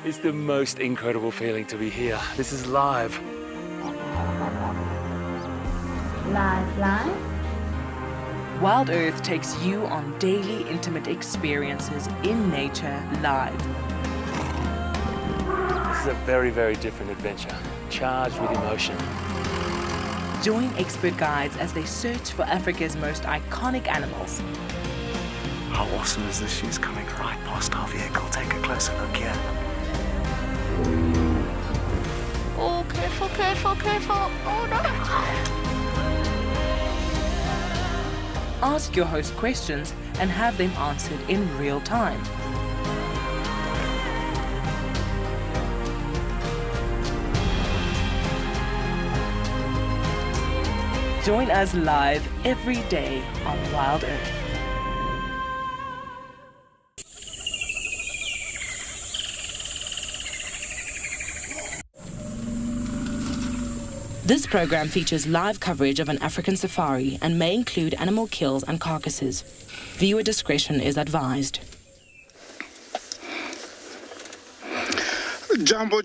It's the most incredible feeling to be here. This is live. Live. WildEarth takes you on daily intimate experiences in nature live. This is a very, very different adventure, charged with emotion. Join expert guides as they search for Africa's most iconic animals. How awesome is this? She's coming right past our vehicle. Take a closer look here. Oh, careful. Oh, no. Ask your host questions and have them answered in real time. Join us live every day on WildEarth. This program features live coverage of an African safari and may include animal kills and carcasses. Viewer discretion is advised. Jumbo,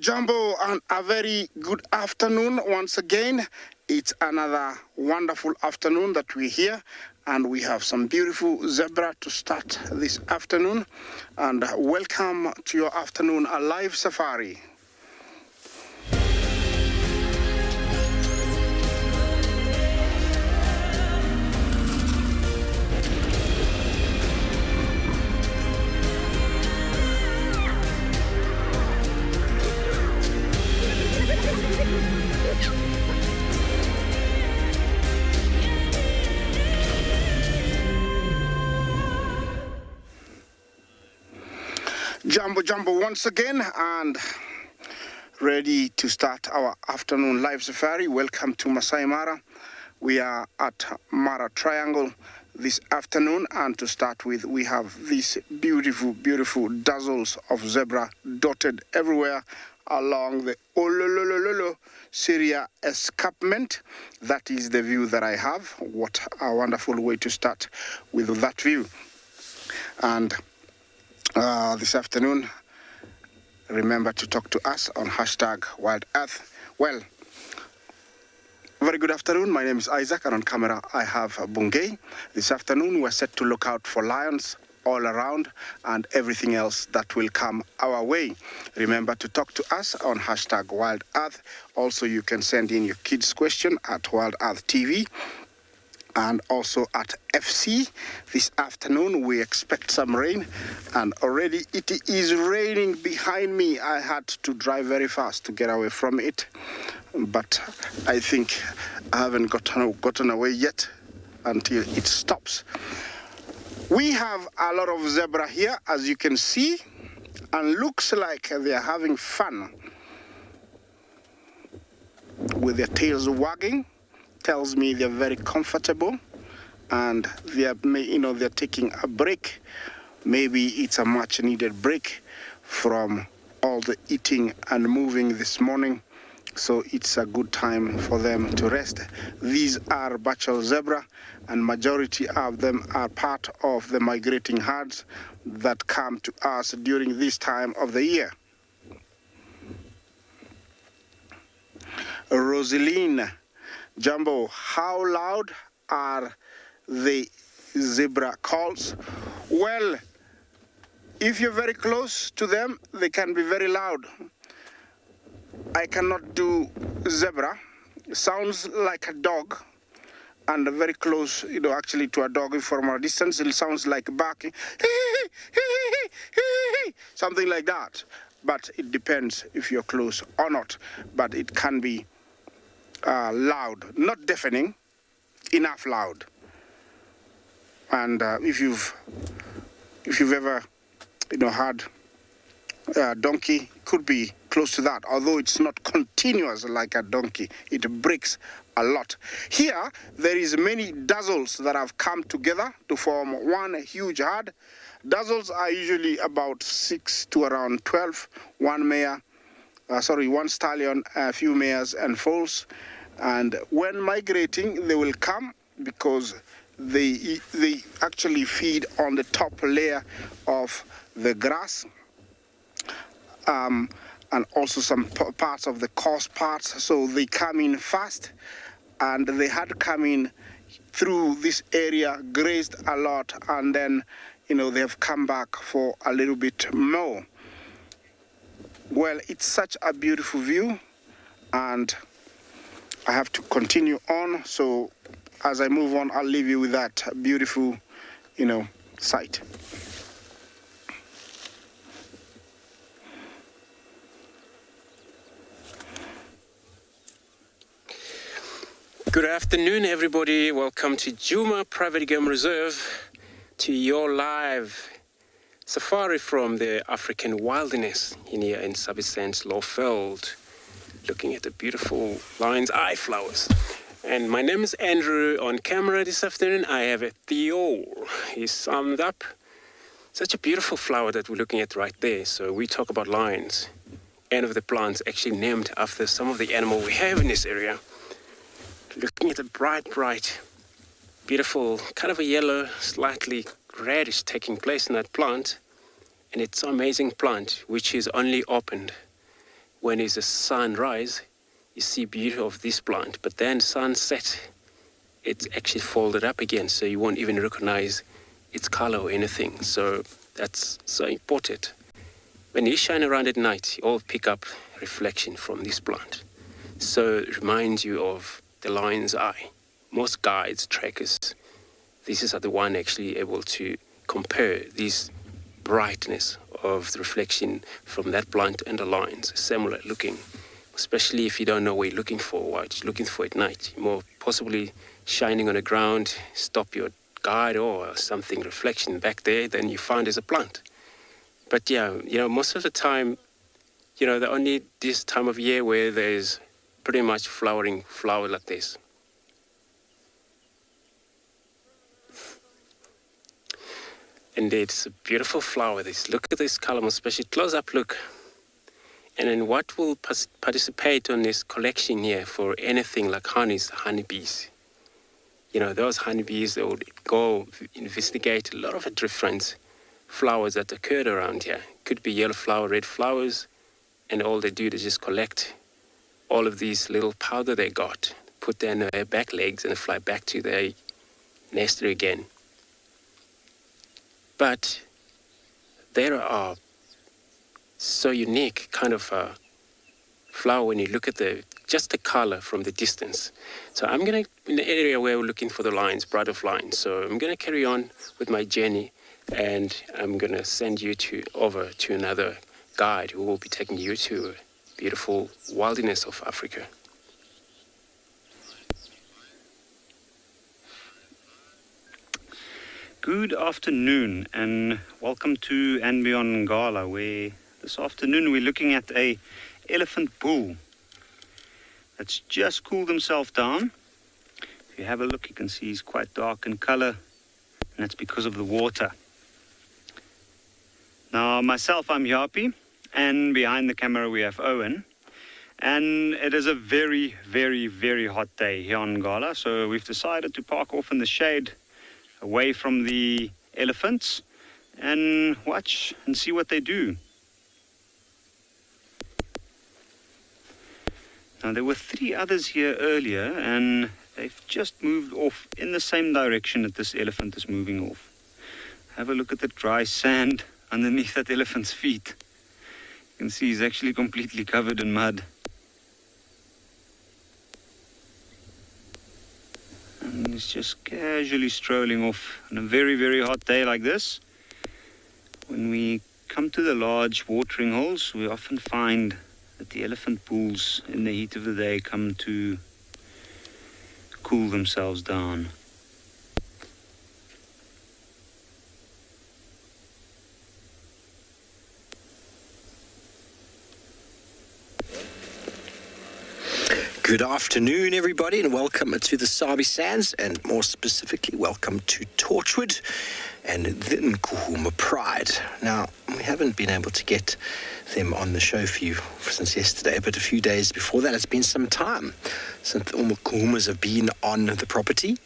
and a very good afternoon once again. It's another wonderful afternoon that we're here, and we have some beautiful zebra to start this afternoon. And welcome to your afternoon live safari. Jumbo once again, and ready to start our afternoon live safari. Welcome to Masai Mara. We are at Mara Triangle this afternoon, and to start with, we have these beautiful dazzles of zebra dotted everywhere along the Ololololo Syria escarpment. That is the view that I have. What a wonderful way to start with that view. And this afternoon, remember to talk to us on #WildEarth. Well, very good afternoon. My name is Isaac, and on camera I have Bungay. This afternoon we're set to look out for lions all around and everything else that will come our way. Remember to talk to us on #WildEarth. Also, you can send in your kids' question at WildEarth TV. And also at FC. This afternoon we expect some rain, and already it is raining behind me. I had to drive very fast to get away from it, but I think I haven't gotten away yet until it stops. We have a lot of zebra here, as you can see, and looks like they're having fun with their tails wagging. Tells me they're very comfortable, and they're taking a break. Maybe it's a much needed break from all the eating and moving this morning, so it's a good time for them to rest. These are bachel zebra, and majority of them are part of the migrating herds that come to us during this time of the year. Rosaline, Jumbo, how loud are the zebra calls? Well, if you're very close to them, they can be very loud. I cannot do zebra. It sounds like a dog, and very close, actually to a dog from a distance. It sounds like barking, something like that. But it depends if you're close or not. But it can be loud, not deafening, enough loud. And if you've ever, had a donkey, it could be close to that, although it's not continuous like a donkey. It breaks a lot. Here, there is many dazzles that have come together to form one huge herd. Dazzles are usually about 6 to around 12, one stallion, a few mares and foals. And when migrating, they will come because they actually feed on the top layer of the grass, and also some parts of the coarse parts. So they come in fast, and they had come in through this area, grazed a lot, and then they have come back for a little bit more. Well, it's such a beautiful view, and I have to continue on. So as I move on, I'll leave you with that beautiful, sight. Good afternoon, everybody. Welcome to Djuma Private Game Reserve, to your live safari from the African wilderness in here in Sabi Sand, Lowveld, looking at the beautiful lion's eye flowers. And my name is Andrew. On camera this afternoon, I have a Theo. He's summed up such a beautiful flower that we're looking at right there. So we talk about lions, and of the plants actually named after some of the animal we have in this area. Looking at the bright, beautiful, kind of a yellow, slightly reddish taking place in that plant. And it's an amazing plant, which is only opened when it's a sunrise. You see beauty of this plant, but then sunset, it's actually folded up again, so you won't even recognize its color or anything. So that's so important. When you shine around at night, you all pick up reflection from this plant. So it reminds you of the lion's eye. Most guides, trackers, these are the one actually able to compare this brightness of the reflection from that plant and the lion's, similar looking, especially if you don't know what you're looking for, what you're looking for at night. More possibly shining on the ground, stop your guide or something, reflection back there, then you find there's a plant. But yeah, most of the time, the only this time of year where there's pretty much flowering flower like this. And it's a beautiful flower. Look at this column, especially close-up look. And then what will participate on this collection here for anything like honeybees. Those honeybees, they would go investigate a lot of different flowers that occurred around here. Could be yellow flower, red flowers, and all they do is just collect all of these little powder they got, put them in their back legs and fly back to their nest again. But there are so unique kind of flower when you look at just the color from the distance. So I'm going to, in the area where we're looking for the lions, pride of lions. So I'm going to carry on with my journey, and I'm going to send you over to another guide who will be taking you to beautiful wilderness of Africa. Good afternoon and welcome to and beyond Ngala, where this afternoon we're looking at a elephant bull that's just cooled himself down. If you have a look, you can see he's quite dark in color, and that's because of the water. Now myself, I'm Yapi, and behind the camera we have Owen, and it is a very, very, very hot day here on Ngala, so we've decided to park off in the shade away from the elephants and watch and see what they do. Now there were 3 others here earlier, and they've just moved off in the same direction that this elephant is moving off. Have a look at the dry sand underneath that elephant's feet. You can see he's actually completely covered in mud. And he's just casually strolling off on a very, very hot day like this. When we come to the large watering holes, we often find that the elephant bulls in the heat of the day come to cool themselves down. Good afternoon, everybody, and welcome to the Sabi Sands, and more specifically, welcome to Torchwood and the Djuma Pride. Now, we haven't been able to get them on the show for you since yesterday, but a few days before that, it's been some time since the Djumas have been on the property.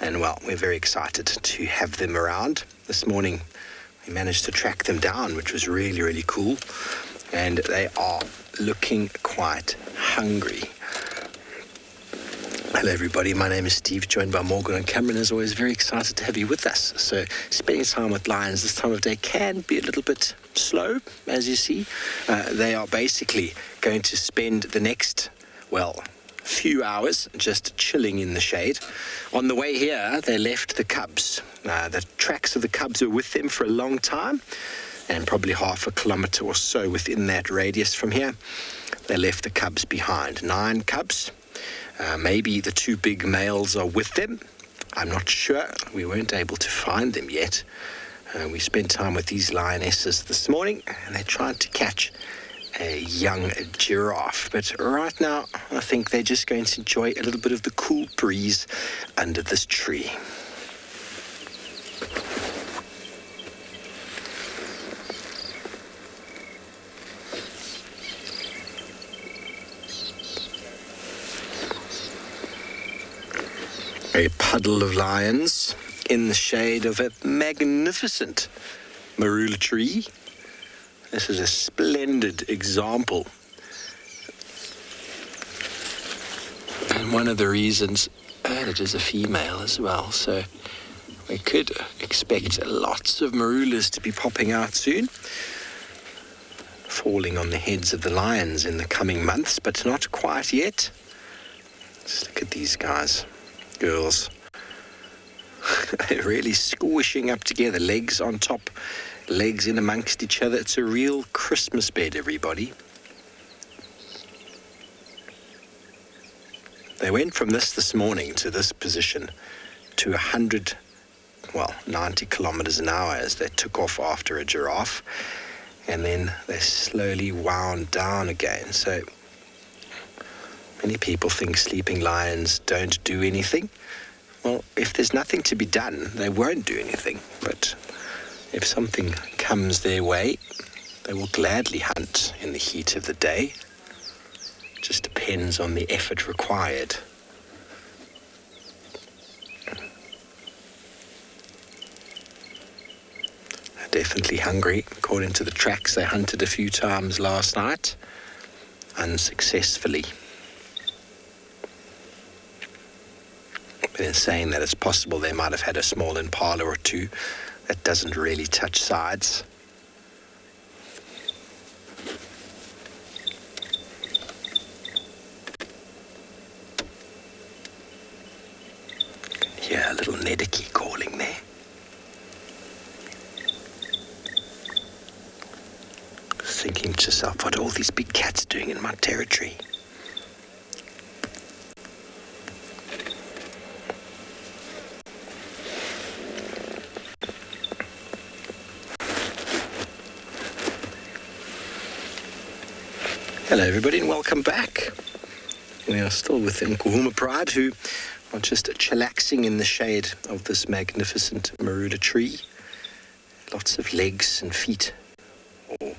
And, well, we're very excited to have them around. This morning, we managed to track them down, which was really, really cool. And they are looking quite hungry. Hello everybody, my name is Steve, joined by Morgan and Cameron. As always, very excited to have you with us. So spending time with lions this time of day can be a little bit slow, as you see. They are basically going to spend the next, few hours just chilling in the shade. On the way here, they left the cubs. The tracks of the cubs were with them for a long time, and probably half a kilometre or so within that radius from here, they left the cubs behind. 9 cubs. Maybe the 2 big males are with them. I'm not sure. We weren't able to find them yet. We spent time with these lionesses this morning, and they tried to catch a young giraffe. But right now, I think they're just going to enjoy a little bit of the cool breeze under this tree. A puddle of lions in the shade of a magnificent marula tree. This is a splendid example. And one of the reasons, and it is a female as well, so we could expect lots of marulas to be popping out soon, falling on the heads of the lions in the coming months, but not quite yet. Just look at these guys. Girls. They're really squishing up together, legs on top, legs in amongst each other. It's a real Christmas bed, everybody. They went from this morning to this position to 90 kilometers an hour as they took off after a giraffe, and then they slowly wound down again. So many people think sleeping lions don't do anything. Well, if there's nothing to be done, they won't do anything. But if something comes their way, they will gladly hunt in the heat of the day. It just depends on the effort required. They're definitely hungry. According to the tracks, they hunted a few times last night, unsuccessfully. But in saying that, it's possible they might have had a small impala or 2 that doesn't really touch sides. Yeah, a little Nediki calling there. Thinking to yourself, what are all these big cats doing in my territory? Hello everybody and welcome back. We are still with the Djuma Pride, who are just chillaxing in the shade of this magnificent marula tree. Lots of legs and feet. Oh.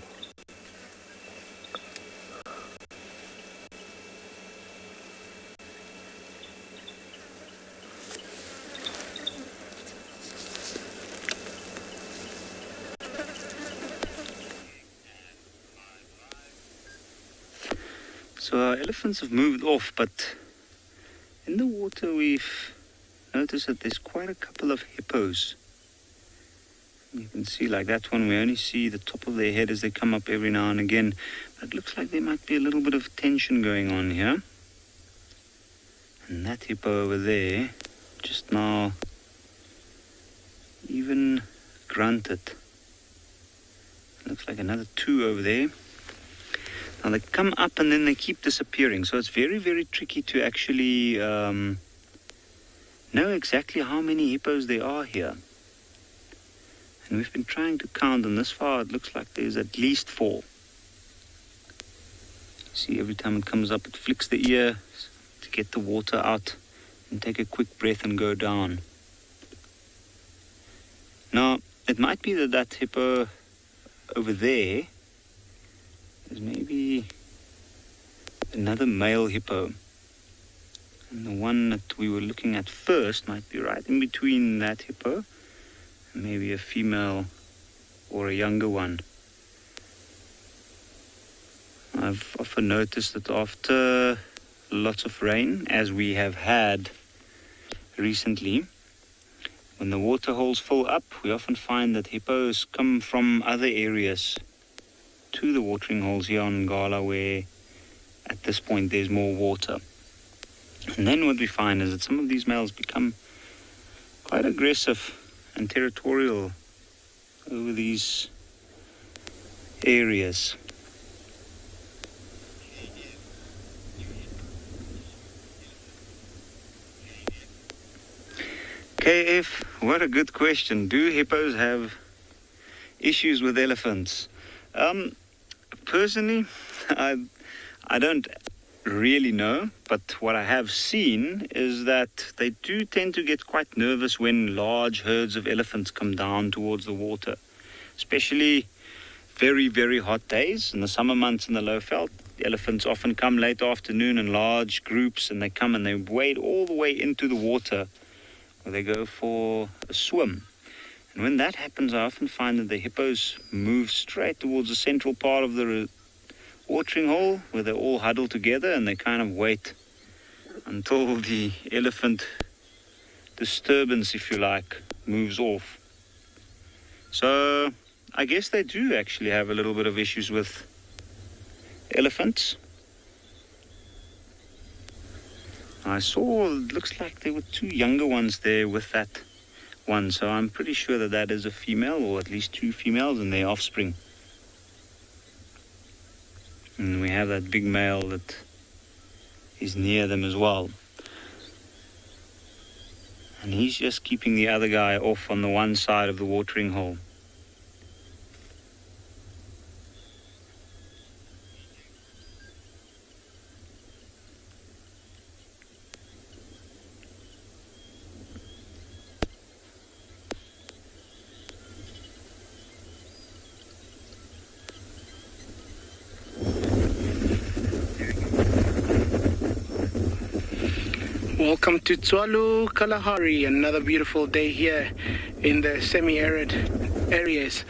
So our elephants have moved off, but in the water we've noticed that there's quite a couple of hippos. You can see like that one, we only see the top of their head as they come up every now and again. But it looks like there might be a little bit of tension going on here. And that hippo over there just now even grunted. Looks like another 2 over there. Now they come up and then they keep disappearing, so it's very, very tricky to actually know exactly how many hippos there are here. And we've been trying to count, and this far it looks like there's at least 4. See, every time it comes up, it flicks the ear to get the water out and take a quick breath and go down. Now, it might be that hippo over there is maybe another male hippo. And the one that we were looking at first might be right in between that hippo and maybe a female or a younger one. I've often noticed that after lots of rain, as we have had recently, when the water holes fill up, we often find that hippos come from other areas to the watering holes here on Ngala, where at this point there's more water. And then what we find is that some of these males become quite aggressive and territorial over these areas. KF, what a good question. Do hippos have issues with elephants? Personally, I don't really know, but what I have seen is that they do tend to get quite nervous when large herds of elephants come down towards the water, especially very, very hot days in the summer months in the Lowveld. The elephants often come late afternoon in large groups, and they come and they wade all the way into the water where they go for a swim. And when that happens, I often find that the hippos move straight towards the central part of the watering hole where they all huddle together and they kind of wait until the elephant disturbance, if you like, moves off. So I guess they do actually have a little bit of issues with elephants. I saw, it looks like there were 2 younger ones there with that one, so I'm pretty sure that that is a female, or at least 2 females and their offspring. And we have that big male that is near them as well. And he's just keeping the other guy off on the one side of the watering hole. Welcome to Tswalu, Kalahari. Another beautiful day here in the semi-arid areas.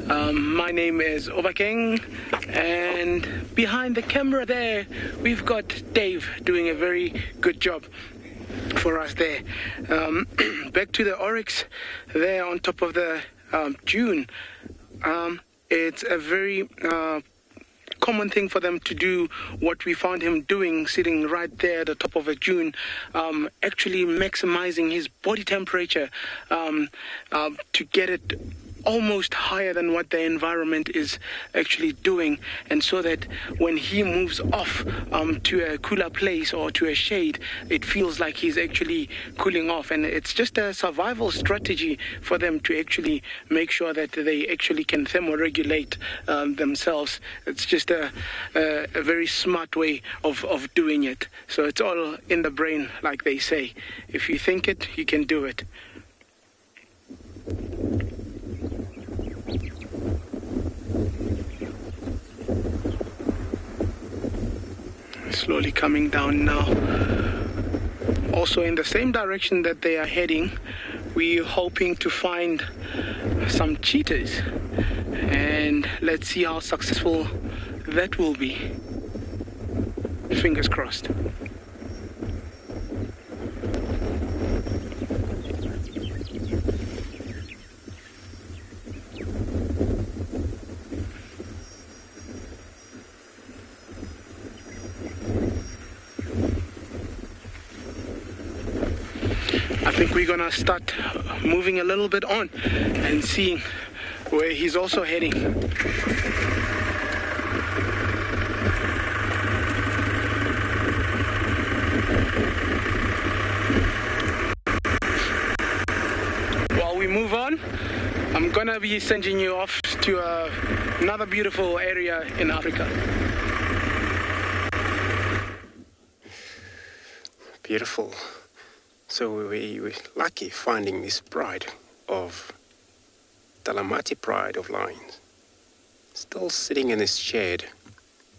My name is Obakeng, and behind the camera there we've got Dave doing a very good job for us there. Back to the Oryx there on top of the dune. It's a very common thing for them to do what we found him doing, sitting right there at the top of a dune, actually maximizing his body temperature to get it almost higher than what the environment is actually doing, and so that when he moves off to a cooler place or to a shade, it feels like he's actually cooling off. And it's just a survival strategy for them to actually make sure that they actually can thermoregulate themselves. It's just a very smart way of doing it. So it's all in the brain, like they say. If you think it, you can do it. Slowly coming down now. Also in the same direction that they are heading, we're hoping to find some cheetahs, and let's see how successful that will be. Fingers crossed. think we're gonna start moving a little bit on and seeing where he's also heading. While we move on, I'm gonna be sending you off to another beautiful area in Africa. Beautiful. So we were lucky finding this pride of Dalamati pride of lions. Still sitting in this shade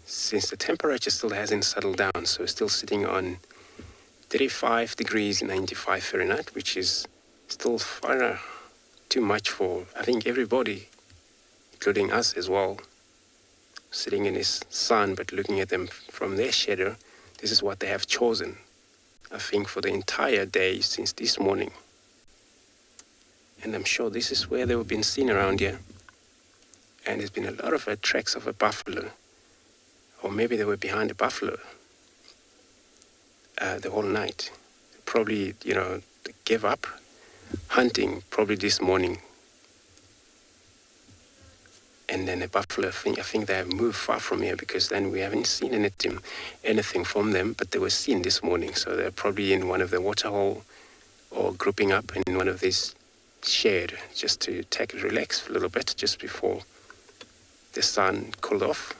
since the temperature still hasn't settled down, so still sitting on 35 degrees 95 Fahrenheit, which is still far too much for, I think, everybody, including us as well, sitting in this sun, but looking at them from their shadow. This is what they have chosen, I think, for the entire day since this morning. And I'm sure this is where they've been seen around here. And there's been a lot of tracks of a buffalo, or maybe they were behind a buffalo the whole night. Probably, they gave up hunting probably this morning. And then a buffalo, I think they have moved far from here, because then we haven't seen anything from them, but they were seen this morning. So they're probably in one of the waterhole or grouping up in one of these shade just to take it relax for a little bit just before the sun cooled off.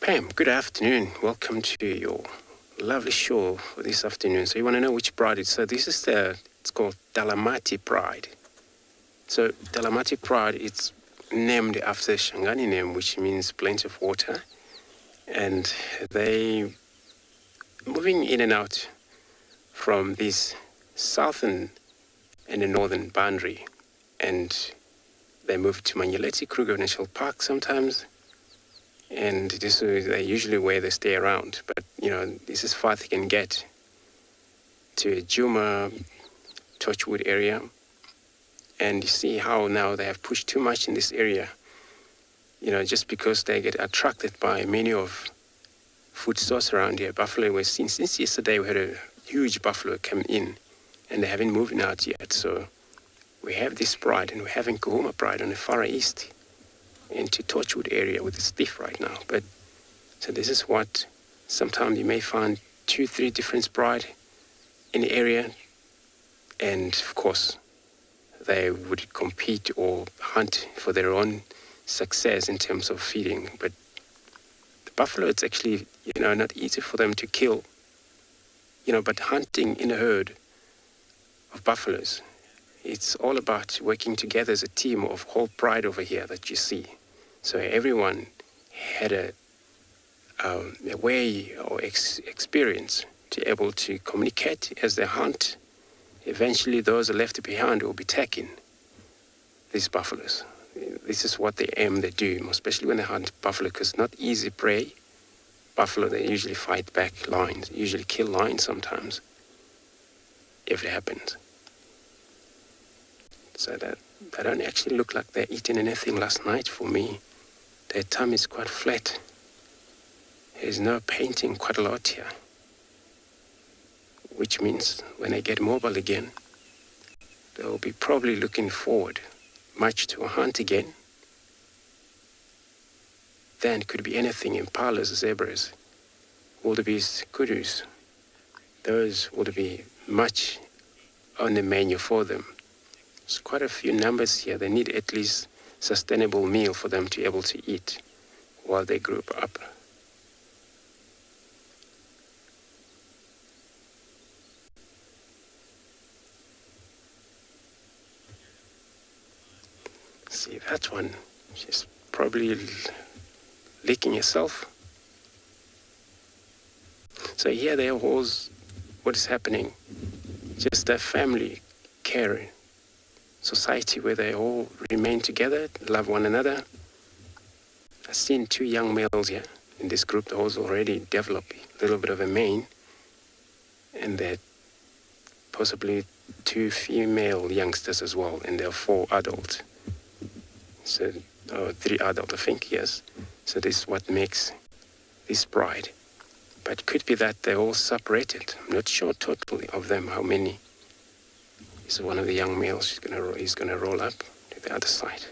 Pam, good afternoon. Welcome to your lovely show for this afternoon. So you want to know which pride it's? So this is it's called Dalamati pride. So Dalamati pride, it's named after Shangani name, which means plenty of water. And they moving in and out from this southern and the northern boundary. And they move to Manyeleti, Kruger National Park sometimes. And this is usually where they stay around. But, this is far they can get to Djuma, Torchwood area. And you see how now they have pushed too much in this area. Just because they get attracted by many of food source around here. Buffalo was seen since yesterday. We had a huge buffalo come in, and they haven't moved out yet. So we have this pride, and we're having Kahuma pride on the far east into Torchwood area with the stiff right now. But so this is what sometimes you may find 2-3 different pride in the area, and of course they would compete or hunt for their own success in terms of feeding. But the buffalo, it's actually not easy for them to kill, but hunting in a herd of buffaloes, it's all about working together as a team of whole pride over here that you see. So everyone had a way or experience to be able to communicate as they hunt. Eventually those left behind will be taking these buffaloes. This is what they do, especially when they hunt buffalo, because not easy prey. Buffalo, they usually fight back lions, usually kill lions sometimes, if it happens. So that they don't actually look like they're eating anything last night for me. Their tummy is quite flat. There's no painting quite a lot here, which means when they get mobile again, they'll be probably looking forward much to a hunt again. Then it could be anything: impalas, zebras, wildebeest, kudus. Those would be much on the menu for them. There's quite a few numbers here. They need at least sustainable meal for them to be able to eat while they group up. See that one, she's probably licking herself. So here they are, what is happening, just a family care society where they all remain together, love one another. I've seen 2 young males here in this group that was already developing a little bit of a mane, and they're possibly 2 female youngsters as well, and there are 4 adults. So, 3 adults, I think, yes. So this is what makes this bride. But it could be that they're all separated. I'm not sure totally of them, how many. This is one of the young males. He's gonna roll up to the other side.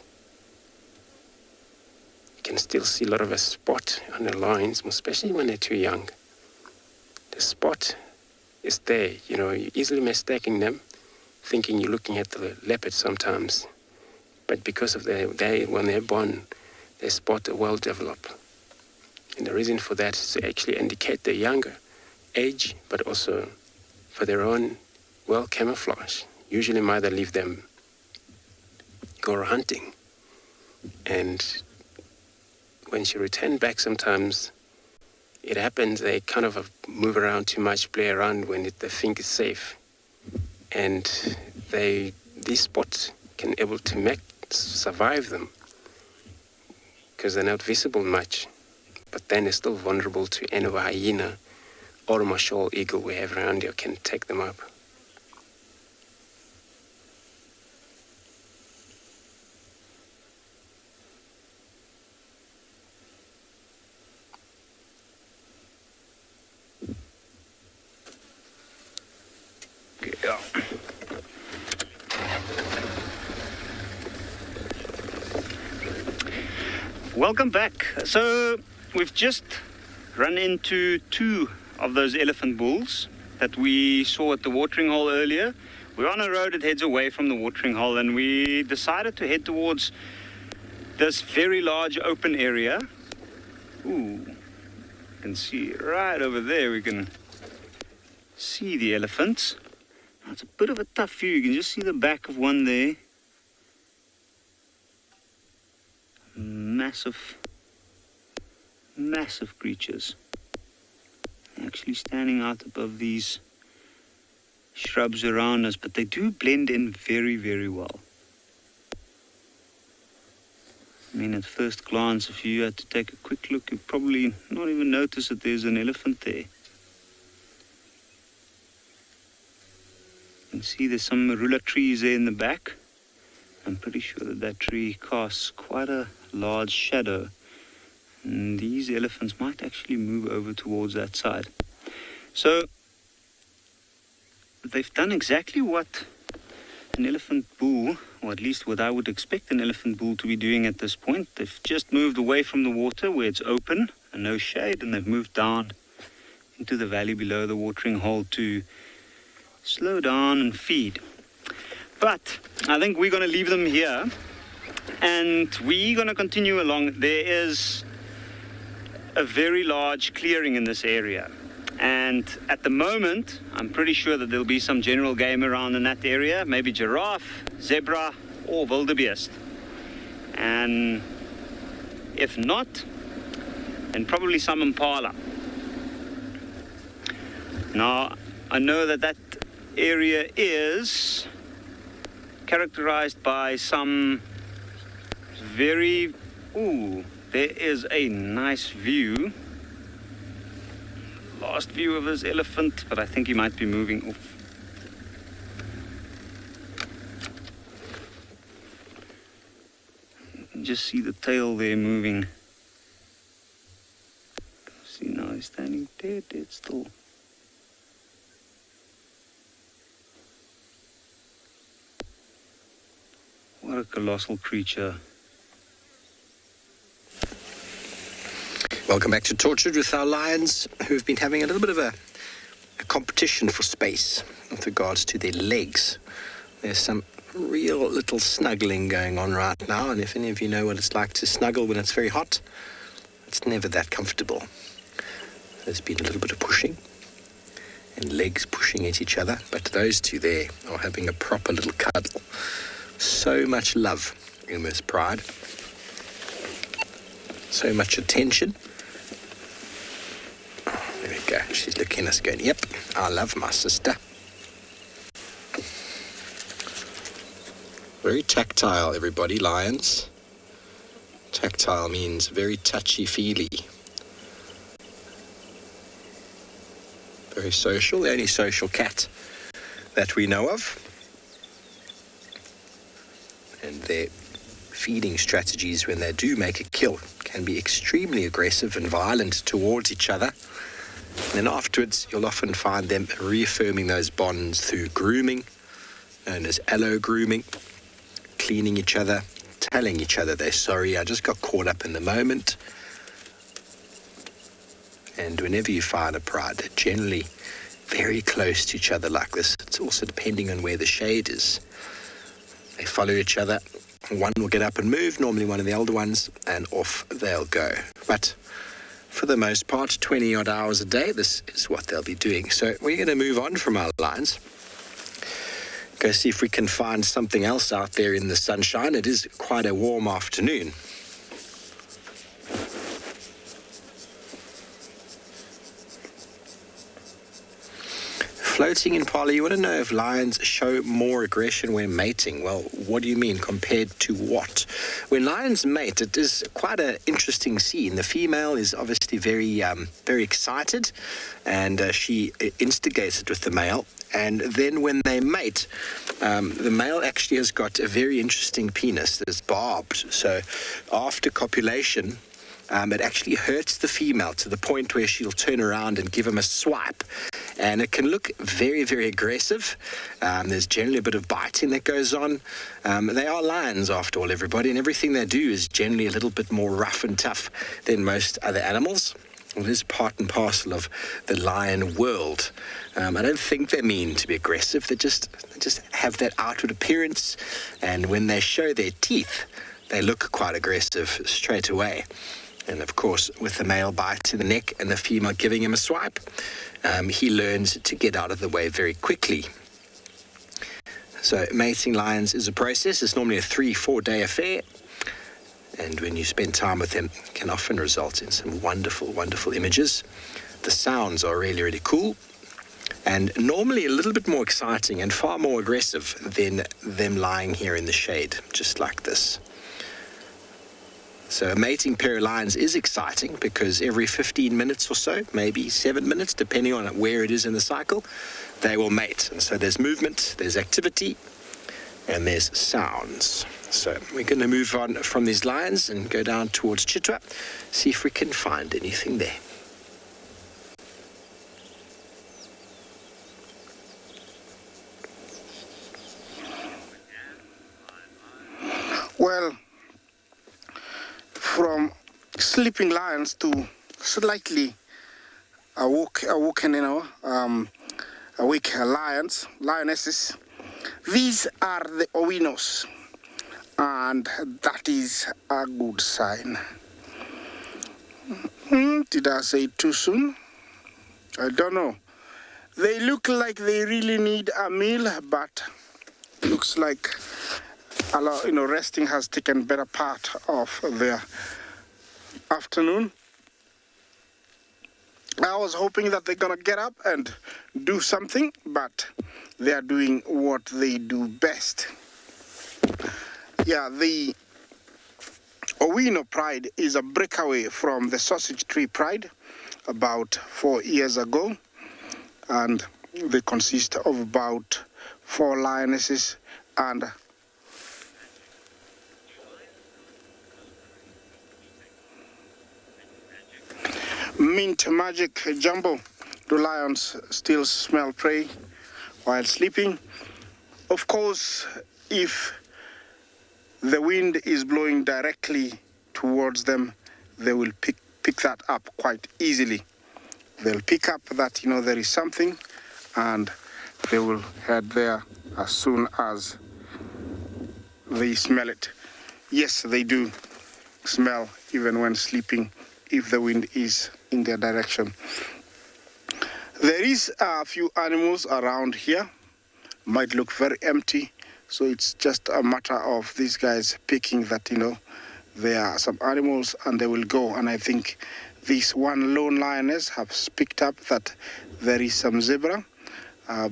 You can still see a lot of a spot on the lines, especially when they're too young. The spot is there. You know, you're easily mistaking them, thinking you're looking at the leopard sometimes. But because of when they're born, their spot are well developed. And the reason for that is to actually indicate their younger age, but also for their own well camouflage. Usually mother leave them go hunting. And when she returns back sometimes, it happens they kind of move around too much, play around when they think it's safe. And these spots can able to survive them because they're not visible much. But then they're still vulnerable to any of a hyena or a marshal eagle we have around here can take them up. Yeah. Welcome back. So we've just run into two of those elephant bulls that we saw at the watering hole earlier. We're on a road that heads away from the watering hole, and we decided to head towards this very large open area. Ooh, you can see right over there, we can see the elephants. Now, it's a bit of a tough view. You can just see the back of one there. Massive creatures. Actually standing out above these shrubs around us, but they do blend in very, very well. I mean, at first glance, if you had to take a quick look, you'd probably not even notice that there's an elephant there. You can see there's some marula trees there in the back. I'm pretty sure that tree casts quite a large shadow. And these elephants might actually move over towards that side. So they've done exactly what an elephant bull, or at least what I would expect an elephant bull to be doing at this point. They've just moved away from the water where it's open and no shade, and they've moved down into the valley below the watering hole to slow down and feed. But I think we're going to leave them here, and we're going to continue along. There is a very large clearing in this area, and at the moment I'm pretty sure that there'll be some general game around in that area, maybe giraffe, zebra or wildebeest, and if not, then probably some impala. Now I know that area is characterized by some very there is a nice view. Last view of this elephant, but I think he might be moving off. You can just see the tail there moving. See, now he's standing dead still. What a colossal creature. Welcome back to Tortured with our lions, who've been having a little bit of a competition for space with regards to their legs. There's some real little snuggling going on right now, and if any of you know what it's like to snuggle when it's very hot, it's never that comfortable. There's been a little bit of pushing and legs pushing at each other, but those two there are having a proper little cuddle. So much love in this pride. So much attention. There we go. She's looking at us going, yep, I love my sister. Very tactile, everybody, lions. Tactile means very touchy-feely. Very social, the only social cat that we know of. And they're feeding strategies when they do make a kill can be extremely aggressive and violent towards each other. And then afterwards, you'll often find them reaffirming those bonds through grooming, known as allo grooming, cleaning each other, telling each other they're sorry, I just got caught up in the moment. And whenever you find a pride, they're generally very close to each other like this. It's also depending on where the shade is. They follow each other. One will get up and move, normally one of the elder ones, and off they'll go. But for the most part, 20 odd hours a day, this is what they'll be doing. So we're going to move on from our lions. Go see if we can find something else out there in the sunshine. It is quite a warm afternoon. Floating in Impala, you want to know if lions show more aggression when mating. Well, what do you mean? Compared to what? When lions mate, it is quite an interesting scene. The female is obviously very excited, and she instigates it with the male. And then when they mate, the male actually has got a very interesting penis that's barbed. So after copulation, it actually hurts the female to the point where she'll turn around and give him a swipe. And it can look very, very aggressive. There's generally a bit of biting that goes on. They are lions, after all, everybody, and everything they do is generally a little bit more rough and tough than most other animals. Well, it is part and parcel of the lion world. I don't think they mean to be aggressive. They just have that outward appearance, and when they show their teeth, they look quite aggressive straight away. And of course, with the male bite in the neck and the female giving him a swipe, he learns to get out of the way very quickly. So mating lions is a process. It's normally a 3-4 day affair. And when you spend time with them, it can often result in some wonderful, wonderful images. The sounds are really, really cool. And normally a little bit more exciting and far more aggressive than them lying here in the shade, just like this. So a mating pair of lions is exciting because every 15 minutes or so, maybe 7 minutes, depending on where it is in the cycle, they will mate. And so there's movement, there's activity, and there's sounds. So we're going to move on from these lions and go down towards Chitwa, see if we can find anything there. Well, from sleeping lions to slightly awake lionesses. These are the owinos, and that is a good sign. Did I say it too soon? I don't know. They look like they really need a meal, but looks like resting has taken better part of their afternoon. I was hoping that they're gonna get up and do something, but they are doing what they do best. Yeah, the Owino pride is a breakaway from the sausage tree pride about 4 years ago, and they consist of about 4 lionesses and mint magic jumbo. Do lions still smell prey while sleeping? Of course, if the wind is blowing directly towards them, they will pick that up quite easily. They'll pick up that there is something, and they will head there as soon as they smell it. Yes, they do smell even when sleeping if the wind is in their direction. There is a few animals around here, might look very empty, so it's just a matter of these guys picking that there are some animals and they will go. And I think this one lone lioness has picked up that there is some zebra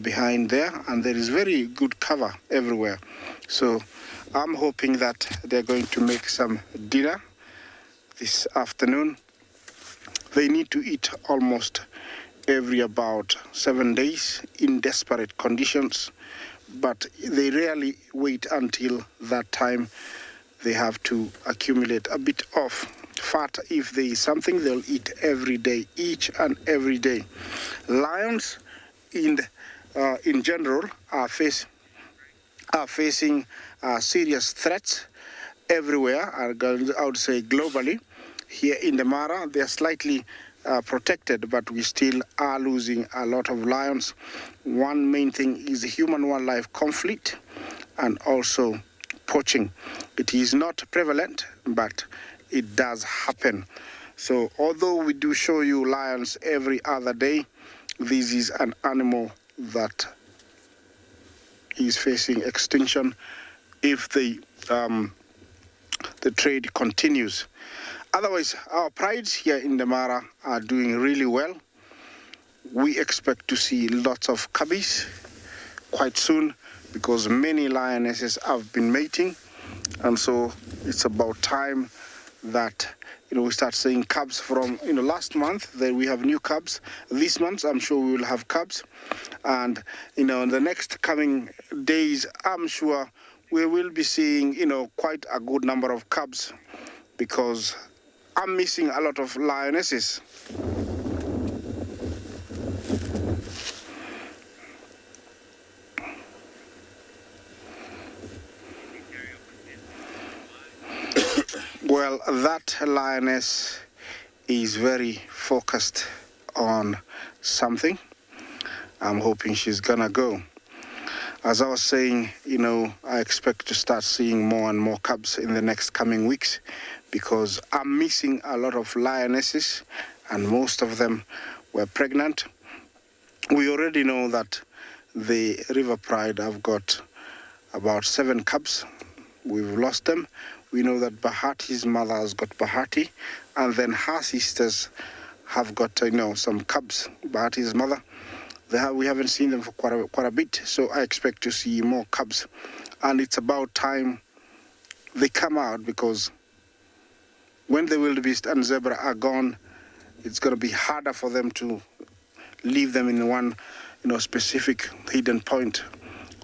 behind there, and there is very good cover everywhere. So I'm hoping that they're going to make some dinner this afternoon. They need to eat almost every about 7 days in desperate conditions, but they rarely wait until that time. they have to accumulate a bit of fat. If there is something, they'll eat every day, each and every day. Lions, in general, are facing serious threats everywhere. I would say globally. Here in the Mara, they are slightly protected, but we still are losing a lot of lions. One main thing is the human-wildlife conflict and also poaching. It is not prevalent, but it does happen. So although we do show you lions every other day, this is an animal that is facing extinction if the trade continues. Otherwise, our prides here in the Mara are doing really well. We expect to see lots of cubbies quite soon because many lionesses have been mating, and so it's about time that we start seeing cubs. From last month that we have new cubs. This month I'm sure we will have cubs, and in the next coming days I'm sure we will be seeing quite a good number of cubs, because I'm missing a lot of lionesses. Well, that lioness is very focused on something. I'm hoping she's gonna go. As I was saying, I expect to start seeing more and more cubs in the next coming weeks, because I'm missing a lot of lionesses, and most of them were pregnant. We already know that the River Pride have got about 7 cubs. We've lost them. We know that Bahati's mother has got Bahati, and then her sisters have got some cubs. Bahati's mother, we haven't seen them for quite a bit, so I expect to see more cubs, and it's about time they come out, because when the wildebeest and zebra are gone, it's going to be harder for them to leave them in one specific hidden point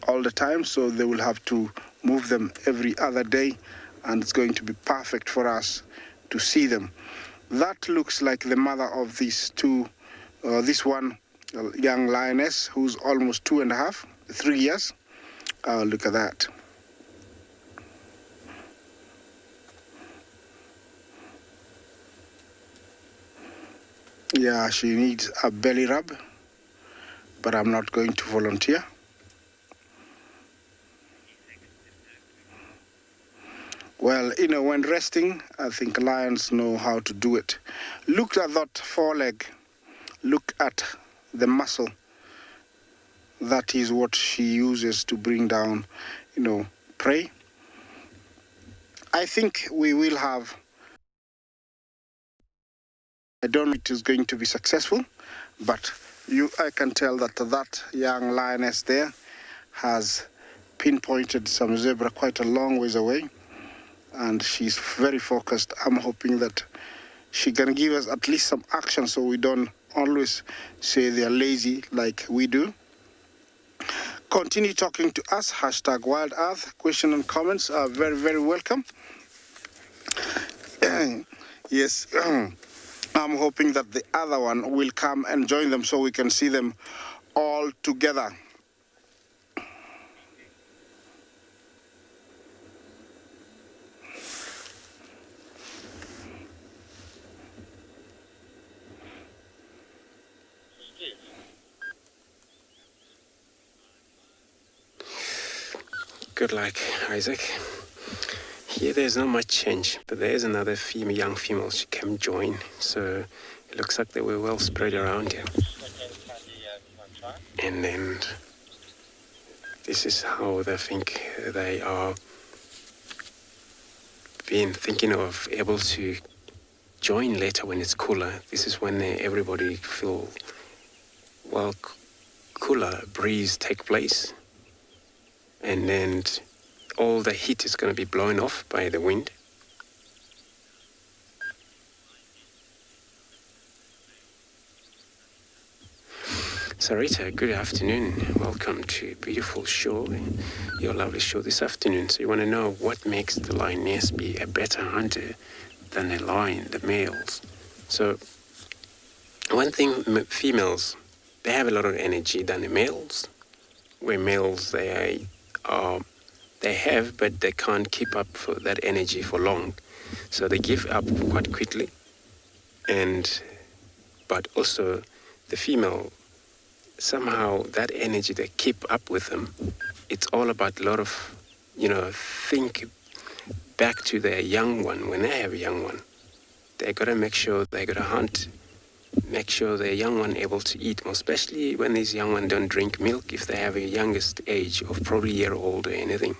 all the time, so they will have to move them every other day, and it's going to be perfect for us to see them. That looks like the mother of these two, this one young lioness who's almost 3 years. Look at that. Yeah, she needs a belly rub, but I'm not going to volunteer. Well, when resting, I think lions know how to do it. Look at that foreleg. Look at the muscle. That is what she uses to bring down, prey. I think we will have, I don't know if it is going to be successful, but I can tell that that young lioness there has pinpointed some zebra quite a long ways away, and she's very focused. I'm hoping that she can give us at least some action, so we don't always say they're lazy like we do. Continue talking to us, #WildEarth. Questions and comments are very, very welcome. Yes, I'm hoping that the other one will come and join them so we can see them all together. Good luck, Isaac. Here there's not much change, but there's another young female. She can join, so it looks like they were well spread around here. And then this is how they think they are being thinking of able to join later when it's cooler. This is when everybody feel cooler breeze take place. And then all the heat is going to be blown off by the wind. Sarita, good afternoon. Welcome to beautiful show, your lovely show this afternoon. So you want to know what makes the lioness be a better hunter than a lion, the males. So one thing, females, they have a lot of energy than the males. Where males, they have, but they can't keep up for that energy for long. So they give up quite quickly. But also the female, somehow that energy they keep up with them. It's all about a lot of, think back to their young one. When they have a young one, they got to make sure they got to hunt, make sure their young one able to eat more, especially when these young ones don't drink milk if they have a youngest age of probably a year old or anything.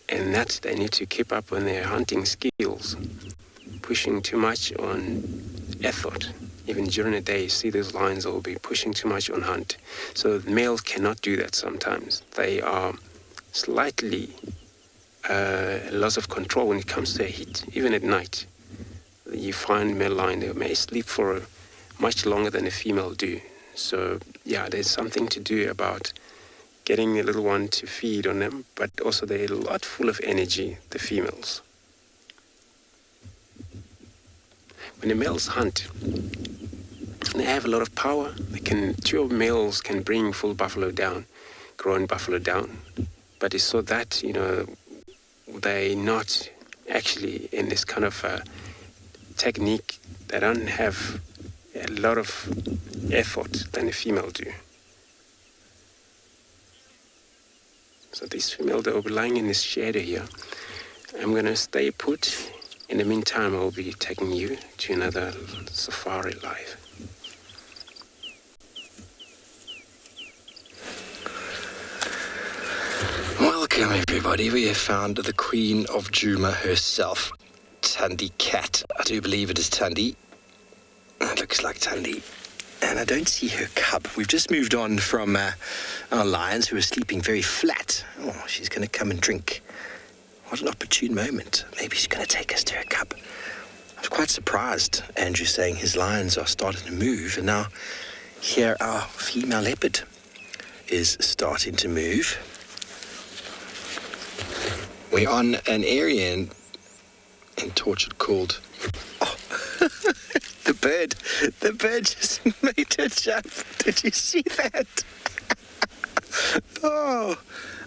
And that they need to keep up on their hunting skills, pushing too much on effort. Even during the day, you see those lions will be pushing too much on hunt. So the males cannot do that sometimes. They are slightly loss of control when it comes to heat, even at night. You find male lion, they may sleep for much longer than a female do. So yeah, there's something to do about getting a little one to feed on them, but also they're a lot full of energy, the females. When the males hunt, they have a lot of power. Two males can bring full buffalo down, grown buffalo down. But it's so that, they're not actually in this kind of technique. They don't have a lot of effort than a female do. So this female, they'll be lying in this shadow here. I'm going to stay put. In the meantime, I'll be taking you to another safari live. Welcome everybody. We have found the Queen of Djuma herself, Thandi Cat. I do believe it is Thandi. It looks like Thandi. And I don't see her cub. We've just moved on from our lions who are sleeping very flat. Oh, she's going to come and drink. What an opportune moment. Maybe she's going to take us to her cub. I was quite surprised, Andrew saying his lions are starting to move. And now here our female leopard is starting to move. We're on an area in Tortured called... Oh, the bird just made a jump. Did you see that? Oh,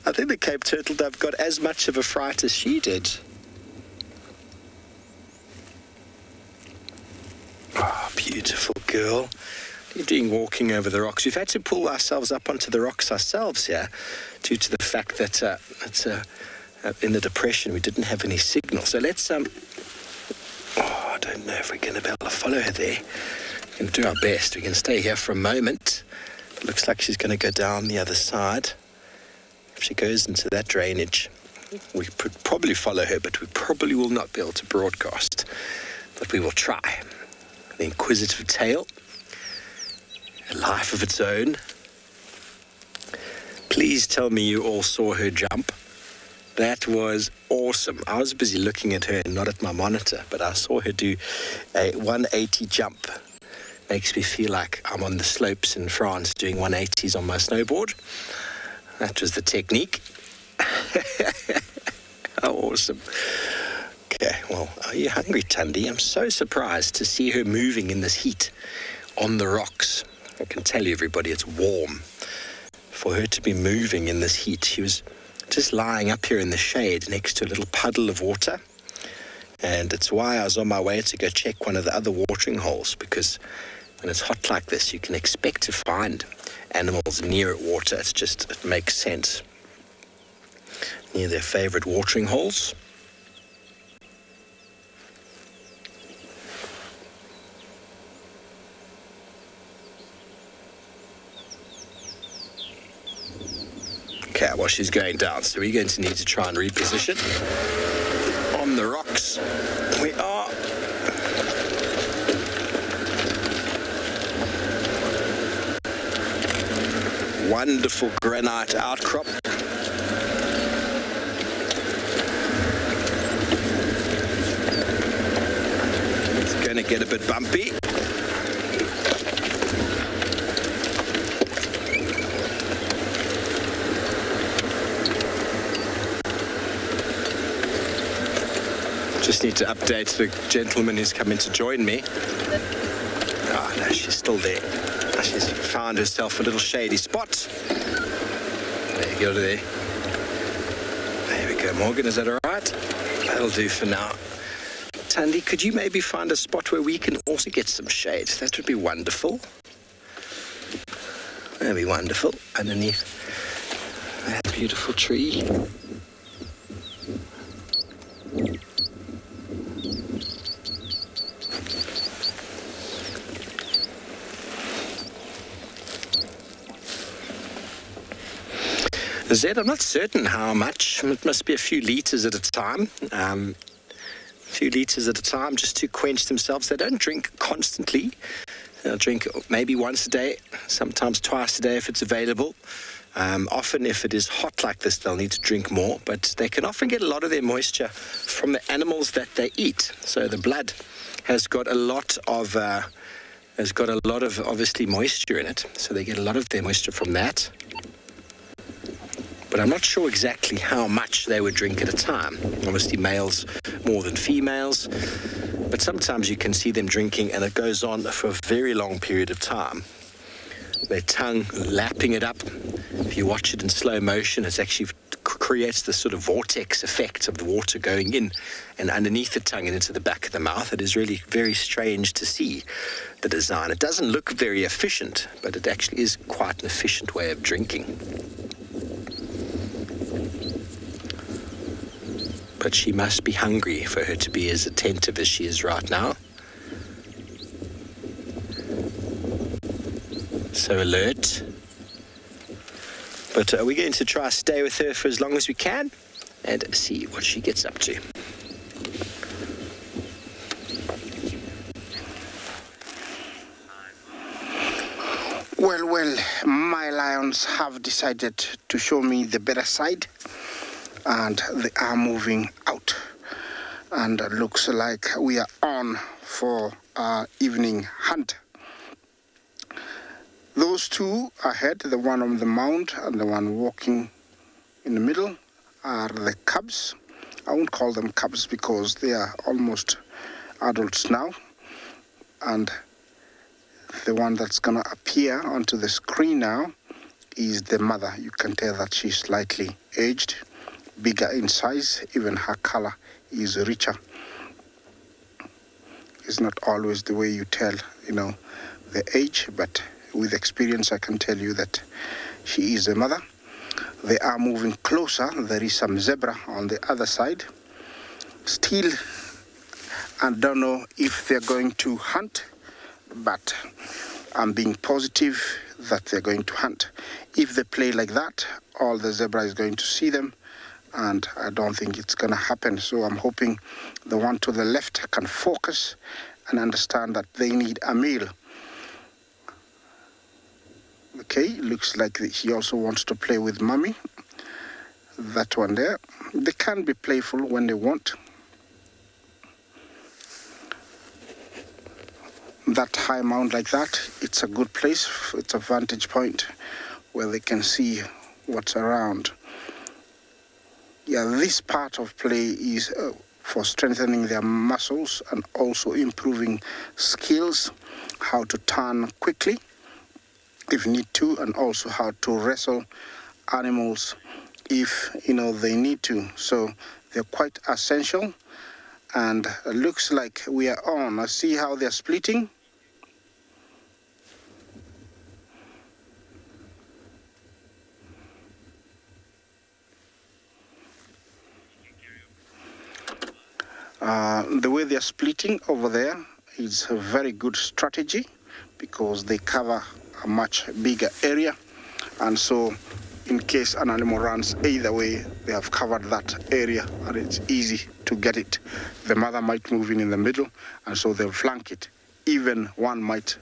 I think the Cape turtle dove got as much of a fright as she did. Oh, beautiful girl. What are you doing walking over the rocks? We've had to pull ourselves up onto the rocks ourselves here due to the fact that in the depression we didn't have any signal. So let's... I don't know if we're going to be able to follow her there. We're going to do our best. We can stay here for a moment. It looks like she's going to go down the other side. If she goes into that drainage, we could probably follow her, but we probably will not be able to broadcast. But we will try. The inquisitive tail, a life of its own. Please tell me you all saw her jump. That was awesome. I was busy looking at her and not at my monitor, but I saw her do a 180 jump. Makes me feel like I'm on the slopes in France doing 180s on my snowboard. That was the technique. How awesome. Okay, well, are you hungry, Thandi? I'm so surprised to see her moving in this heat on the rocks. I can tell you, everybody, it's warm. For her to be moving in this heat, she was just lying up here in the shade next to a little puddle of water. And it's why I was on my way to go check one of the other watering holes, because when it's hot like this, you can expect to find animals near water. It makes sense. Near their favorite watering holes. Okay, well, she's going down, so we're going to need to try and reposition. On the rocks, we are. Wonderful granite outcrop. It's going to get a bit bumpy. Just need to update the gentleman who's coming to join me. Oh, no, she's still there. She's found herself a little shady spot. There you go, there. There we go, Morgan, is that all right? That'll do for now. Tandy, could you maybe find a spot where we can also get some shade? That would be wonderful. That'd be wonderful, underneath that beautiful tree. Zed, I'm not certain how much. It must be a few litres at a time. Just to quench themselves. They don't drink constantly. They'll drink maybe once a day, sometimes twice a day if it's available. Often if it is hot like this, they'll need to drink more, but they can often get a lot of their moisture from the animals that they eat. So the blood has got a lot of obviously moisture in it. So they get a lot of their moisture from that. But I'm not sure exactly how much they would drink at a time. Obviously males more than females, but sometimes you can see them drinking and it goes on for a very long period of time. Their tongue lapping it up. If you watch it in slow motion, it actually creates this sort of vortex effect of the water going in and underneath the tongue and into the back of the mouth. It is really very strange to see the design. It doesn't look very efficient, but it actually is quite an efficient way of drinking. But she must be hungry for her to be as attentive as she is right now. So alert. But we're going to try to stay with her for as long as we can and see what she gets up to. Well, my lions have decided to show me the better side. And they are moving out, and it looks like we are on for our evening hunt. Those two ahead, the one on the mound and the one walking in the middle, are the cubs. I won't call them cubs because they are almost adults now, and the one that's gonna appear onto the screen now is the mother. You can tell that she's slightly aged, bigger in size. Even her color is richer. It's not always the way you tell, the age, but with experience I can tell you that she is a mother. They are moving closer. There is some zebra on the other side. Still, I don't know if they're going to hunt, but I'm being positive that they're going to hunt. If they play like that, all the zebra is going to see them, and I don't think it's going to happen. So I'm hoping the one to the left can focus and understand that they need a meal. Okay, looks like he also wants to play with mommy. That one there. They can be playful when they want. That high mound like that, it's a good place. It's a vantage point where they can see what's around. Yeah, this part of play is for strengthening their muscles and also improving skills, how to turn quickly if need to, and also how to wrestle animals if they need to. So they're quite essential, and it looks like we are on. I see how they're splitting. The way they're splitting over there is a very good strategy because they cover a much bigger area, and so in case an animal runs either way, they have covered that area and it's easy to get it. The mother might move in the middle, and so they'll flank it. Even one might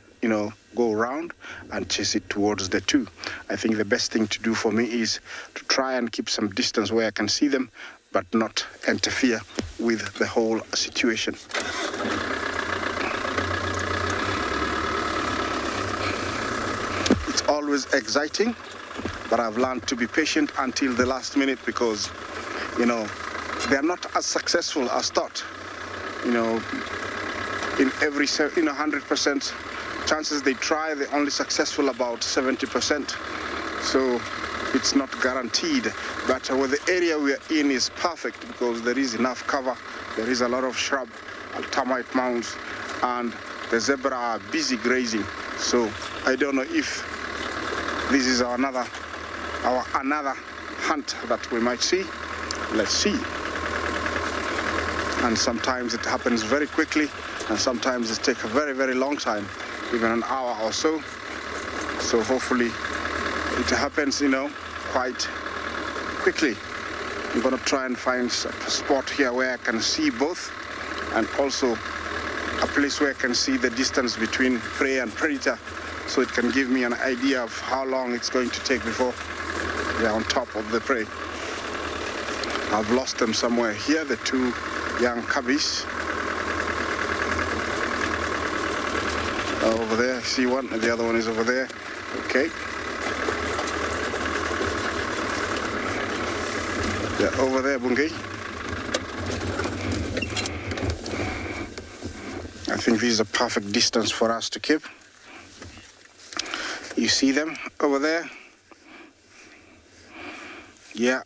go around and chase it towards the two. I think the best thing to do for me is to try and keep some distance where I can see them, but not interfere with the whole situation. It's always exciting, but I've learned to be patient until the last minute because, they're not as successful as thought. in every 100% chances they try, they're only successful about 70%. So it's not guaranteed. But the area we are in is perfect because there is enough cover. There is a lot of shrub, termite mounds, and the zebra are busy grazing. So I don't know if this is another hunt that we might see. Let's see. And sometimes it happens very quickly, and sometimes it takes a very, very long time, even an hour or so. So hopefully it happens, quite quickly. I'm gonna try and find a spot here where I can see both, and also a place where I can see the distance between prey and predator, so it can give me an idea of how long it's going to take before they're on top of the prey. I've lost them somewhere here, the two young cubbies. Over there, I see one, and the other one is over there. Okay. Yeah, over there, Bungi. I think this is a perfect distance for us to keep. You see them over there? Yeah.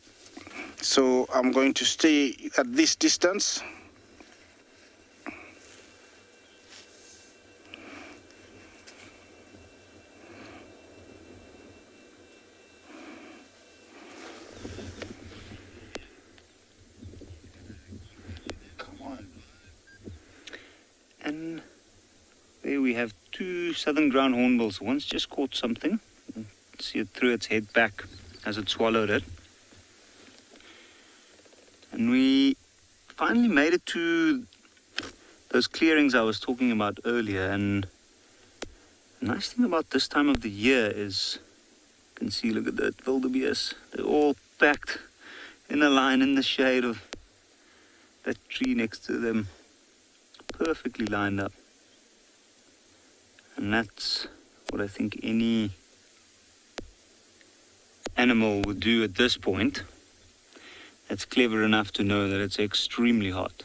So I'm going to stay at this distance. Come on. And there we have two southern ground hornbills. One's just caught something. See it threw its head back as it swallowed it. And we finally made it to those clearings I was talking about earlier. And the nice thing about this time of the year is, you can see, look at that wildebeest. They're all packed in a line in the shade of that tree next to them, perfectly lined up. And that's what I think any animal would do at this point. That's clever enough to know that it's extremely hot.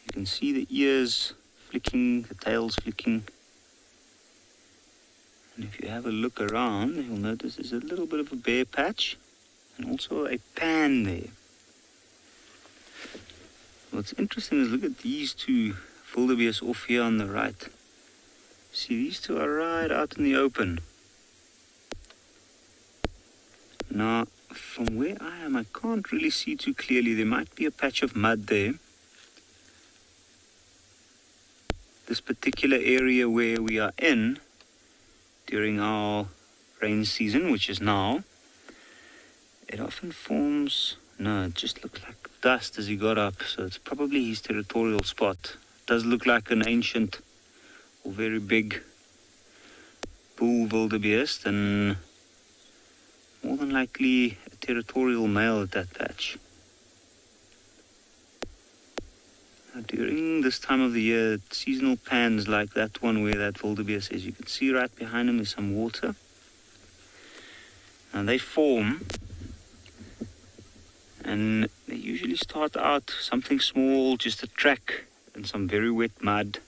You can see the ears flicking, the tails flicking. And if you have a look around, you'll notice there's a little bit of a bare patch and also a pan there. What's interesting is look at these two wildebeest off here on the right. See, these two are right out in the open. Now, from where I am, I can't really see too clearly. There might be a patch of mud there. This particular area where we are in during our rain season, which is now, it often forms, no, it just looks like dust as he got up. So it's probably his territorial spot. It does look like an ancient or very big bull wildebeest, and more than likely a territorial male at that patch. Now, during this time of the year, seasonal pans like that one where that wildebeest is, you can see right behind him is some water. And they form, and they usually start out something small, just a track and some very wet mud,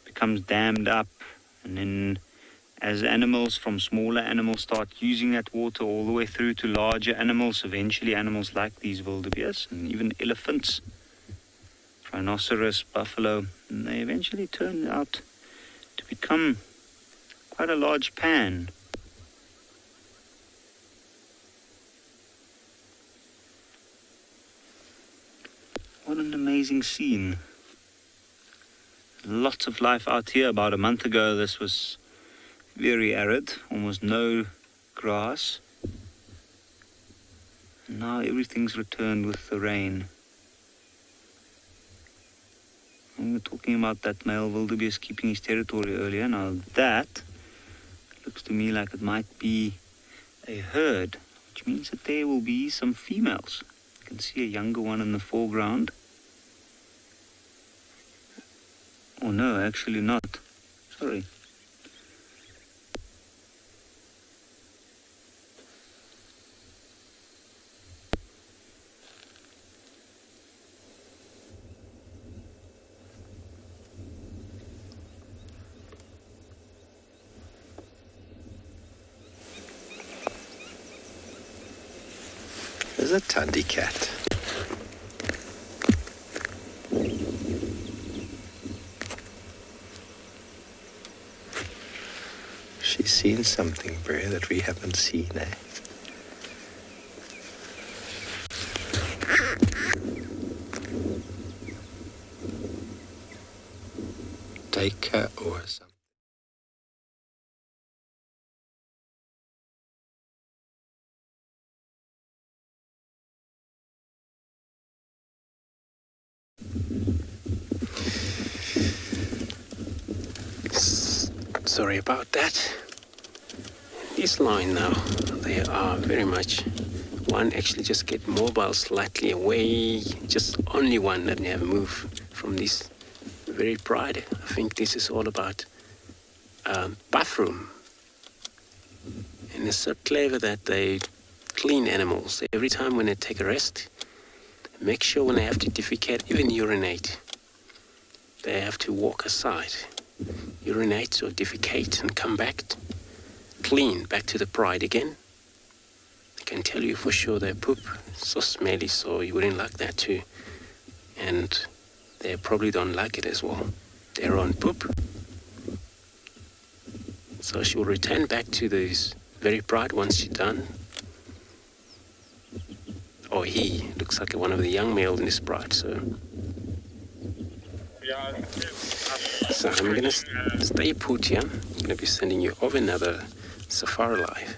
becomes dammed up, and then as animals from smaller animals start using that water all the way through to larger animals, eventually animals like these wildebeest and even elephants, rhinoceros, buffalo, and they eventually turn out to become quite a large pan. What an amazing scene. Lots of life out here. About a month ago this was very arid, almost no grass. And now everything's returned with the rain. And we were talking about that male wildebeest keeping his territory earlier. Now that looks to me like it might be a herd, which means that there will be some females. You can see a younger one in the foreground. Oh no, actually not. Sorry. a Tundi cat. She's seen something, Brer, that we haven't seen, eh? Take her or something. Sorry about that. This line now, they are very much, one actually just get mobile slightly away, just only one that never move from this very pride. I think this is all about bathroom. And it's so clever that they clean animals. Every time when they take a rest, make sure when they have to defecate, even urinate, they have to walk aside, urinate or defecate and come back clean, back to the pride again. I can tell you for sure their poop is so smelly, so you wouldn't like that too. And they probably don't like it as well, their own poop. So she will return back to this very pride once she's done. Or he looks like one of the young males in this pride, so I'm going to stay put here. I'm going to be sending you over another safari live.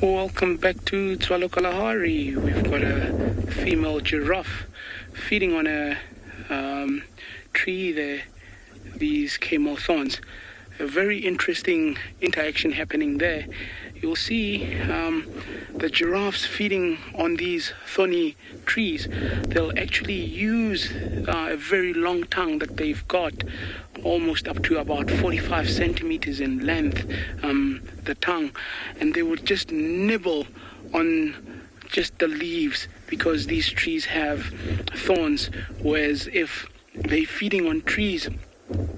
Welcome back to Tswalo Kalahari. We've got a female giraffe feeding on a tree there, these camel thorns. A very interesting interaction happening there. You'll see the giraffes feeding on these thorny trees. They'll actually use a very long tongue that they've got, almost up to about 45 centimeters in length, the tongue, and they would just nibble on just the leaves because these trees have thorns, whereas if they're feeding on trees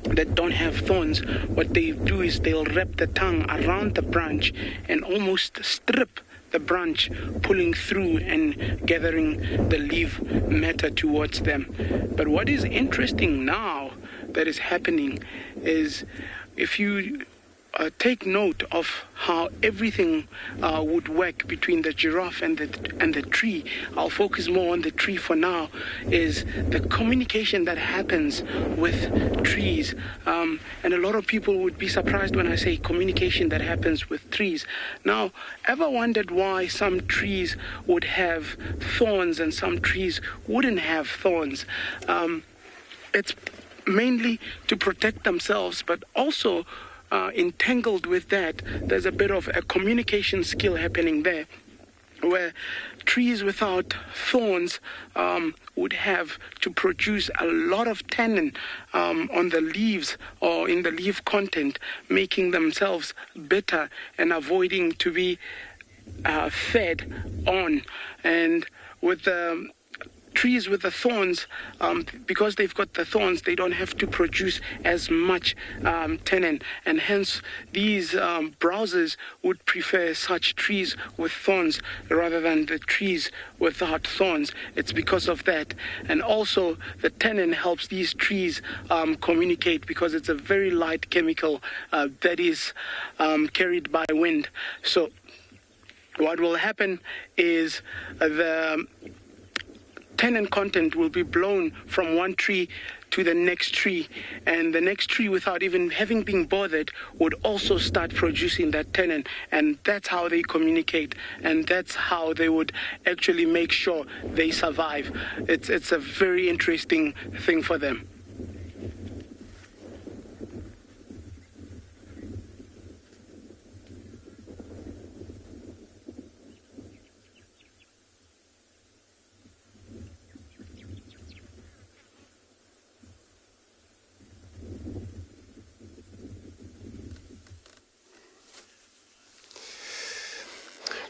that don't have thorns, what they do is they'll wrap the tongue around the branch and almost strip the branch, pulling through and gathering the leaf matter towards them. But what is interesting now that is happening is if you take note of how everything would work between the giraffe and the tree. I'll focus more on the tree for now. Is the communication that happens with trees, and a lot of people would be surprised when I say communication that happens with trees. Now, ever wondered why some trees would have thorns and some trees wouldn't have thorns? It's mainly to protect themselves, but also entangled with that, there's a bit of a communication skill happening there, where trees without thorns would have to produce a lot of tannin on the leaves or in the leaf content, making themselves bitter and avoiding to be fed on. And with the trees with the thorns, because they've got the thorns, they don't have to produce as much tannin, and hence these browsers would prefer such trees with thorns rather than the trees without thorns. It's because of that. And also the tannin helps these trees communicate, because it's a very light chemical that is carried by wind. So what will happen is the tannin content will be blown from one tree to the next tree, and the next tree, without even having been bothered, would also start producing that tannin, and that's how they communicate, and that's how they would actually make sure they survive. It's a very interesting thing for them.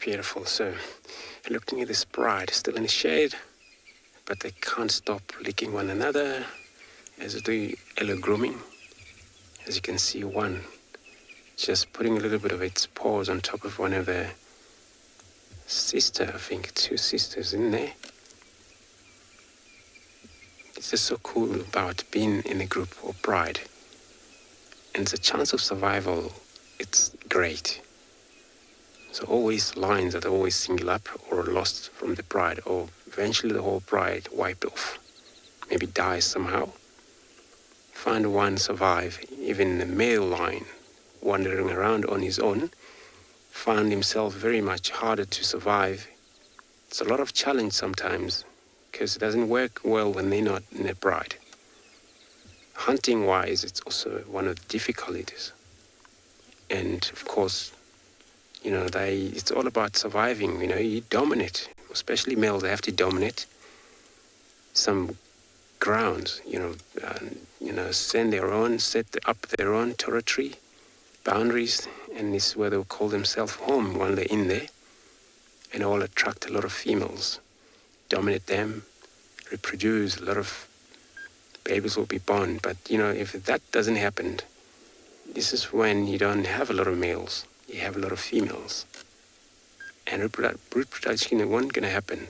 Beautiful. So looking at this bride, still in the shade, but they can't stop licking one another as the early grooming. As you can see, one just putting a little bit of its paws on top of one of the sister, I think 2 sisters in there. It's just so cool about being in a group or pride. And the chance of survival, it's great. So always lions that are always single up or lost from the pride, or eventually the whole pride wiped off, maybe dies somehow. Find one survive, even the male lion wandering around on his own, found himself very much harder to survive. It's a lot of challenge sometimes, because it doesn't work well when they're not in a pride. Hunting-wise, it's also one of the difficulties. And of course, it's all about surviving. You dominate, especially males. They have to dominate some grounds. Set up their own territory, boundaries, and this is where they'll call themselves home when they're in there, and all attract a lot of females, dominate them, reproduce. A lot of babies will be born. But if that doesn't happen, this is when you don't have a lot of males. You have a lot of females. And reproduction won't going to happen,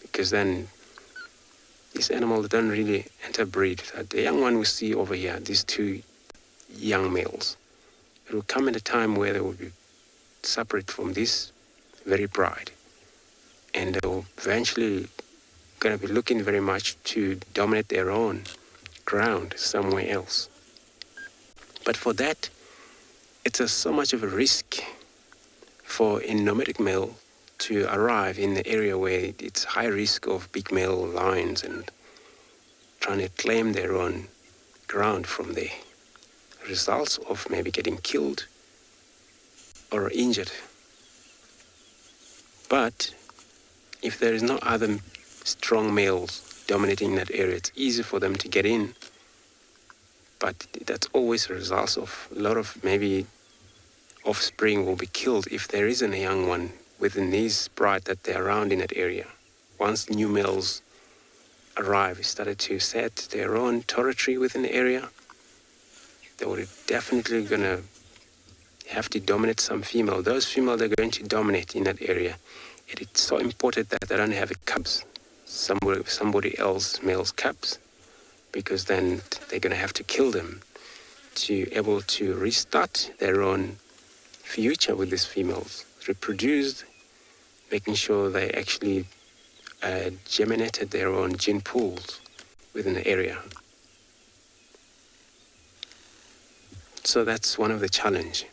because then these animals don't really interbreed. The young one we see over here, these 2 young males, it will come at a time where they will be separate from this very pride. And they will eventually going to be looking very much to dominate their own ground somewhere else. But for that, it's so much of a risk for a nomadic male to arrive in the area where it's high risk of big male lions and trying to claim their own ground from there. Results of maybe getting killed or injured. But if there is no other strong males dominating that area, it's easy for them to get in. But that's always a result of a lot of maybe offspring will be killed if there isn't a young one within these pride that they're around in that area. Once new males arrive, started to set their own territory within the area, they were definitely going to have to dominate some female. Those females are going to dominate in that area. It's so important that they don't have cubs, somebody else male's cubs, because then they're going to have to kill them to able to restart their own future with these females, reproduced, making sure they actually germinated their own gene pools within the area. So that's one of the challenge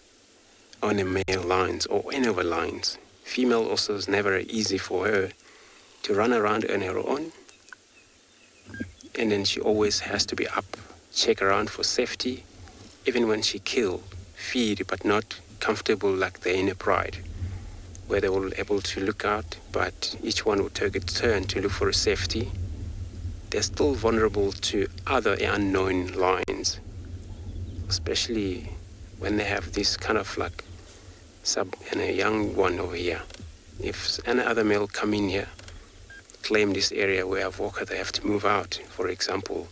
on the male lions or any of the lions. Female also is never easy for her to run around on her own, and then she always has to be up, check around for safety, even when she kill, feed, but not comfortable like they're in a pride, where they will be able to look out, but each one will take its turn to look for a safety. They're still vulnerable to other unknown lions, especially when they have this kind of like and a young one over here. If any other male come in here, claim this area where I've walked, they have to move out, for example,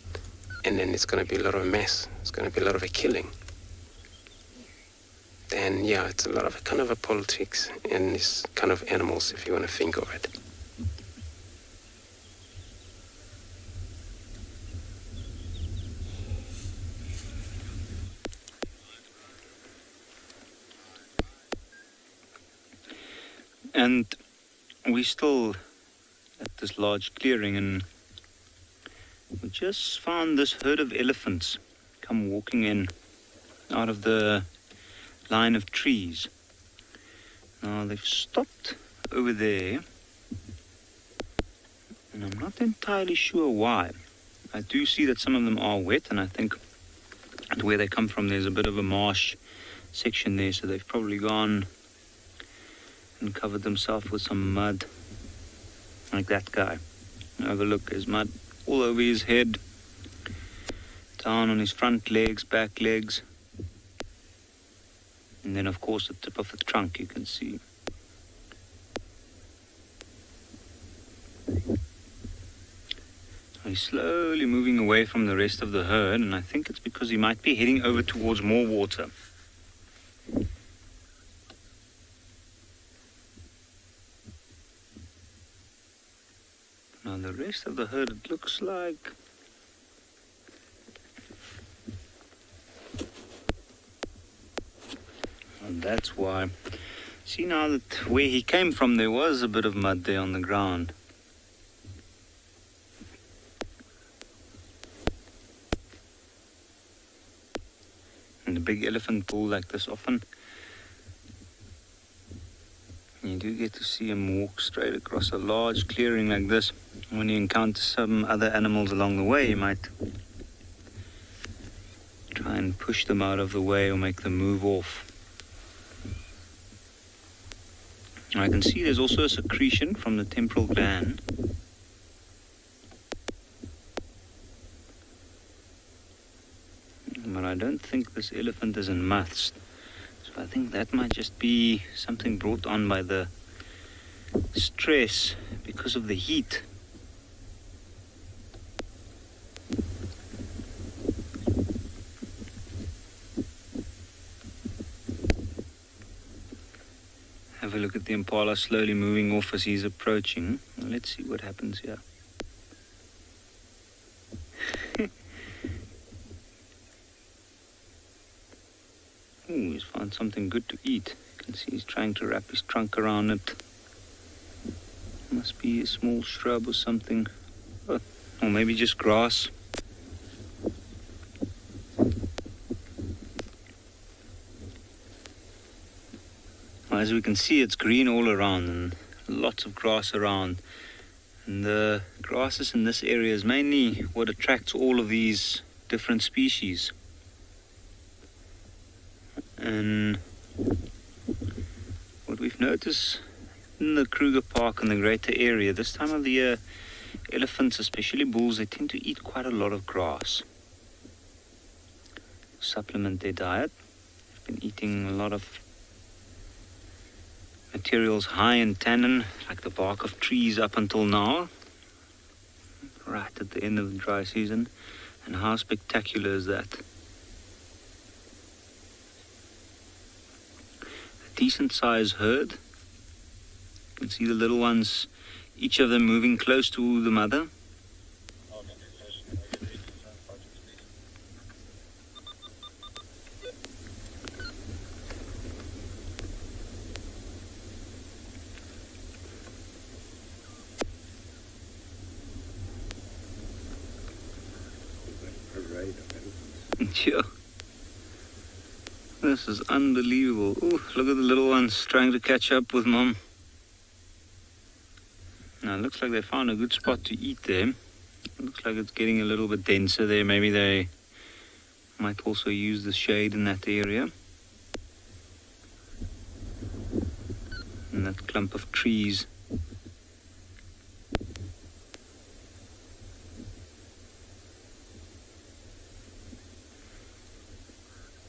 and then it's going to be a lot of mess. It's going to be a lot of a killing. And yeah, it's a lot of kind of a politics in this kind of animals, if you want to think of it. And we still at this large clearing, and we just found this herd of elephants come walking in out of the line of trees. Now they've stopped over there, and I'm not entirely sure why. I do see that some of them are wet, and I think where they come from there's a bit of a marsh section there, so they've probably gone and covered themselves with some mud, like that guy. Have a look, there's mud all over his head, down on his front legs, back legs, and then of course the tip of the trunk you can see. He's slowly moving away from the rest of the herd, and I think it's because he might be heading over towards more water. Now the rest of the herd, it looks like... And that's why. See now that where he came from, there was a bit of mud there on the ground. And a big elephant bull like this, often you do get to see him walk straight across a large clearing like this. When you encounter some other animals along the way, you might try and push them out of the way or make them move off. I can see there's also a secretion from the temporal gland. But I don't think this elephant is in muths. So I think that might just be something brought on by the stress because of the heat. Have a look at the impala slowly moving off as he's approaching. Let's see what happens here. Ooh, he's found something good to eat. You can see he's trying to wrap his trunk around it. Must be a small shrub or something. Oh, or maybe just grass. As we can see, it's green all around and lots of grass around. And the grasses in this area is mainly what attracts all of these different species. And what we've noticed in the Kruger Park and the greater area, this time of the year, elephants, especially bulls, they tend to eat quite a lot of grass. Supplement their diet. They've been eating a lot of materials high in tannin, like the bark of trees up until now, right at the end of the dry season. And how spectacular is that? A decent sized herd. You can see the little ones, each of them moving close to the mother. Yeah. This is unbelievable. Ooh, look at the little ones trying to catch up with mom. Now it looks like they found a good spot to eat there. It looks like it's getting a little bit denser there. Maybe they might also use the shade in that area. And that clump of trees.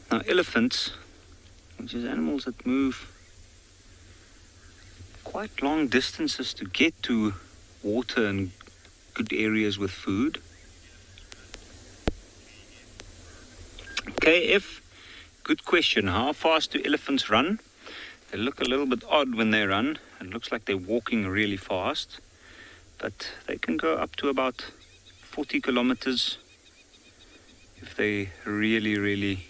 Now elephants, which is animals that move quite long distances to get to water and good areas with food. KF, good question. How fast do elephants run? They look a little bit odd when they run. It looks like they're walking really fast. But they can go up to about 40 kilometers if they really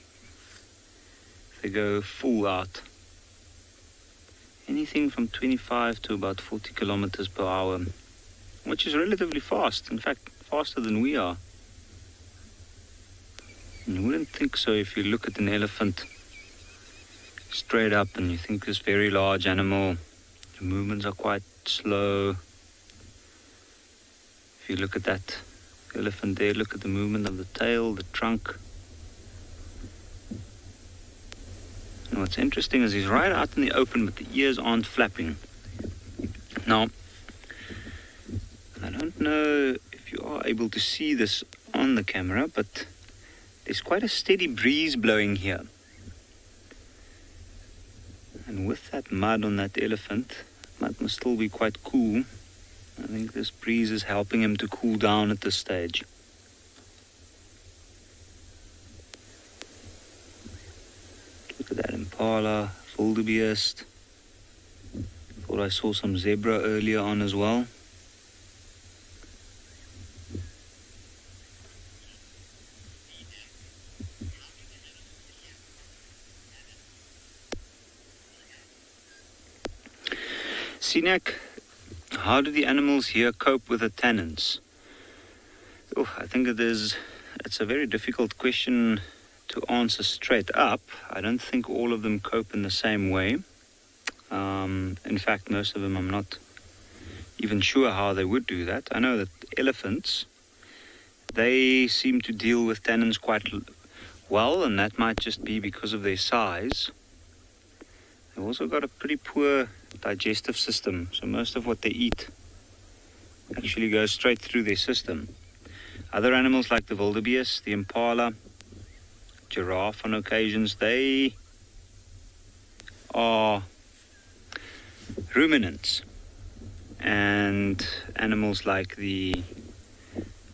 they go full out. Anything from 25 to about 40 kilometers per hour, which is relatively fast. In fact, faster than we are. And you wouldn't think so if you look at an elephant straight up and you think this very large animal, the movements are quite slow. If you look at that elephant there, look at the movement of the tail, the trunk. And what's interesting is he's right out in the open, but the ears aren't flapping. Now, I don't know if you are able to see this on the camera, but there's quite a steady breeze blowing here. And with that mud on that elephant, mud must still be quite cool. I think this breeze is helping him to cool down at this stage. Look at that impala, wildebeest. Thought I saw some zebra earlier on as well. Sinek, how do the animals here cope with the tenants? Oh, I think it's a very difficult question to answer straight up. I don't think all of them cope in the same way. In fact, most of them I'm not even sure how they would do that. I know that elephants, they seem to deal with tenants quite well, and that might just be because of their size. They've also got a pretty poor digestive system, so most of what they eat actually goes straight through their system. Other animals like the wildebeest, the impala, giraffe on occasions, they are ruminants. And animals like the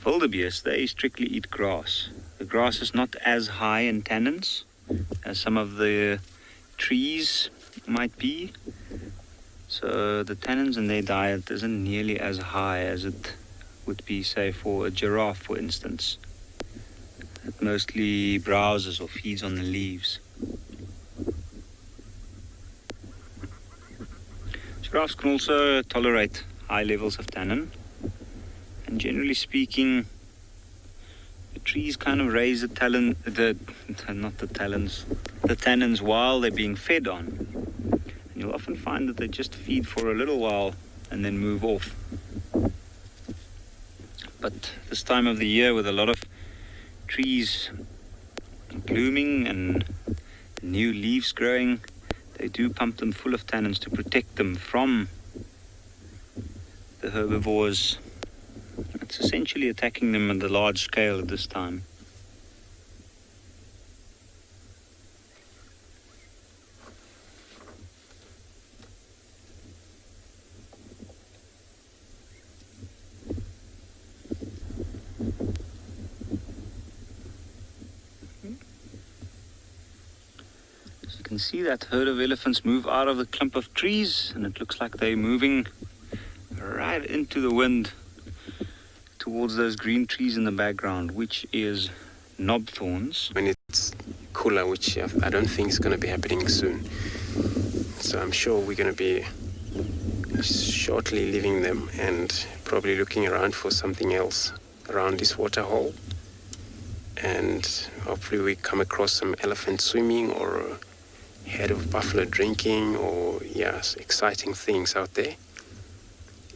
wildebeest, they strictly eat grass. The grass is not as high in tannins as some of the trees might be. So the tannins in their diet isn't nearly as high as it would be, say, for a giraffe, for instance. It mostly browses or feeds on the leaves. Giraffes can also tolerate high levels of tannin. And generally speaking, the trees kind of raise the tannins while they're being fed on. And you'll often find that they just feed for a little while and then move off. But this time of the year, with a lot of trees blooming and new leaves growing, they do pump them full of tannins to protect them from the herbivores. It's essentially attacking them on the large scale at this time. You can see that herd of elephants move out of the clump of trees, and it looks like they're moving right into the wind towards those green trees in the background, which is knob thorns. When it's cooler, which I don't think is going to be happening soon, so I'm sure we're going to be shortly leaving them and probably looking around for something else around this waterhole, and hopefully we come across some elephant swimming or a head of buffalo drinking, or yes, exciting things out there.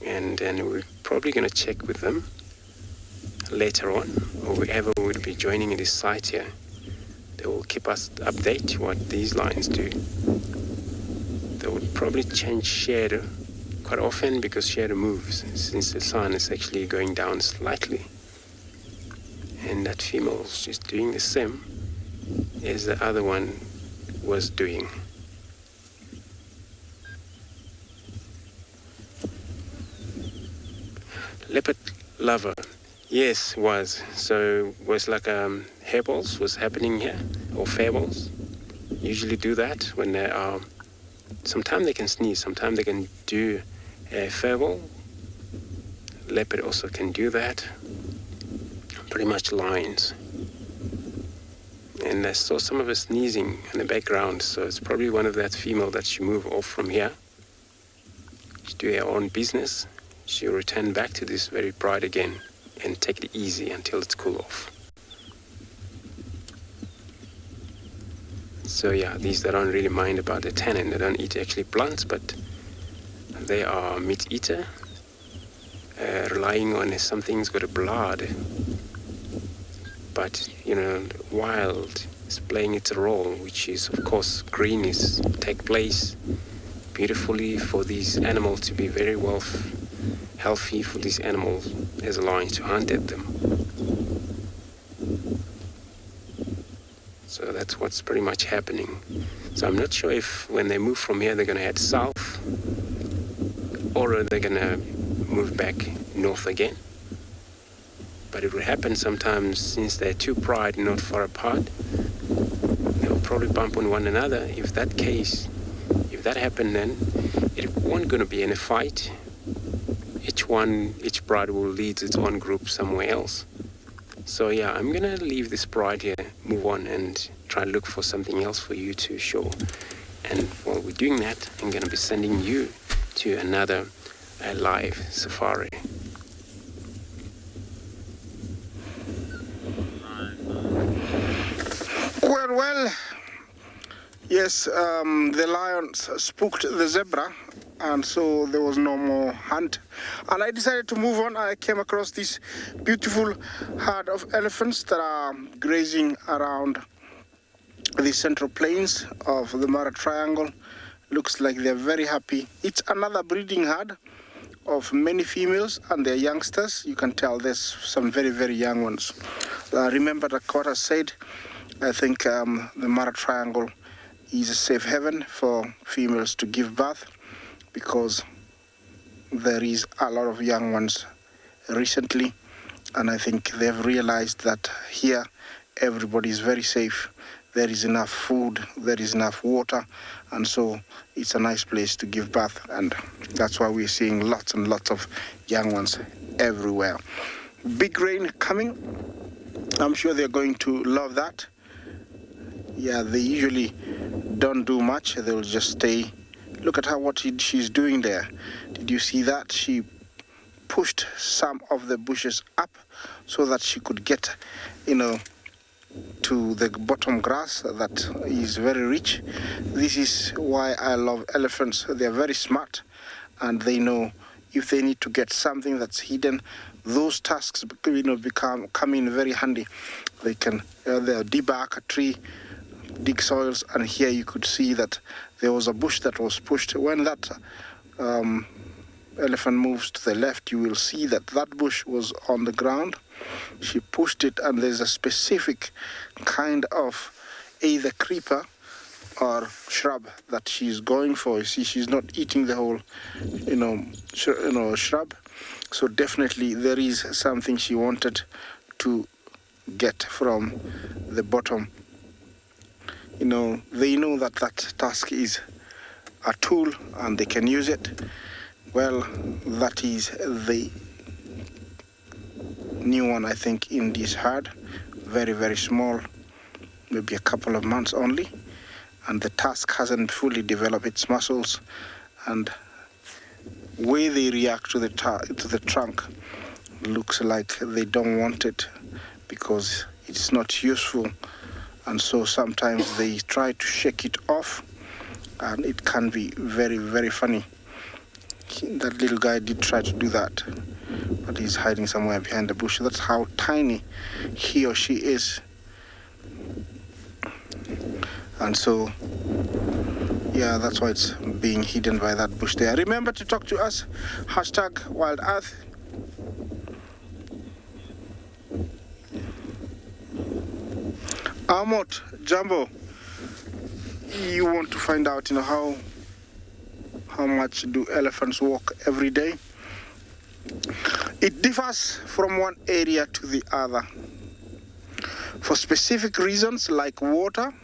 And then we're probably going to check with them later on, or whoever would be joining in this site here. They will keep us update what these lions do. They would probably change shade quite often because shade moves since the sun is actually going down slightly. And that female is just doing the same as the other one was doing. Leopard lover, yes, was. So was like hairballs was happening here, or fairballs. Usually do that when they are. Sometimes they can sneeze, sometimes they can do a fairball. Leopard also can do that. Pretty much lions. And I saw some of her sneezing in the background, so it's probably one of that female that she moved off from here. She do her own business. She'll return back to this very pride again and take it easy until it's cool off. So yeah, these that don't really mind about the tannin, they don't eat actually plants, but they are meat eater, relying on if something's got a blood. But, you know, wild is playing its role, which is, of course, green is take place beautifully for these animals to be very well healthy, for these animals as a lion to hunt at them. So that's what's pretty much happening. So I'm not sure if when they move from here they're going to head south, or they're going to move back north again. But it would happen sometimes, since they're too pride not far apart, they'll probably bump on one another. If that happened, then it wasn't going to be any fight. Each bride will lead its own group somewhere else. So yeah, I'm going to leave this bride here, move on, and try to look for something else for you to show. And while we're doing that, I'm going to be sending you to another live safari. Well, yes, the lions spooked the zebra, and so there was no more hunt. And I decided to move on. I came across this beautiful herd of elephants that are grazing around the central plains of the Mara Triangle. Looks like they're very happy. It's another breeding herd of many females and their youngsters. You can tell there's some very, very young ones. Remember that Dakota said, I think the Mara Triangle is a safe haven for females to give birth, because there is a lot of young ones recently, and I think they've realized that here everybody is very safe. There is enough food, there is enough water, and so it's a nice place to give birth, and that's why we're seeing lots and lots of young ones everywhere. Big rain coming. I'm sure they're going to love that. Yeah, they usually don't do much. They'll just stay. Look at what she's doing there. Did you see that? She pushed some of the bushes up so that she could get, to the bottom grass that is very rich. This is why I love elephants. They're very smart, and they know if they need to get something that's hidden, those tasks come in very handy. They can debark a tree, dig soils, and here you could see that there was a bush that was pushed. When that elephant moves to the left, you will see that bush was on the ground. She pushed it, and there's a specific kind of either creeper or shrub that she's going for. You see, she's not eating the whole, shrub. So definitely there is something she wanted to get from the bottom. They know that task is a tool and they can use it. Well, that is the new one, I think, in this herd. Very, very small, maybe a couple of months only. And the tusk hasn't fully developed its muscles. And way they react to the trunk looks like they don't want it because it's not useful. And so sometimes they try to shake it off, and it can be very, very funny. That little guy did try to do that, but he's hiding somewhere behind the bush. That's how tiny he or she is. And so, yeah, that's why it's being hidden by that bush there. Remember to talk to us, #WildEarth. Amot, Jumbo, you want to find out, how much do elephants walk every day? It differs from one area to the other. For specific reasons like water,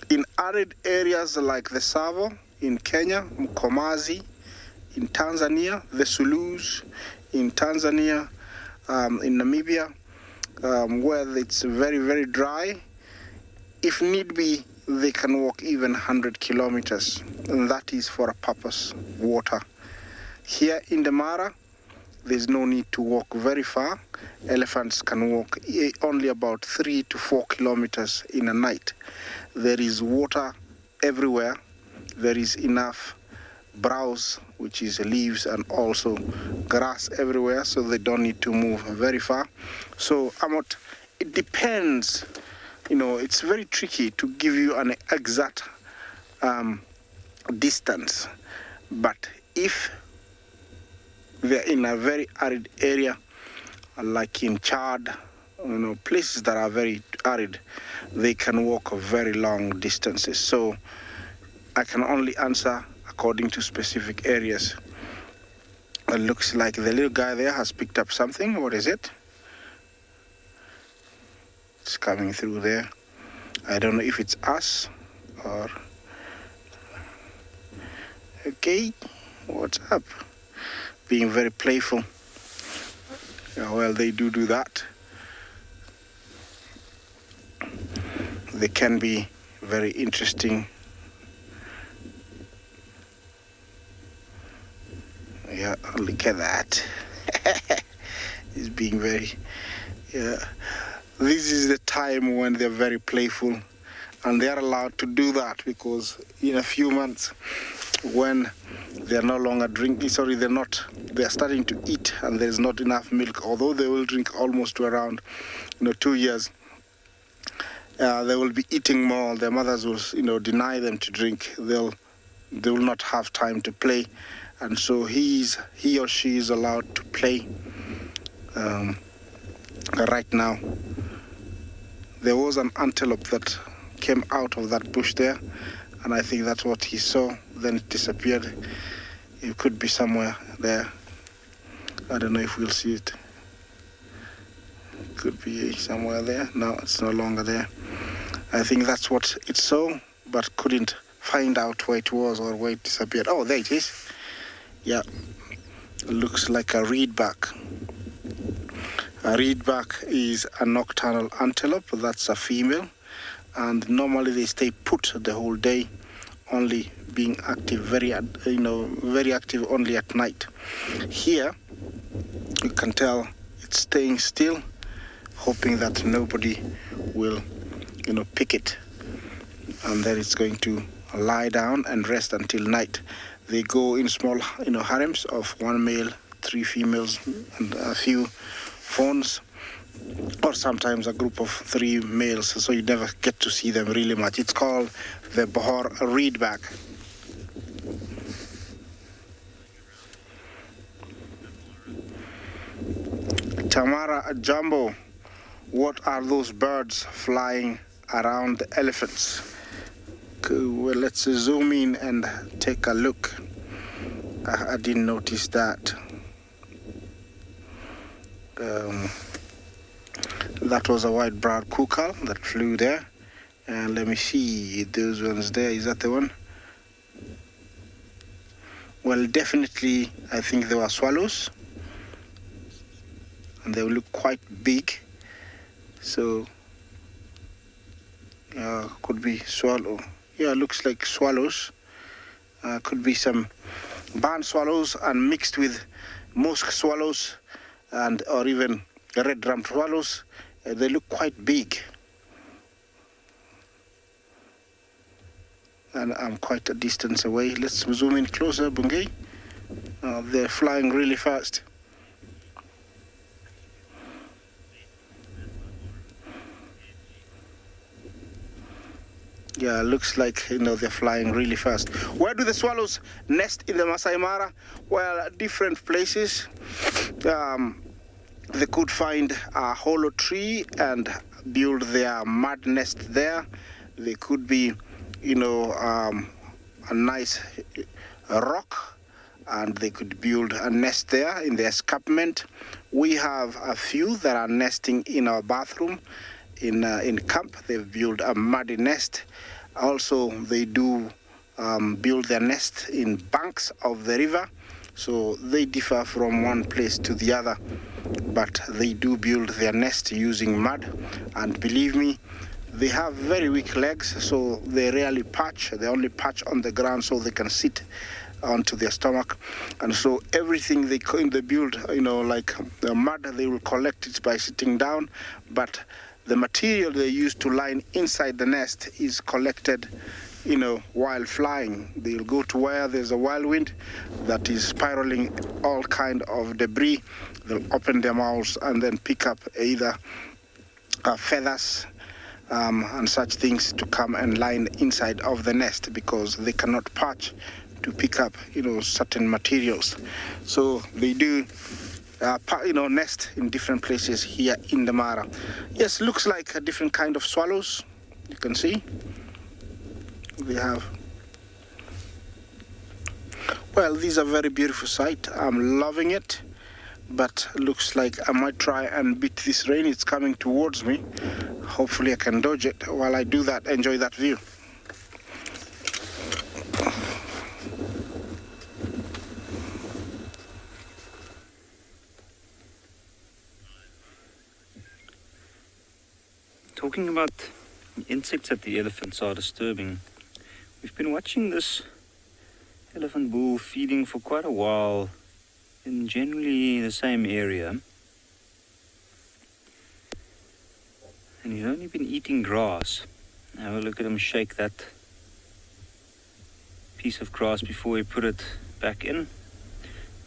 in arid areas like the Tsavo in Kenya, Mkomazi in Tanzania, the Zulus in Tanzania, in Namibia, where it's very, very dry, if need be, they can walk even 100 kilometers, and that is for a purpose, water. Here in the Mara, there's no need to walk very far. Elephants can walk only about 3 to 4 kilometers in a night. There is water everywhere. There is enough browse, which is leaves, and also grass everywhere, so they don't need to move very far. So, it depends. It's very tricky to give you an exact distance. But if they're in a very arid area, like in Chad, places that are very arid, they can walk very long distances. So I can only answer according to specific areas. It looks like the little guy there has picked up something. What is it? It's coming through there. I don't know if it's us or... Okay, what's up? Being very playful. Yeah, well, they do that. They can be very interesting. Yeah, look at that. He's being very... Yeah. This is the time when they're very playful, and they're allowed to do that because in a few months, when they're no longer drinking, they're starting to eat and there's not enough milk, although they will drink almost to around 2 years. They will be eating more. Their mothers will deny them to drink. They will not have time to play, and so he or she is allowed to play. Right now there was an antelope that came out of that bush there, and I think that's what he saw. Then it disappeared. It could be somewhere there. I don't know if we'll see it. Could be somewhere there. No, it's no longer there. I think that's what it saw, but couldn't find out where it was or where it disappeared. Oh, there it is. Yeah, it looks like a reedback. A reedback is a nocturnal antelope. That's a female, and normally they stay put the whole day, only being active, very active only at night. Here, you can tell it's staying still, hoping that nobody will, pick it, and then it's going to lie down and rest until night. They go in small, harems of 1 male, 3 females, and a few fawns, or sometimes a group of 3 males, so you never get to see them really much. It's called the Bohor reedback. Tamara Jumbo, what are those birds flying around the elephants? Well, let's zoom in and take a look. I didn't notice that. That was a white-browed cuckoo that flew there. And let me see those ones there. Is that the one? Well, definitely, I think they were swallows. And they look quite big. So, could be swallow. Yeah, looks like swallows. Could be some barn swallows and mixed with musk swallows, or even red-rumped swallows. They look quite big. And I'm quite a distance away. Let's zoom in closer, Bungay. They're flying really fast. Yeah, looks like they're flying really fast. Where do the swallows nest in the Masai Mara? Well, different places. They could find a hollow tree and build their mud nest there. They could be, a nice rock, and they could build a nest there in the escarpment. We have a few that are nesting in our bathroom. In camp, they've built a muddy nest. Also, they do build their nest in banks of the river. So they differ from one place to the other, but they do build their nest using mud. And believe me, they have very weak legs, so they rarely perch. They only perch on the ground so they can sit onto their stomach. And so everything they build, like the mud, they will collect it by sitting down, but the material they use to line inside the nest is collected, while flying. They'll go to where there's a wild wind that is spiraling all kind of debris. They'll open their mouths and then pick up either feathers and such things to come and line inside of the nest, because they cannot perch to pick up, certain materials. So they do nest in different places here in the Mara. Yes, looks like a different kind of swallows. You can see. Well, these are very beautiful sight. I'm loving it, but looks like I might try and beat this rain. It's coming towards me. Hopefully I can dodge it. While I do that, enjoy that view. Talking about insects that the elephants are disturbing, we've been watching this elephant bull feeding for quite a while in generally the same area, and he's only been eating grass. Have a look at him shake that piece of grass before he put it back in.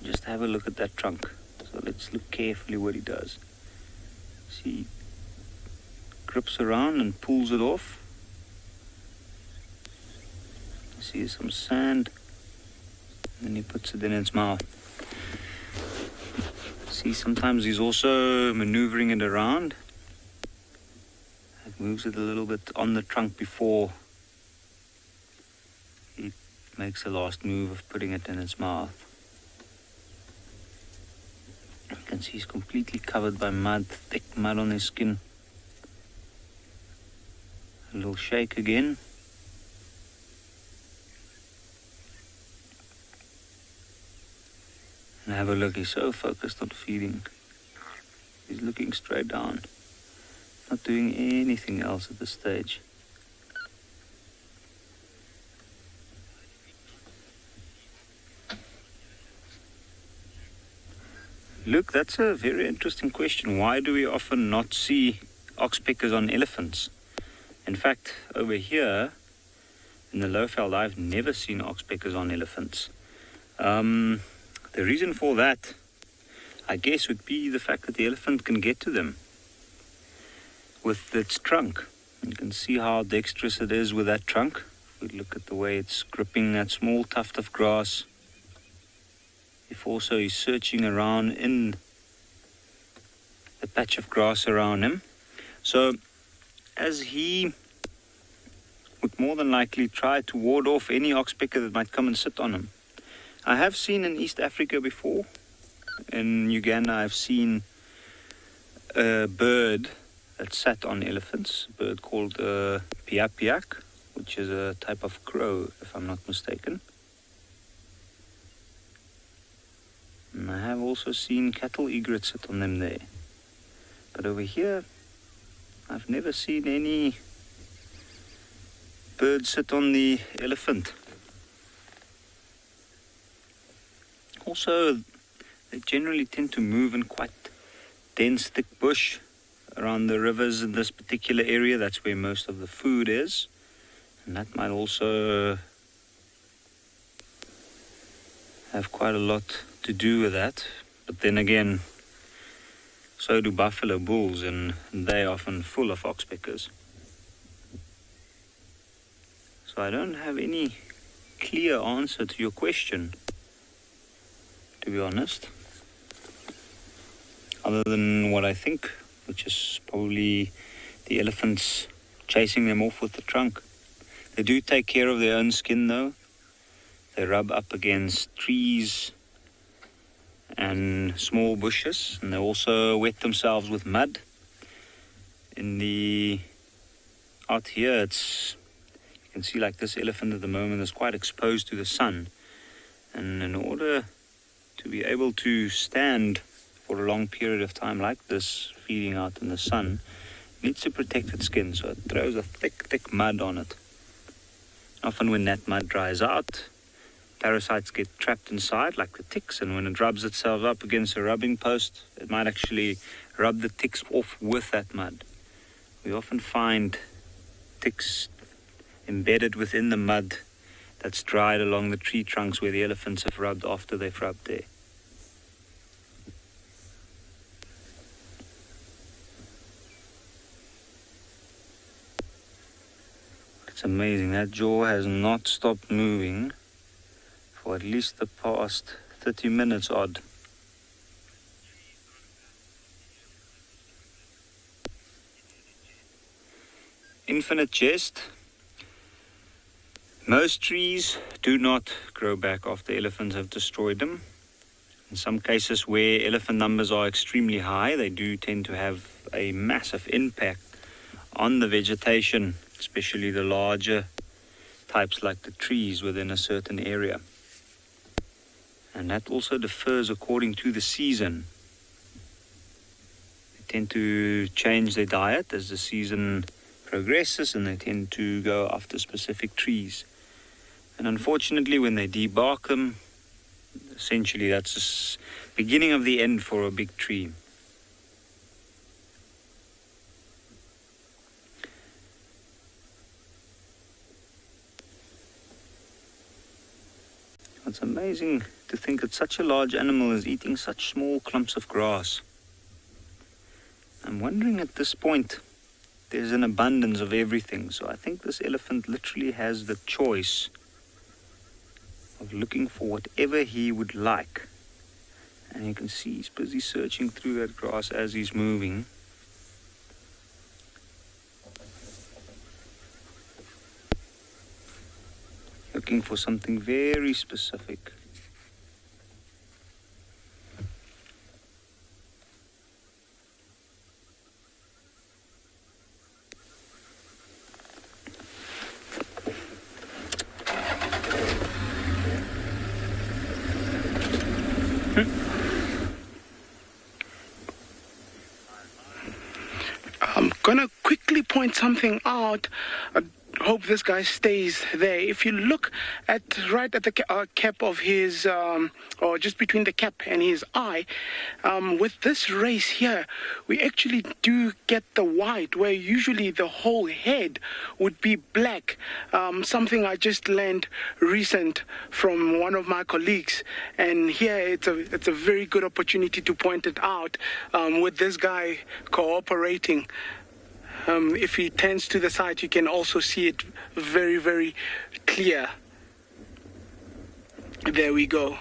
Just have a look at that trunk. So let's look carefully what he does. See, grips around and pulls it off. See some sand, and then he puts it in its mouth. See, sometimes he's also maneuvering it around. It moves it a little bit on the trunk before he makes the last move of putting it in its mouth. You can see he's completely covered by mud, thick mud on his skin. A little shake again. And have a look, he's so focused on feeding. He's looking straight down. Not doing anything else at this stage. Look, that's a very interesting question. Why do we often not see oxpeckers on elephants? In fact, over here in the Lowveld, I've never seen oxpeckers on elephants. The reason for that, I guess, would be the fact that the elephant can get to them with its trunk. You can see how dexterous it is with that trunk. If we look at the way it's gripping that small tuft of grass. If also he's searching around in the patch of grass around him. So, as he would more than likely try to ward off any oxpecker that might come and sit on him. I have seen in East Africa before. In Uganda, I've seen a bird that sat on elephants, a bird called piak, which is a type of crow, if I'm not mistaken. And I have also seen cattle egrets sit on them there. But over here, I've never seen any birds sit on the elephant. Also, they generally tend to move in quite dense, thick bush around the rivers in this particular area. That's where most of the food is. And that might also have quite a lot to do with that. But then again, so do buffalo bulls, and they're often full of oxpeckers. So I don't have any clear answer to your question, to be honest, other than what I think, which is probably the elephants chasing them off with the trunk. They do take care of their own skin though. They rub up against trees and small bushes, and they also wet themselves with mud. Out here, you can see like this elephant at the moment is quite exposed to the sun, and in order to be able to stand for a long period of time like this, feeding out in the sun, it needs to protect its skin, so it throws a thick mud on it. Often when that mud dries out, parasites get trapped inside, like the ticks, and when it rubs itself up against a rubbing post, it might actually rub the ticks off with that mud. We often find ticks embedded within the mud that's dried along the tree trunks where the elephants have rubbed after they've rubbed there. It's amazing, that jaw has not stopped moving for at least the past 30 minutes odd. Infinite jest. Most trees do not grow back after elephants have destroyed them. In some cases where elephant numbers are extremely high, they do tend to have a massive impact on the vegetation, especially the larger types like the trees within a certain area. And that also differs according to the season. They tend to change their diet as the season progresses, and they tend to go after specific trees. And unfortunately, when they debark them, essentially that's the beginning of the end for a big tree. It's amazing to think that such a large animal is eating such small clumps of grass. I'm wondering at this point, there's an abundance of everything, so I think this elephant literally has the choice of looking for whatever he would like. And you can see he's busy searching through that grass as he's moving. Looking for something very specific. I'm gonna quickly point something out. I hope this guy stays there. If you look at right at the cap of his, or just between the cap and his eye, with this race here, we actually do get the white, where usually the whole head would be black. Something I just learned recent from one of my colleagues, and here it's a very good opportunity to point it out with this guy cooperating. If he turns to the side, you can also see it very, very clear. There we go.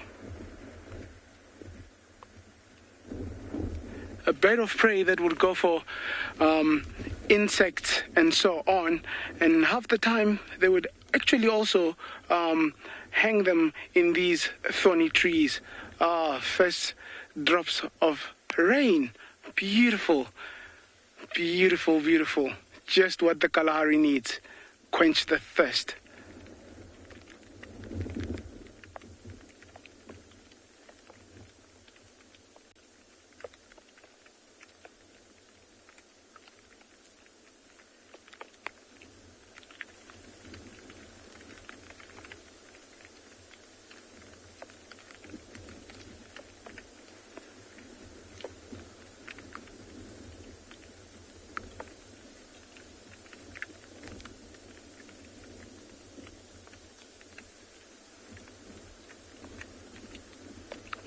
A bird of prey that would go for insects and so on, and half the time they would actually also hang them in these thorny trees. First drops of rain. Beautiful. Beautiful, beautiful. Just what the Kalahari needs. Quench the thirst.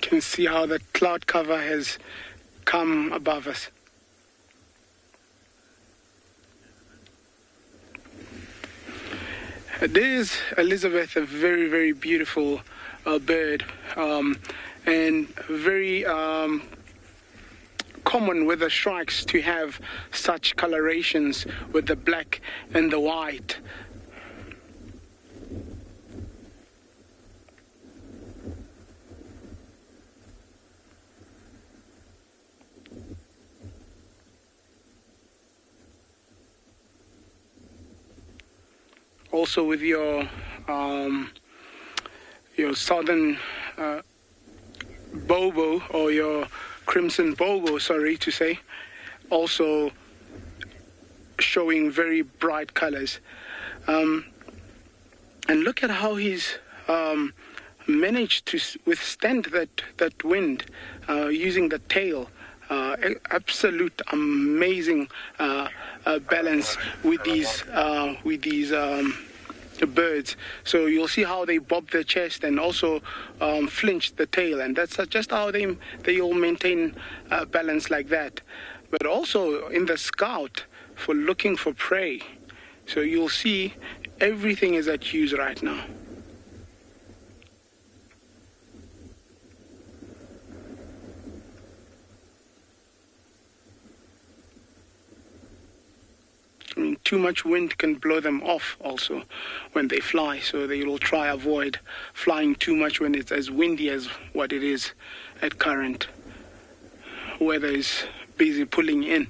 Can see how the cloud cover has come above us. There's Elizabeth, a very, very beautiful bird, and very common with the shrikes to have such colorations with the black and the white. Also with your southern bobo, or your crimson bobo, sorry to say, also showing very bright colors. And look at how he's managed to withstand that wind using the tail. Absolute amazing balance with these birds. So you'll see how they bob their chest and also flinch the tail, and that's just how they all maintain balance like that. But also in the scout for looking for prey. So you'll see everything is at use right now. too much wind can blow them off also when they fly. So they will try avoid flying too much when it's as windy as what it is at current. Weather is busy pulling in.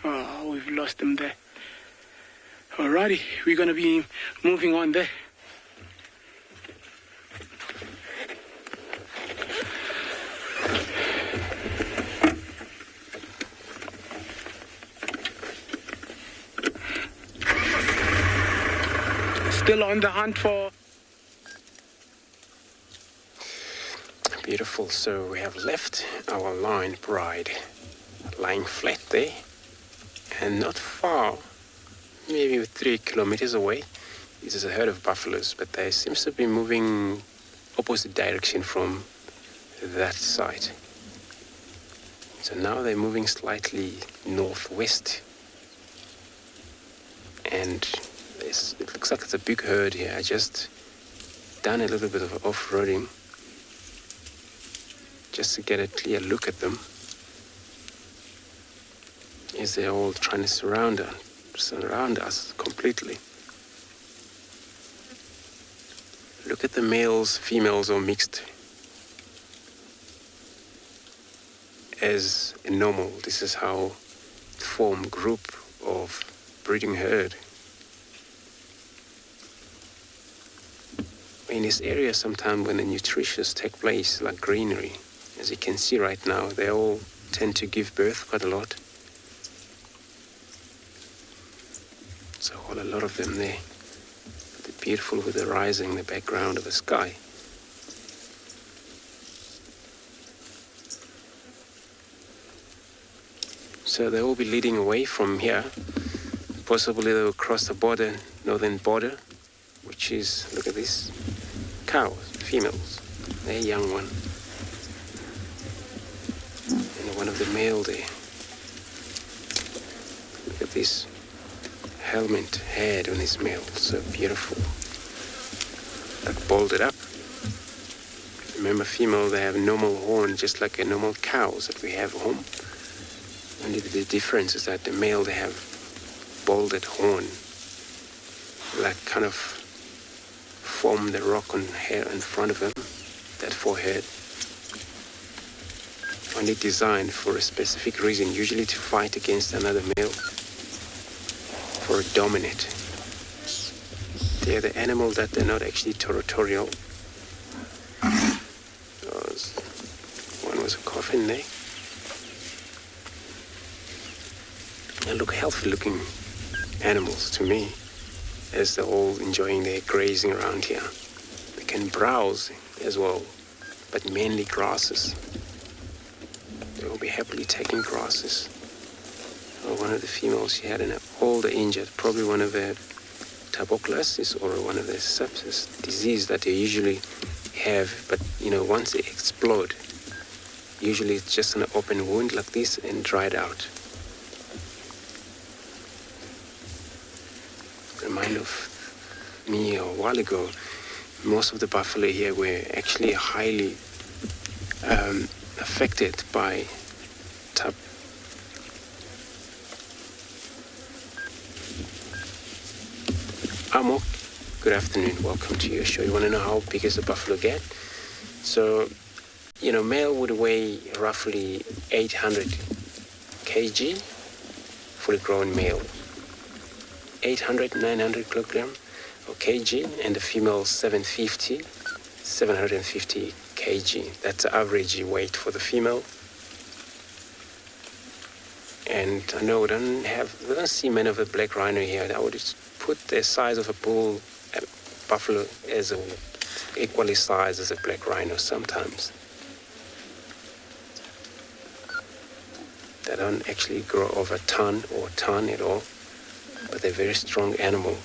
Oh, we've lost them there. Alrighty, we're going to be moving on there. Still on the hunt for... Beautiful. So we have left our lion bride lying flat there, and not far, maybe 3 kilometers away, is a herd of buffaloes, but they seems to be moving opposite direction from that side. So now they're moving slightly northwest, and it looks like it's a big herd here. I just done a little bit of off-roading just to get a clear look at them, as they're all trying to surround us completely. Look at the males, females are mixed as normal. This is how it form group of breeding herd. In this area, sometimes when the nutritions take place, like greenery, as you can see right now, they all tend to give birth quite a lot. So a lot of them there. They're beautiful with the rising, the background of the sky. So they will be leading away from here. Possibly they will cross the border, northern border, which is, look at this, cows, females, they're a young one. And one of the male there. Look at this helmet head on his male, so beautiful. Like balded up. Remember, female, they have normal horn, just like a normal cows that we have at home. Only the difference is that the male, they have balded horn, like kind of form the rock on hair in front of them, that forehead. Only designed for a specific reason, usually to fight against another male, for a dominate. They are the animal that they're not actually territorial. One was a coffin there. They look healthy looking animals to me, as they're all enjoying their grazing around here. They can browse as well, but mainly grasses. They will be happily taking grasses. One of the females, she had an older injured, probably one of the tuberculosis or one of the sepsis disease that they usually have, but once they explode, usually it's just an open wound like this and dried out. Remind of me a while ago, most of the buffalo here were actually highly affected by Amok, good afternoon, welcome to your show. You want to know how big is a buffalo get? So, male would weigh roughly 800 kg, fully grown male. 800, 900 kilogram or kg, and the female 750 kg. That's the average weight for the female. And I know we don't see many of the black rhino here. I would put the size of a bull buffalo as equally sized as a black rhino sometimes. They don't actually grow over a ton or a ton at all, but they're a very strong animal.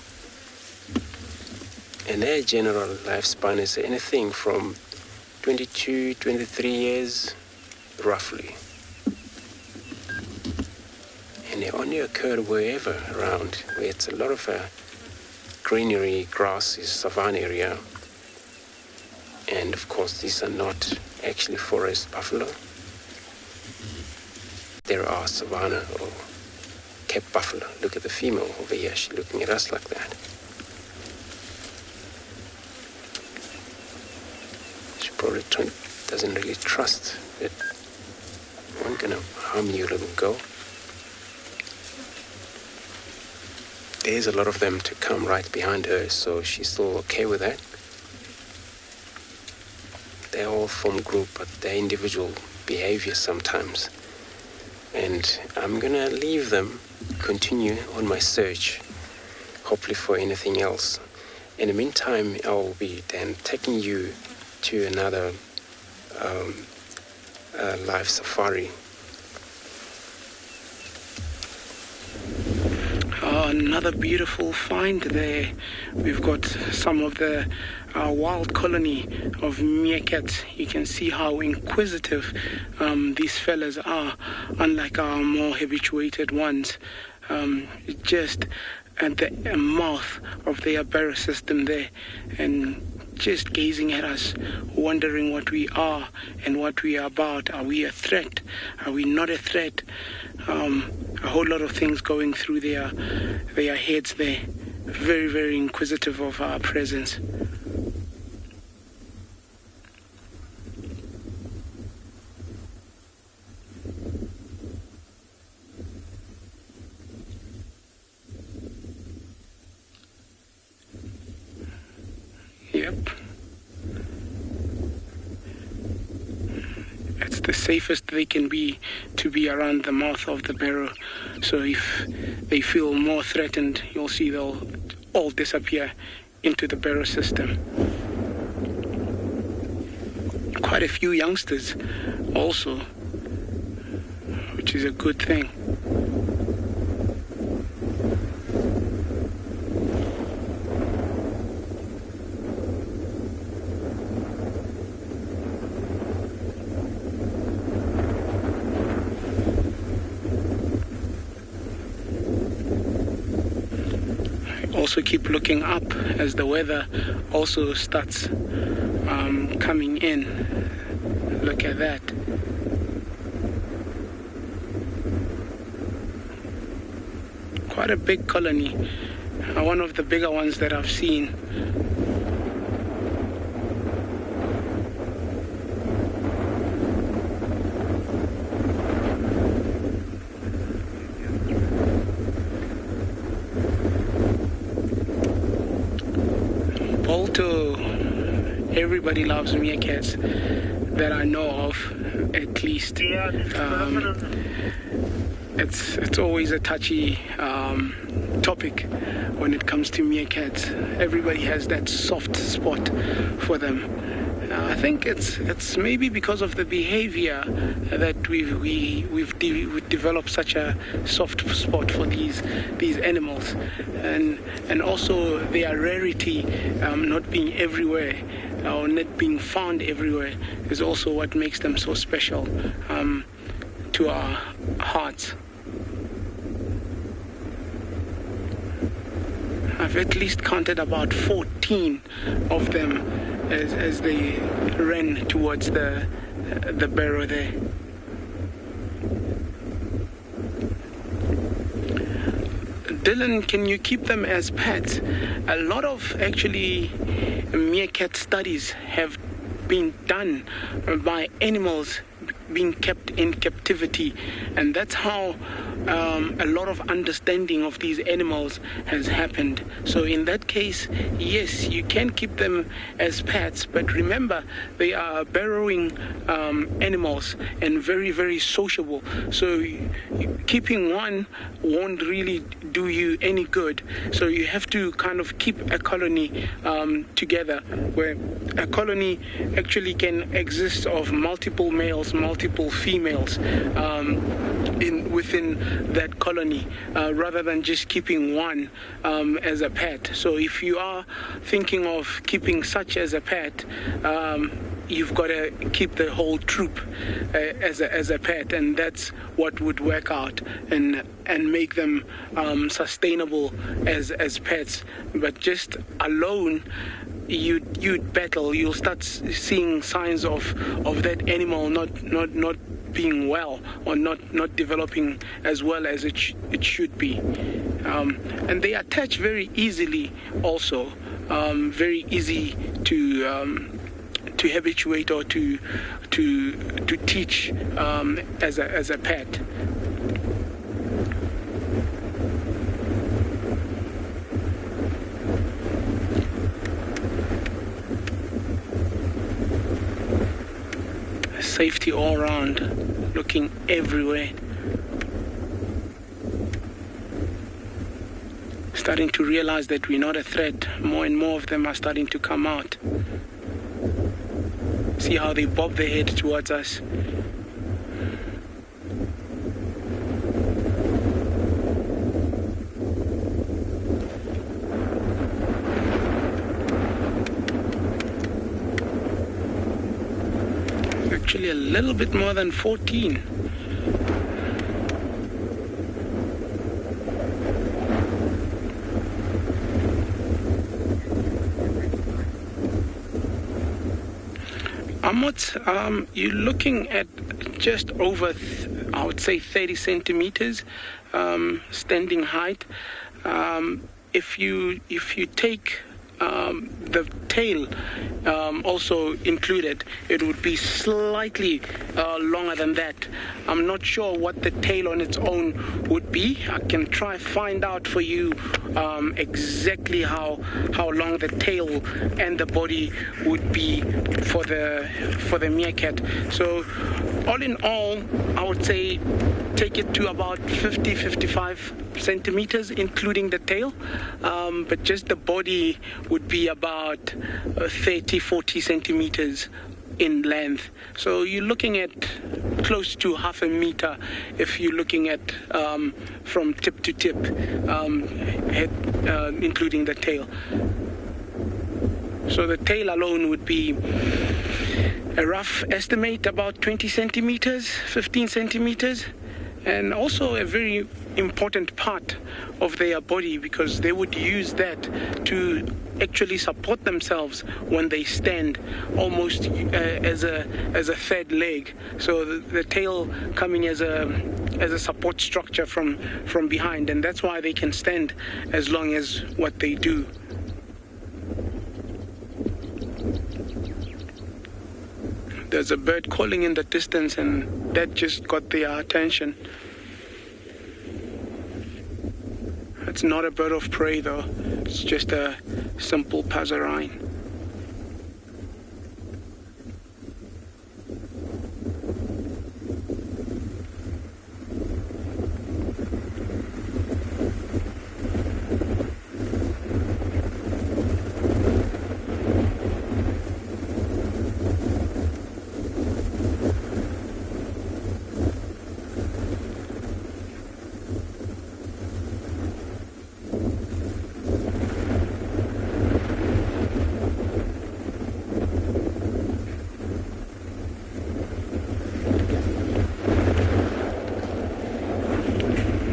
And their general lifespan is anything from 22, 23 years, roughly. And they only occur wherever around, where it's a lot of greenery, grasses, savanna area. And of course, these are not actually forest buffalo. There are savanna or Cape buffalo. Look at the female over here, she's looking at us like that. She probably doesn't really trust that I'm gonna harm you, little girl. There's a lot of them to come right behind her, so she's still okay with that. They all form group, but they're individual behavior sometimes. And I'm gonna leave them, continue on my search, hopefully for anything else. In the meantime, I will be then taking you to another live safari. Another beautiful find there. We've got some of the wild colony of meerkats. You can see how inquisitive these fellas are, unlike our more habituated ones. Just at the mouth of their barrow system there, and just gazing at us, wondering what we are and what we are about. Are we a threat? Are we not a threat? A whole lot of things going through their heads there. Very, very inquisitive of our presence. Yep. It's the safest they can be to be around the mouth of the barrow. So if they feel more threatened, you'll see they'll all disappear into the barrow system. Quite a few youngsters also, which is a good thing. Also keep looking up as the weather also starts coming in. Look at that. Quite a big colony. One of the bigger ones that I've seen. Everybody loves meerkats that I know of, at least. It's always a touchy topic when it comes to meerkats. Everybody has that soft spot for them. I think it's maybe because of the behavior that we've developed such a soft spot for these animals, and also their rarity, not being everywhere or not being found everywhere, is also what makes them so special to our hearts. I've at least counted about 14 of them as they ran towards the barrow there. Dylan, can you keep them as pets? A lot of actually meerkat studies have been done by animals being kept in captivity, and that's how a lot of understanding of these animals has happened. So in that case, yes, you can keep them as pets, but remember, they are burrowing animals and very, very sociable. So keeping one won't really do you any good. So you have to kind of keep a colony together, where a colony actually can exist of multiple males, multiple females, within that colony, rather than just keeping one as a pet. So if you are thinking of keeping such as a pet, you've got to keep the whole troop as a pet, and that's what would work out and make them sustainable as pets. But just alone, you'd battle. You'll start seeing signs of that animal not being well, or not developing as well as it should be. And they attach very easily also, very easy to habituate or to teach as a pet. Safety all around, looking everywhere. Starting to realize that we're not a threat. More and more of them are starting to come out. See how they bob their head towards us. Actually a little bit more than 14. You're looking at just over, I would say, 30 centimeters standing height. If you take the tail also included, it would be slightly longer than that. I'm not sure what the tail on its own would be. I can try find out for you exactly how long the tail and the body would be for the meerkat. So all in all, I would say take it to about 50-55 centimeters, including the tail, but just the body would be about 30-40 centimeters in length. So you're looking at close to half a meter if you're looking at from tip to tip, head, including the tail. So the tail alone would be a rough estimate about 20 centimeters, 15 centimeters, and also a very important part of their body, because they would use that to actually support themselves when they stand, almost as a third leg. So the tail coming as a support structure from behind, and that's why they can stand as long as what they do. There's a bird calling in the distance, and that just got their attention. It's not a bird of prey though, it's just a simple passerine.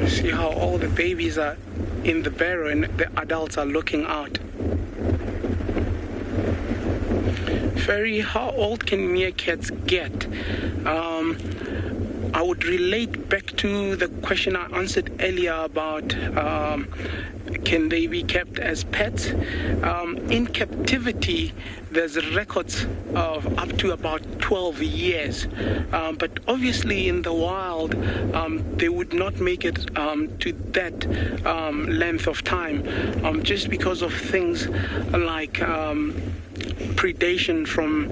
See how all the babies are in the barrow and the adults are looking out. Ferry, how old can meerkats get? I would relate back to the question I answered earlier about can they be kept as pets? In captivity, there's records of up to about 12 years. But obviously in the wild, they would not make it to that length of time, just because of things like predation from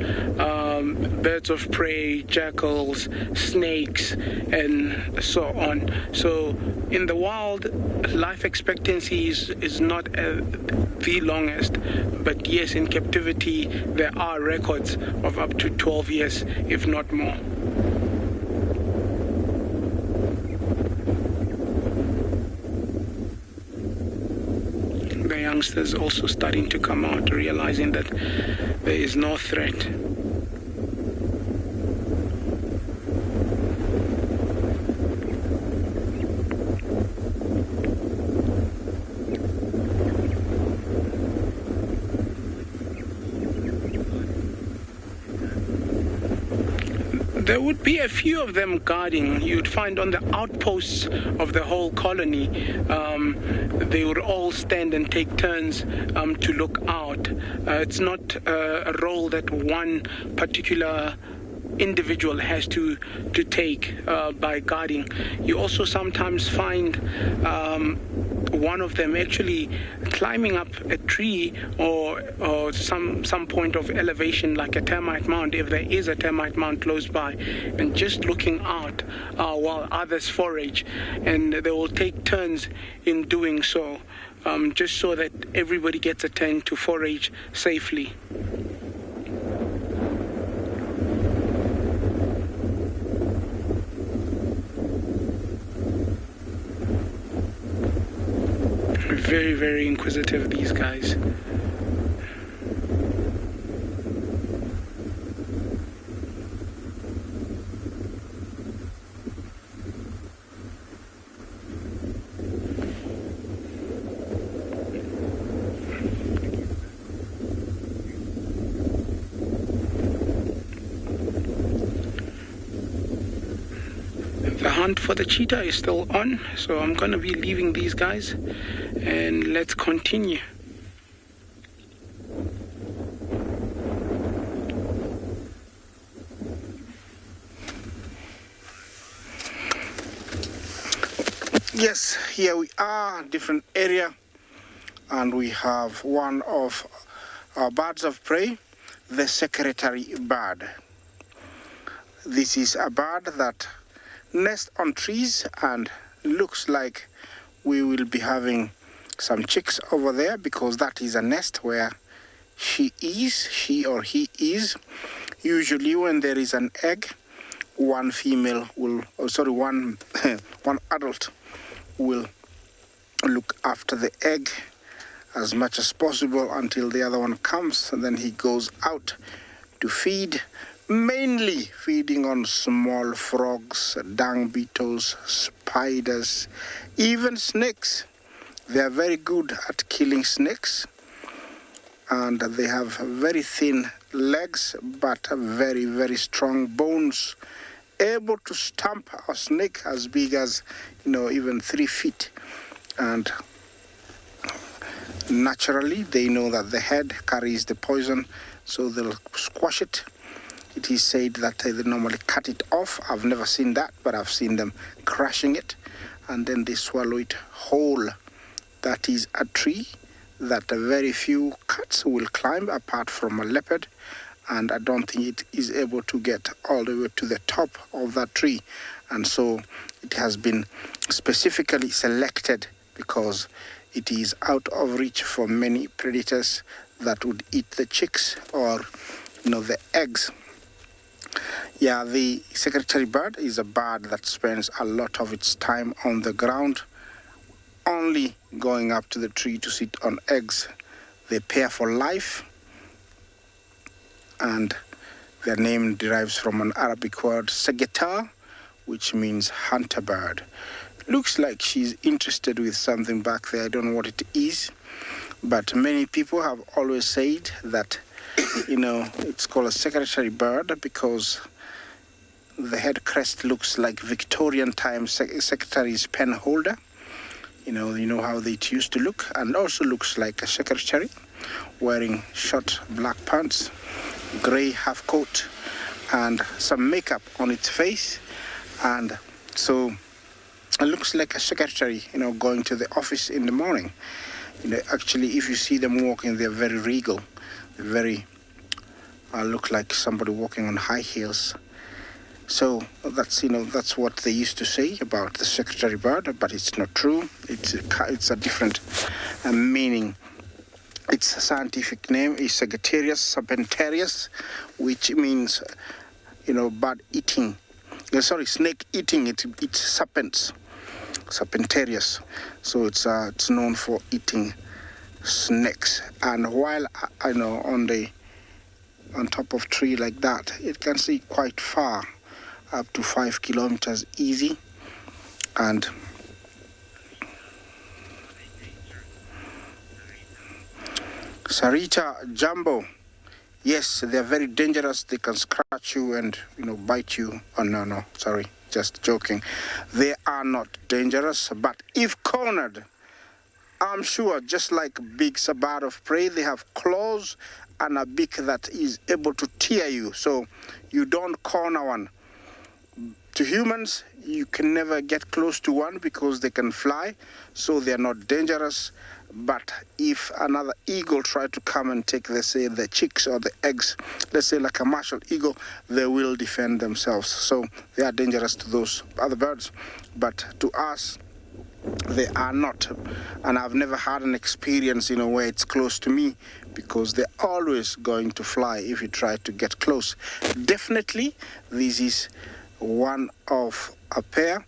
birds of prey, jackals, snakes, and so on. So in the wild, life expectancy is not the longest, but yes, in captivity there are records of up to 12 years, if not more. youngsters also starting to come out, realizing that there is no threat. There would be a few of them guarding. You'd find on the outposts of the whole colony, they would all stand and take turns to look out. It's not a role that one particular individual has to take by guarding. You also sometimes find one of them actually climbing up a tree or some point of elevation like a termite mound, if there is a termite mound close by, and just looking out while others forage, and they will take turns in doing so, just so that everybody gets a turn to forage safely. Very, very inquisitive, these guys. The hunt for the cheetah is still on, so I'm going to be leaving these guys and let's continue. Yes, here we are, different area, and we have one of our birds of prey, the secretary bird. This is a bird that nests on trees, and looks like we will be having some chicks over there, because that is a nest where she or he is. Usually when there is an egg, one adult will look after the egg as much as possible until the other one comes, and then he goes out to feed, mainly feeding on small frogs, dung beetles, spiders, even snakes. They are very good at killing snakes, and they have very thin legs but very, very strong bones, able to stamp a snake as big as, even 3 feet. And naturally, they know that the head carries the poison, so they'll squash it. It is said that they normally cut it off. I've never seen that, but I've seen them crushing it, and then they swallow it whole. That is a tree that very few cats will climb, apart from a leopard, and I don't think it is able to get all the way to the top of that tree. And so it has been specifically selected because it is out of reach for many predators that would eat the chicks or the eggs. Yeah, the secretary bird is a bird that spends a lot of its time on the ground, only going up to the tree to sit on eggs. They pair for life, and their name derives from an Arabic word, sageta, which means hunter bird. Looks like she's interested with something back there. I don't know what it is, but many people have always said that, it's called a secretary bird because the head crest looks like Victorian time secretary's pen holder. You know how they used to look, and also looks like a secretary wearing short black pants, gray half coat, and some makeup on its face. And so it looks like a secretary, going to the office in the morning. Actually, if you see them walking, they're very regal. They're very look like somebody walking on high heels. So that's what they used to say about the secretary bird, but it's not true. It's a different meaning. Its scientific name is Sagittarius serpentarius, which means, bird eating. Snake eating. It's serpents, serpentarius. So it's known for eating snakes. And while I know on top of tree like that, it can see quite far, up to 5 kilometers easy. And Sarita Jumbo, yes, they're very dangerous. They can scratch you and bite you. Oh no, sorry, just joking. They are not dangerous, but if cornered, I'm sure, just like big bird of prey, they have claws and a beak that is able to tear you. So you don't corner one. To humans, you can never get close to one because they can fly, so they're not dangerous. But if another eagle try to come and take, let's say, the chicks or the eggs, let's say like a martial eagle, they will defend themselves. So they are dangerous to those other birds, but to us, they are not. And I've never had an experience, where it's close to me, because they're always going to fly if you try to get close. Definitely, this is one of a pair,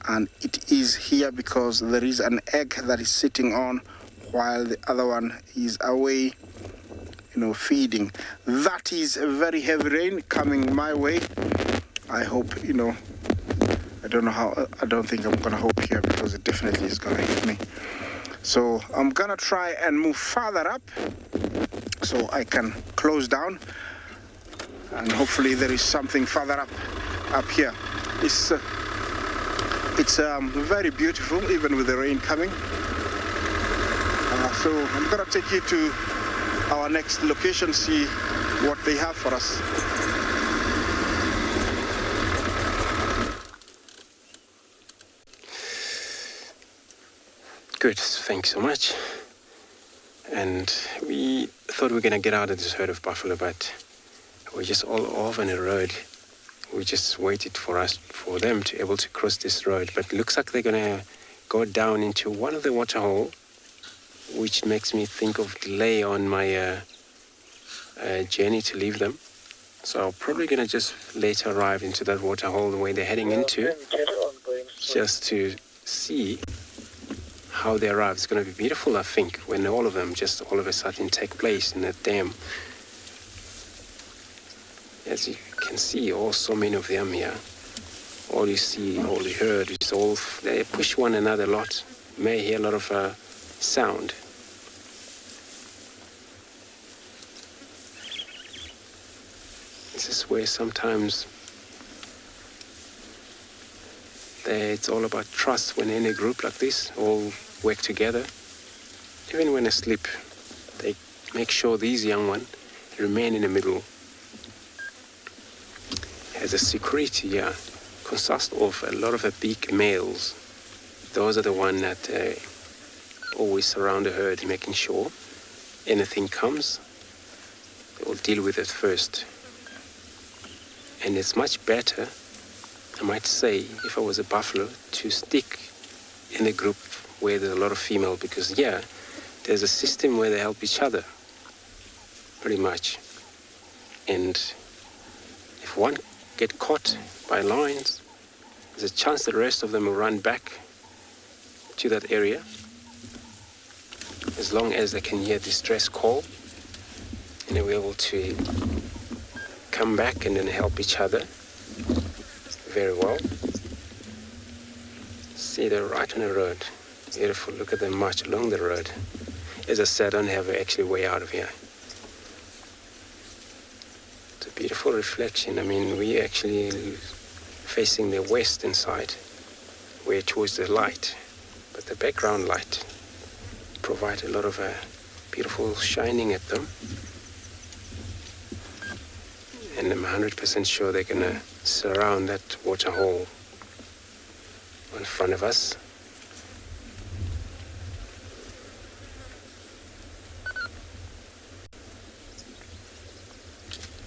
and it is here because there is an egg that is sitting on while the other one is away, feeding. That is a very heavy rain coming my way. I hope, I don't know how, I don't think I'm gonna hope here because it definitely is gonna hit me. So I'm gonna try and move farther up so I can close down, and hopefully there is something further up here. It's very beautiful, even with the rain coming. So I'm gonna take you to our next location, see what they have for us. Good, thanks so much. And we thought we were gonna get out of this herd of buffalo, but we're just all over the road. We just waited for them to be able to cross this road, but it looks like they're gonna go down into one of the waterhole, which makes me think of delay on my journey to leave them. So I'm probably gonna just later arrive into that waterhole the way they're heading into, just to see how they arrive. It's gonna be beautiful, I think, when all of them just all of a sudden take place in that dam. As you can see, so many of them here. All you see, all you heard is they push one another a lot. You may hear a lot of sound. This is where sometimes it's all about trust when in a group like this, all work together. Even when asleep, they make sure these young ones remain in the middle. As a security, consists of a lot of the big males. Those are the ones that always surround the herd, making sure anything comes, they'll deal with it first. And it's much better, I might say, if I was a buffalo, to stick in a group where there's a lot of female, because there's a system where they help each other, pretty much. And if one get caught by lions, there's a chance that the rest of them will run back to that area, as long as they can hear distress call, and they'll be able to come back and then help each other very well. See, they're right on the road. Beautiful, look at them march along the road. As I said, I don't have actually way out of here. It's a beautiful reflection. I mean, we actually facing the western side, where towards the light, but the background light provide a lot of beautiful shining at them. And I'm 100% sure they're gonna surround that waterhole in front of us.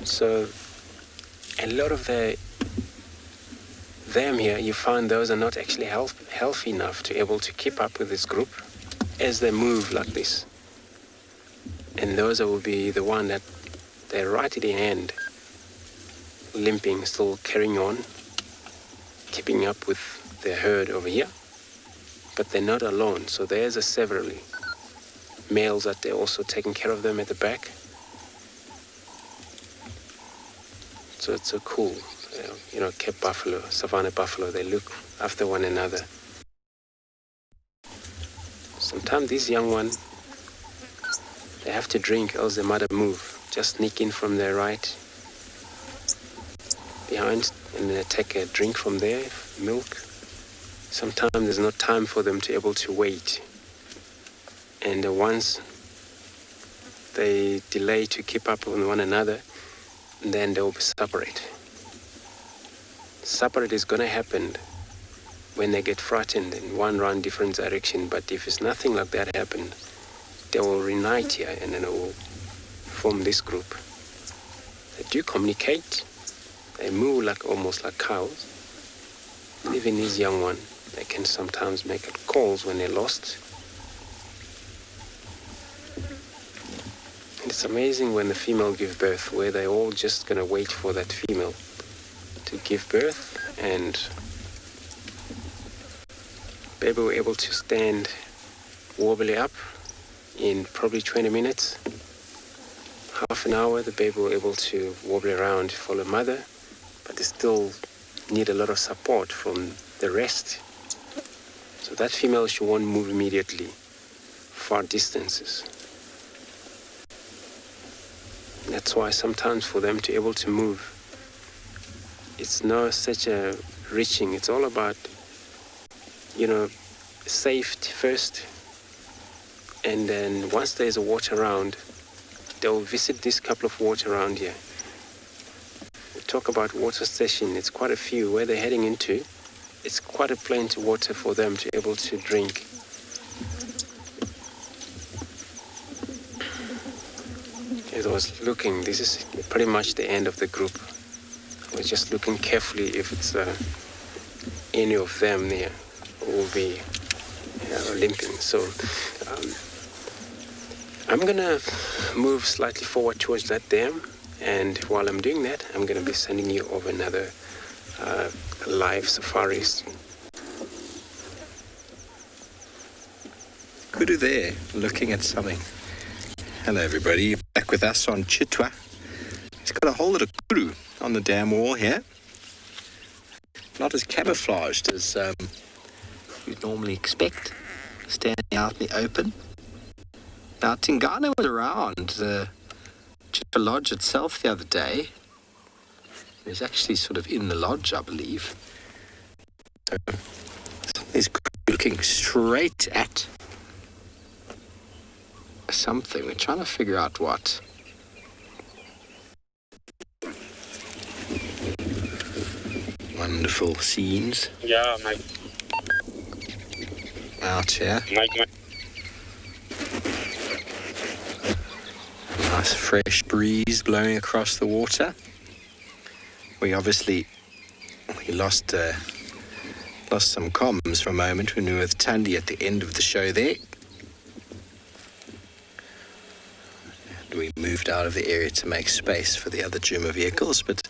So a lot of them here, you find those are not actually healthy enough to be able to keep up with this group as they move like this. And those will be the one that they're right at the end, limping, still carrying on, keeping up with the herd over here. But they're not alone, so there's several males that they're also taking care of them at the back. So it's so cool. You know, Cape buffalo, savanna buffalo, they look after one another. Sometimes these young ones, they have to drink, else the mother move. Just sneak in from their right, behind, and then take a drink from there, milk. Sometimes there's no time for them to be able to wait. And once they delay to keep up with one another, then they'll separate. Separate is going to happen when they get frightened and one run different direction. But if it's nothing like that happen, they will reunite here and then it will form this group. They do communicate. They move like almost like cows. And even these young ones, they can sometimes make calls when they're lost. And it's amazing when the female gives birth, where they're all just going to wait for that female to give birth, and baby were able to stand wobbly up in probably 20 minutes. Half an hour, the baby were able to wobble around, follow mother, but they still need a lot of support from the rest. So that female, she won't move immediately far distances. And that's why sometimes for them to be able to move, it's not such a reaching. It's all about, you know, safety first. And then once there's a water around, they'll visit this couple of water around here. We talk about water station. It's quite a few where they're heading into. It's quite a plenty of water for them to be able to drink. As I was looking, this is pretty much the end of the group. I was just looking carefully if it's any of them there who will be limping. So I'm going to move slightly forward towards that dam, and while I'm doing that, I'm going to be sending you over another live safaris. Kudu there, looking at something. Hello everybody, you're back with us on Chitwa. He's got a whole lot of kudu on the dam wall here. Not as camouflaged as you'd normally expect, standing out in the open. Now, Tingana was around the Chitwa Lodge itself the other day. He was actually sort of in the lodge, I believe. So, he's looking straight at something. We're trying to figure out what. Wonderful scenes. Yeah, Mike. Out here. Mike. Nice fresh breeze blowing across the water. We obviously lost some comms for a moment when we were with Tandy at the end of the show there. And we moved out of the area to make space for the other Djuma vehicles, but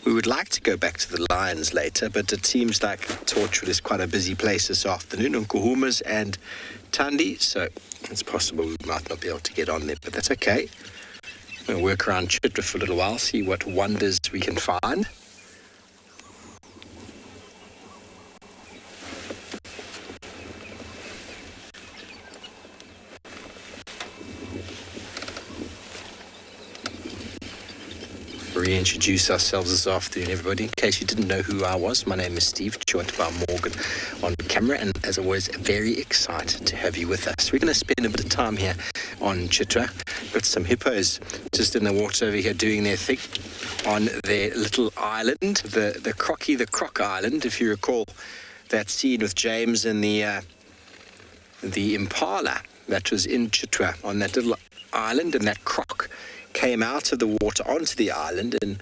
we would like to go back to the Lions later, but it seems like Torchwood is quite a busy place this afternoon on Kuhumas and Tandy, so it's possible we might not be able to get on there, but that's okay. We'll work around Chitwa for a little while, see what wonders we can find. Reintroduce ourselves this afternoon, everybody. In case you didn't know who I was, my name is Steve, joined by Morgan on camera, and as always, very excited to have you with us. We're going to spend a bit of time here on Chitwa. Got some hippos just in the water over here doing their thing on their little island, the Croc Island, if you recall that scene with James and the impala that was in Chitwa on that little island, and that croc came out of the water onto the island, and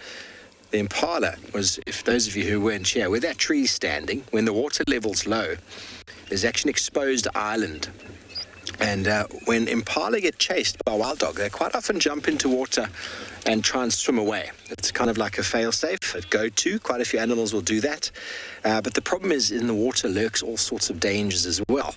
the impala was, if those of you who weren't here, where that tree's standing, when the water level's low, there's actually an exposed island And when impala get chased by a wild dog, they quite often jump into water and try and swim away. It's kind of like a fail-safe, a go-to. Quite a few animals will do that. But the problem is in the water lurks all sorts of dangers as well.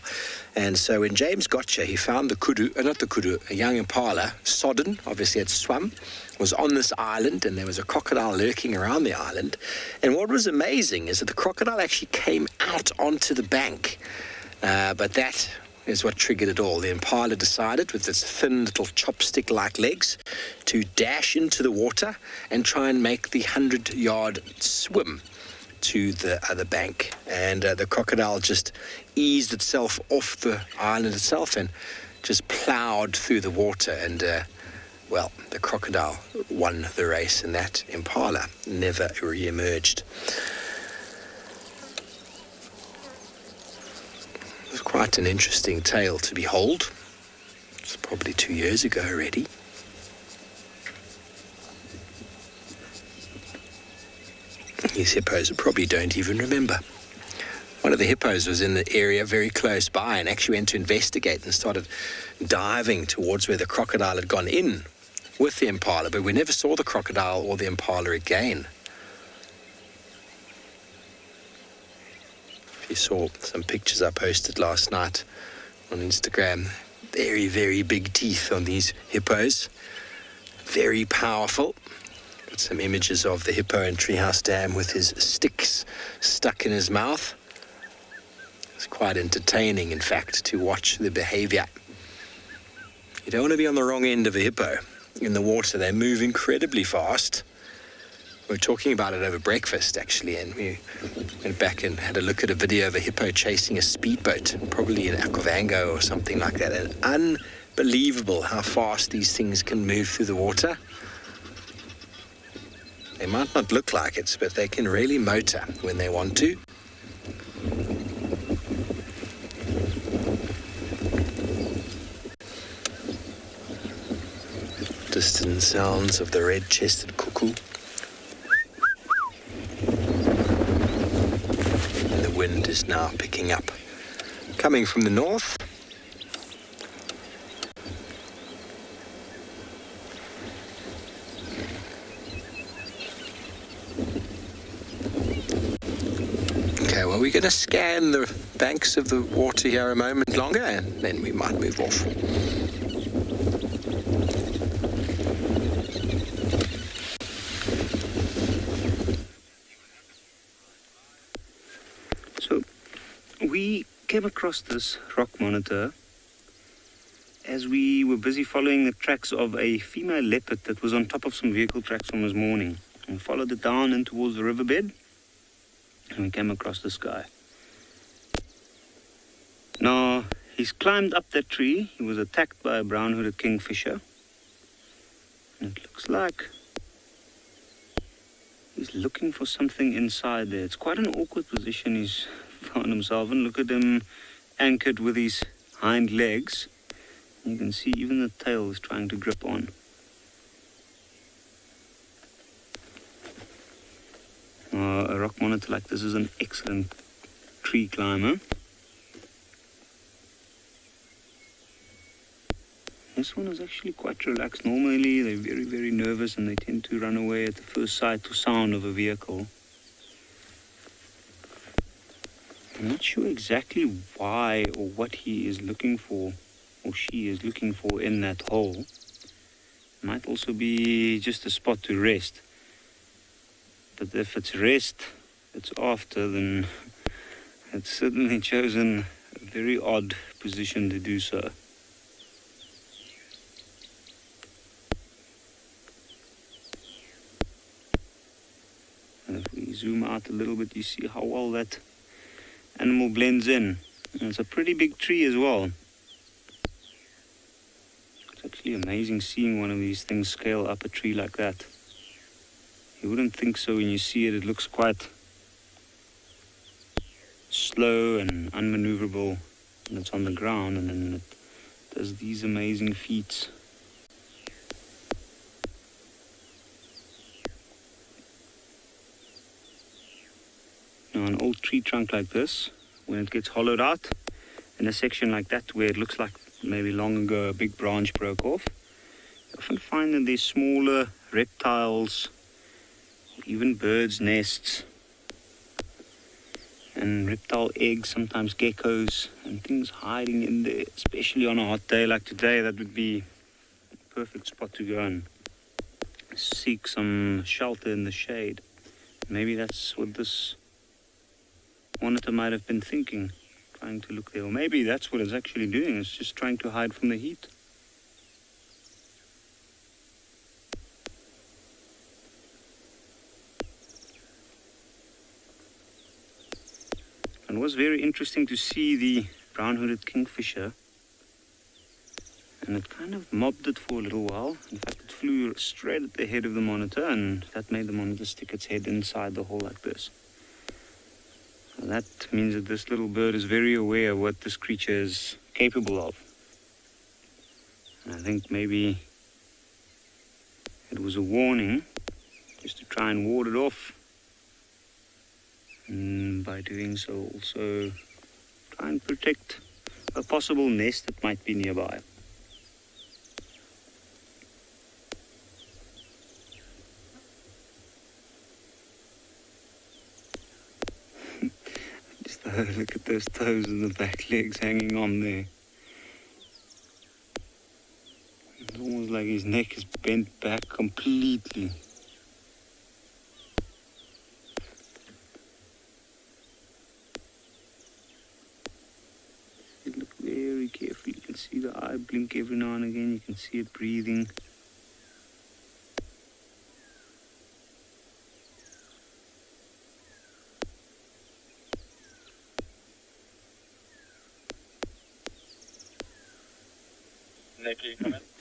And so when James got here, he found a young impala, sodden, obviously had swum, was on this island, and there was a crocodile lurking around the island. And what was amazing is that the crocodile actually came out onto the bank. But that is what triggered it all. The impala decided, with its thin little chopstick-like legs, to dash into the water and try and make the 100-yard swim to the other bank. And the crocodile just eased itself off the island itself and just ploughed through the water. And, the crocodile won the race, and that impala never re-emerged. It was quite an interesting tale to behold. It's probably 2 years ago already. These hippos probably don't even remember. One of the hippos was in the area very close by and actually went to investigate and started diving towards where the crocodile had gone in with the impala, but we never saw the crocodile or the impala again. You saw some pictures I posted last night on Instagram. Very, very big teeth on these hippos. Very powerful. Got some images of the hippo in Treehouse Dam with his sticks stuck in his mouth. It's quite entertaining, in fact, to watch the behavior. You don't want to be on the wrong end of a hippo. In the water, they move incredibly fast. We were talking about it over breakfast, actually, and we went back and had a look at a video of a hippo chasing a speedboat, probably in Okavango or something like that. And unbelievable how fast these things can move through the water. They might not look like it, but they can really motor when they want to. Distant sounds of the red-chested cuckoo. And the wind is now picking up. Coming from the north. Okay, well, we're going to scan the banks of the water here a moment longer, and then we might move off. We came across this rock monitor as we were busy following the tracks of a female leopard that was on top of some vehicle tracks from this morning. And we followed it down in towards the riverbed, and we came across this guy. Now, he's climbed up that tree. He was attacked by a brown-hooded kingfisher. And it looks like he's looking for something inside there. It's quite an awkward position he's found himself in. Look at him anchored with his hind legs. You can see even the tail is trying to grip on. A rock monitor like this is an excellent tree climber. This one is actually quite relaxed. Normally they're very, very nervous and they tend to run away at the first sight or sound of a vehicle. I'm not sure exactly why or what he is looking for, or she is looking for in that hole. It might also be just a spot to rest. But if it's rest, it's after, then it's certainly chosen a very odd position to do so. And if we zoom out a little bit, you see how well that animal blends in. And it's a pretty big tree as well. It's actually amazing seeing one of these things scale up a tree like that. You wouldn't think so when you see it. It looks quite slow and unmaneuverable when it's on the ground, and then it does these amazing feats. Now, an old tree trunk like this, when it gets hollowed out in a section like that where it looks like maybe long ago a big branch broke off. You often find that there's smaller reptiles, even birds' nests, and reptile eggs, sometimes geckos, and things hiding in there, especially on a hot day like today. That would be a perfect spot to go and seek some shelter in the shade. Maybe that's what this monitor might have been thinking, trying to look there. Or maybe that's what it's actually doing, it's just trying to hide from the heat. And it was very interesting to see the brown-hooded kingfisher. And it kind of mobbed it for a little while. In fact, it flew straight at the head of the monitor, and that made the monitor stick its head inside the hole like this. And that means that this little bird is very aware of what this creature is capable of. And I think maybe it was a warning, just to try and ward it off. And by doing so, also try and protect a possible nest that might be nearby. Just look at those toes and the back legs hanging on there. It's almost like his neck is bent back completely. Look very carefully. You can see the eye blink every now and again. You can see it breathing.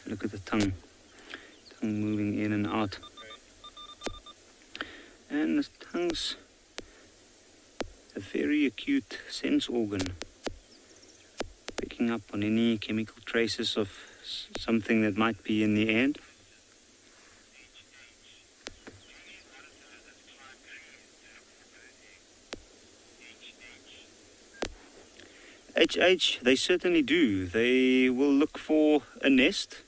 Look at the tongue moving in and out. And the tongue's a very acute sense organ, picking up on any chemical traces of something that might be in the air. HH, they certainly do. They will look for a nest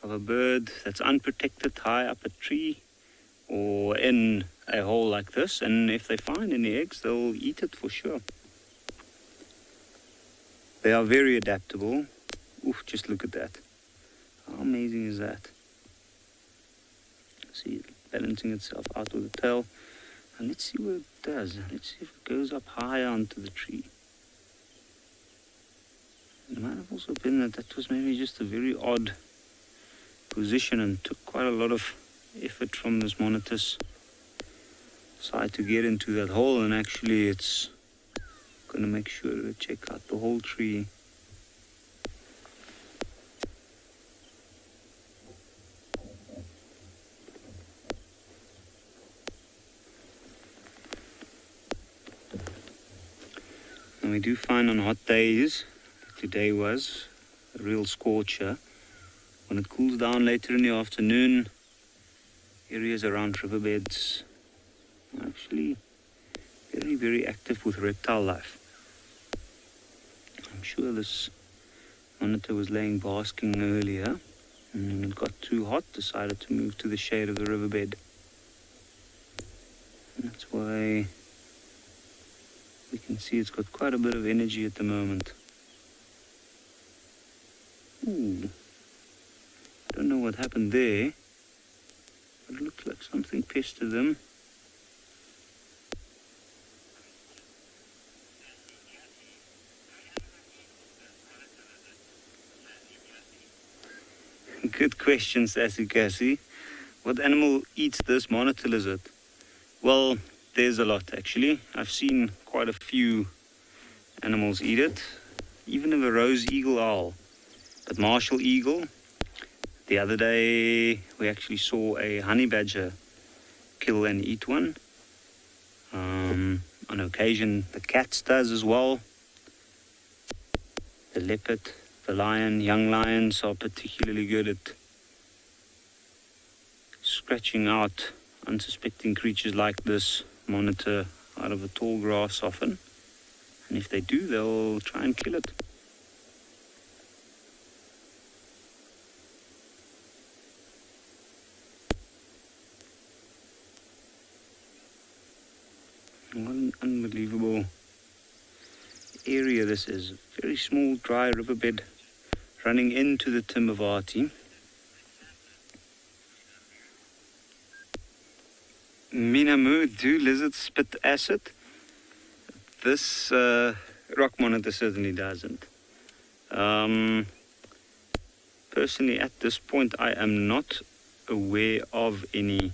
of a bird that's unprotected high up a tree or in a hole like this, and if they find any eggs, they'll eat it for sure. They are very adaptable. Oof, just look at that. How amazing is that? See it balancing itself out with the tail. And let's see what it does. Let's see if it goes up higher onto the tree. It might have also been that that was maybe just a very odd position and took quite a lot of effort from this monitor's side to get into that hole, and actually it's going to make sure to check out the whole tree. And we do find on hot days, today was a real scorcher, when it cools down later in the afternoon, areas around riverbeds are actually very, very active with reptile life. I'm sure this monitor was laying basking earlier, and when it got too hot, decided to move to the shade of the riverbed. And that's why we can see it's got quite a bit of energy at the moment. Ooh, I don't know what happened there, but it looks like something pestered them. Good question, Sassy Cassie. What animal eats this monitor lizard? Well, there's a lot actually. I've seen quite a few animals eat it, even a rose eagle owl. But martial eagle, the other day we actually saw a honey badger kill and eat one. On occasion the cats does as well. The leopard, the lion, young lions are particularly good at scratching out unsuspecting creatures like this monitor out of the tall grass often. And if they do, they'll try and kill it. unbelievable area this is. Very small, dry riverbed running into the Timavati. Minamu, do lizards spit acid? This rock monitor certainly doesn't. Personally, at this point, I am not aware of any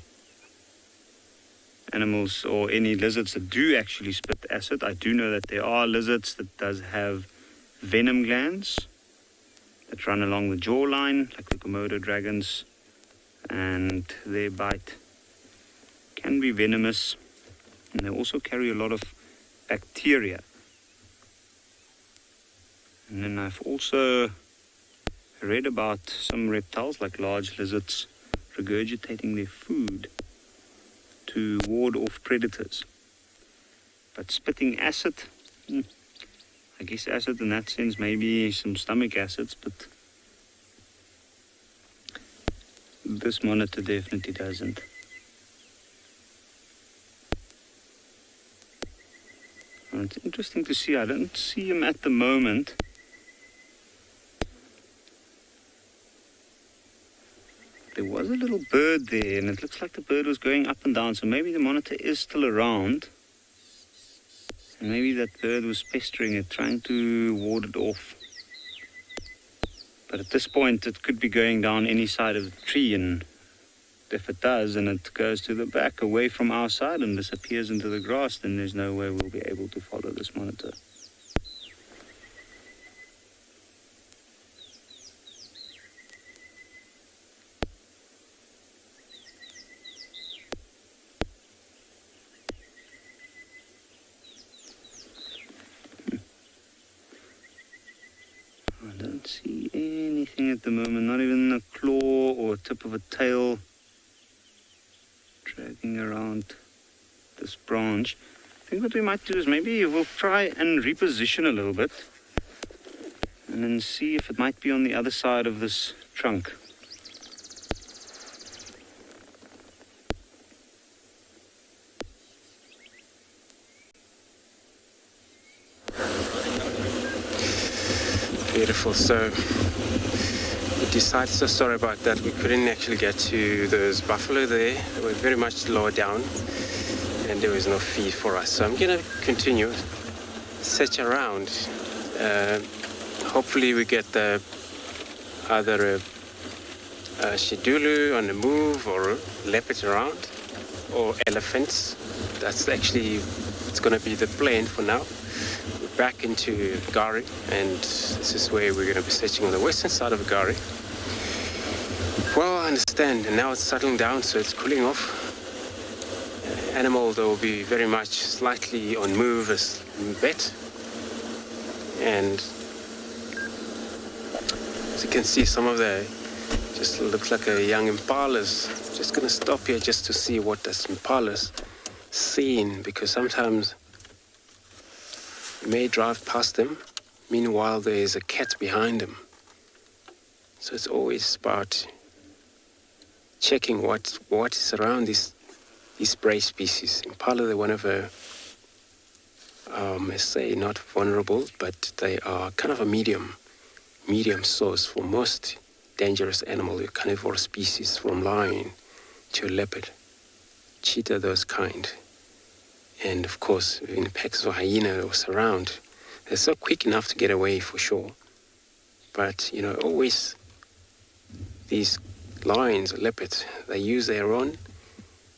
animals or any lizards that do actually spit acid. I do know that there are lizards that does have venom glands that run along the jawline, like the Komodo dragons, and their bite can be venomous, and they also carry a lot of bacteria. And then I've also read about some reptiles, like large lizards, regurgitating their food to ward off predators. But spitting acid, I guess acid in that sense, maybe some stomach acids, but this monitor definitely doesn't. And it's interesting to see. I don't see him at the moment. There was a little bird there, and it looks like the bird was going up and down, so maybe the monitor is still around. And maybe that bird was pestering it, trying to ward it off. But at this point, it could be going down any side of the tree, and if it does, and it goes to the back, away from our side, and disappears into the grass, then there's no way we'll be able to follow this monitor. I don't see anything at the moment, not even a claw or a tip of a tail dragging around this branch. I think what we might do is maybe we'll try and reposition a little bit and then see if it might be on the other side of this trunk. Beautiful. So we decided, so sorry about that, we couldn't actually get to those buffalo there. They were very much lower down and there was no feed for us. So I'm going to continue, search around. Hopefully we get either a shedulu on the move or leopards around or elephants. That's actually, it's going to be the plan for now. We're back into Gari, and this is where we're going to be searching on the western side of Gari. Well, I understand, and now it's settling down, so it's cooling off. Animal, that will be very much slightly on move as bet. And as you can see, some of the, just looks like a young impalas. Just going to stop here just to see what this impala's seeing, because sometimes you may drive past them, meanwhile there is a cat behind them. So it's always about checking what is around these prey species. Impala, they're one of a, let's say, not vulnerable, but they are kind of a medium source for most dangerous animal, your carnivore species, from lion to leopard, cheetah, those kind. And of course, in packs of hyena or surround, they're so quick enough to get away for sure. But, you know, always these lions or leopards, they use their own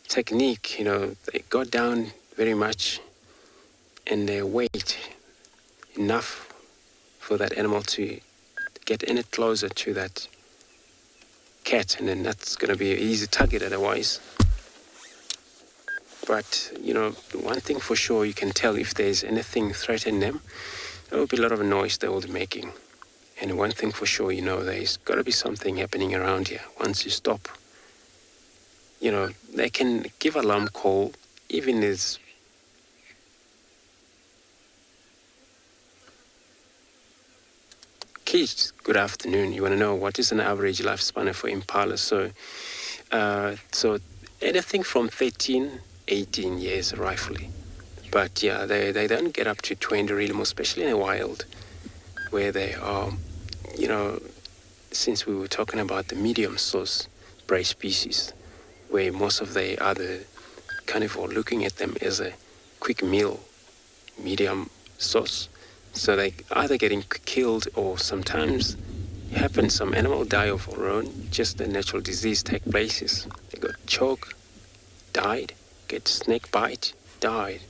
technique. You know, they go down very much and they wait enough for that animal to get any closer to that cat, and then that's going to be an easy target otherwise. But, you know, one thing for sure, you can tell if there's anything threatening them, there will be a lot of noise they will be making. And one thing for sure, you know, there's got to be something happening around here. Once you stop, you know, they can give alarm call, even as kids. Good afternoon. You want to know what is an average lifespan for impala? So anything from 18 years roughly. But yeah, they don't get up to 20 really, more especially in the wild, where they are, since we were talking about the medium source prey species, where most of the other carnivore looking at them as a quick meal, medium source. So they either getting killed, or sometimes it happens some animal die of their own, just a natural disease take places. They got choke, died, get snake bite, died.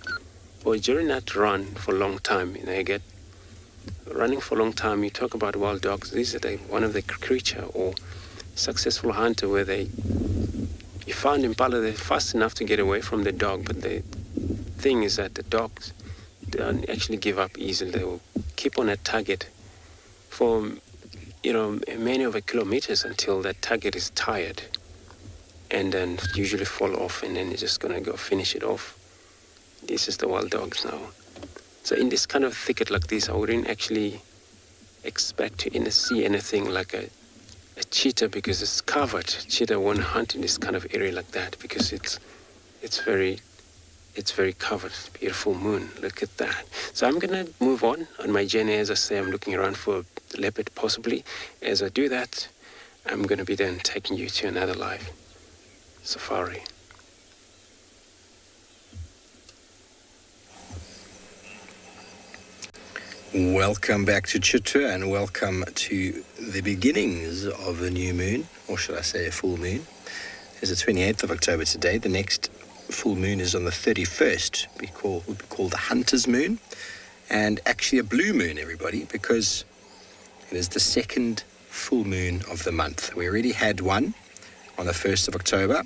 Or during that run for a long time, they get running for a long time. You talk about wild dogs, these are one of the creature or successful hunter where you find impala, they're fast enough to get away from the dog, but the thing is that the dogs don't actually give up easily. They will keep on a target for many of the kilometers until that target is tired, and then usually fall off, and then you're just gonna go finish it off. This is the wild dogs now. So in this kind of thicket like this, I wouldn't actually expect to see anything like a cheetah, because it's covered. Cheetah won't hunt in this kind of area like that because it's very covered. Beautiful moon. Look at that. So I'm gonna move on my journey. As I say, I'm looking around for the leopard possibly. As I do that, I'm gonna be then taking you to another live safari. Welcome back to Chitwa, and welcome to the beginnings of a new moon, or should I say a full moon. It's the 28th of October today. The next full moon is on the 31st, would be called the Hunter's Moon, and actually a blue moon, everybody, because it is the second full moon of the month. We already had one on the 1st of October.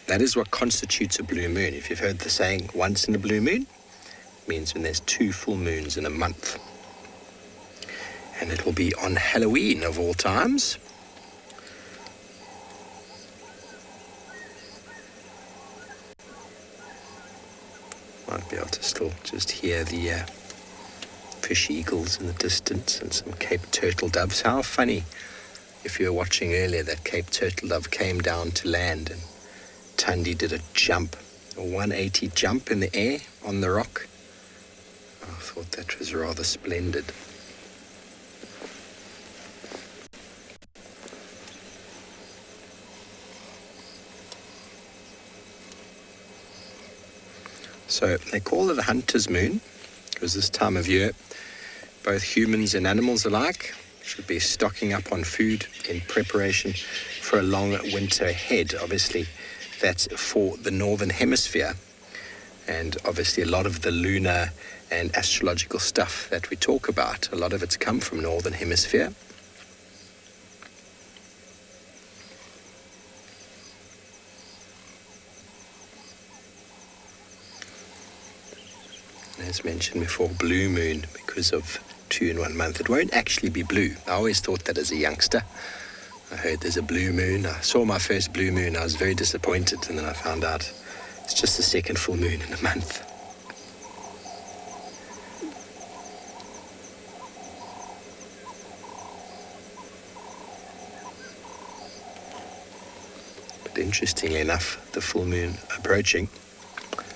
That is what constitutes a blue moon. If you've heard the saying, once in a blue moon, means when there's 2 full moons in a month. And it will be on Halloween of all times. Might be able to still just hear the fish eagles in the distance and some Cape turtle doves. How funny, if you were watching earlier, that Cape turtle dove came down to land and Tundi did a 180 jump in the air on the rock. I thought that was rather splendid. So they call it a hunter's moon because this time of year, both humans and animals alike should be stocking up on food in preparation for a long winter ahead. Obviously, that's for the northern hemisphere. And obviously a lot of the lunar and astrological stuff that we talk about, a lot of it's come from northern hemisphere. As mentioned before, blue moon because of 2 in 1 month. It won't actually be blue. I always thought that as a youngster. I heard there's a blue moon. I saw my first blue moon. I was very disappointed, and then I found out it's just the second full moon in a month. But interestingly enough, the full moon approaching,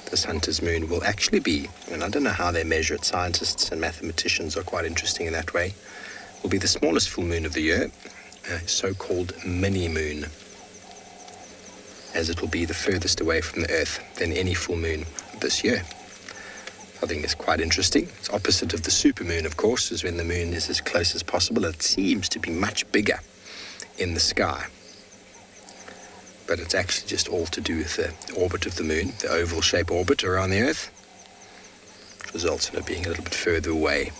this hunter's moon will actually be, and I don't know how they measure it, scientists and mathematicians are quite interesting in that way, will be the smallest full moon of the year, a so-called mini moon, as it will be the furthest away from the Earth than any full moon this year. I think it's quite interesting. It's opposite of the supermoon, of course, is when the moon is as close as possible. It seems to be much bigger in the sky. But it's actually just all to do with the orbit of the moon, the oval-shaped orbit around the Earth, which results in it being a little bit further away.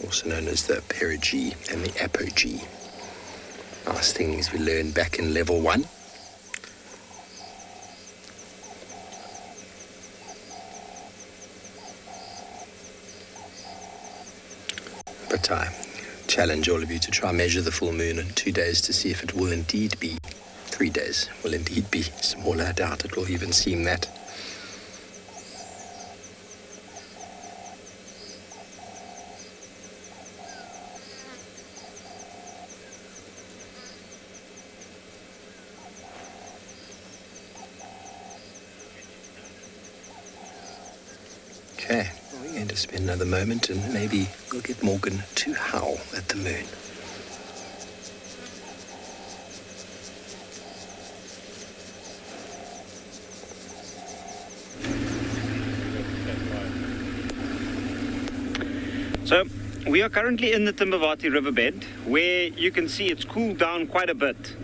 Also known as the perigee and the apogee. Nice things we learned back in level 1. But I challenge all of you to try and measure the full moon in 2 days to see if it will indeed be 3 days, will indeed be smaller. I doubt it will even seem that. Okay, we're going to spend another moment and maybe we'll get Morgan to howl at the moon. So, we are currently in the Timbavati riverbed, where you can see it's cooled down quite a bit.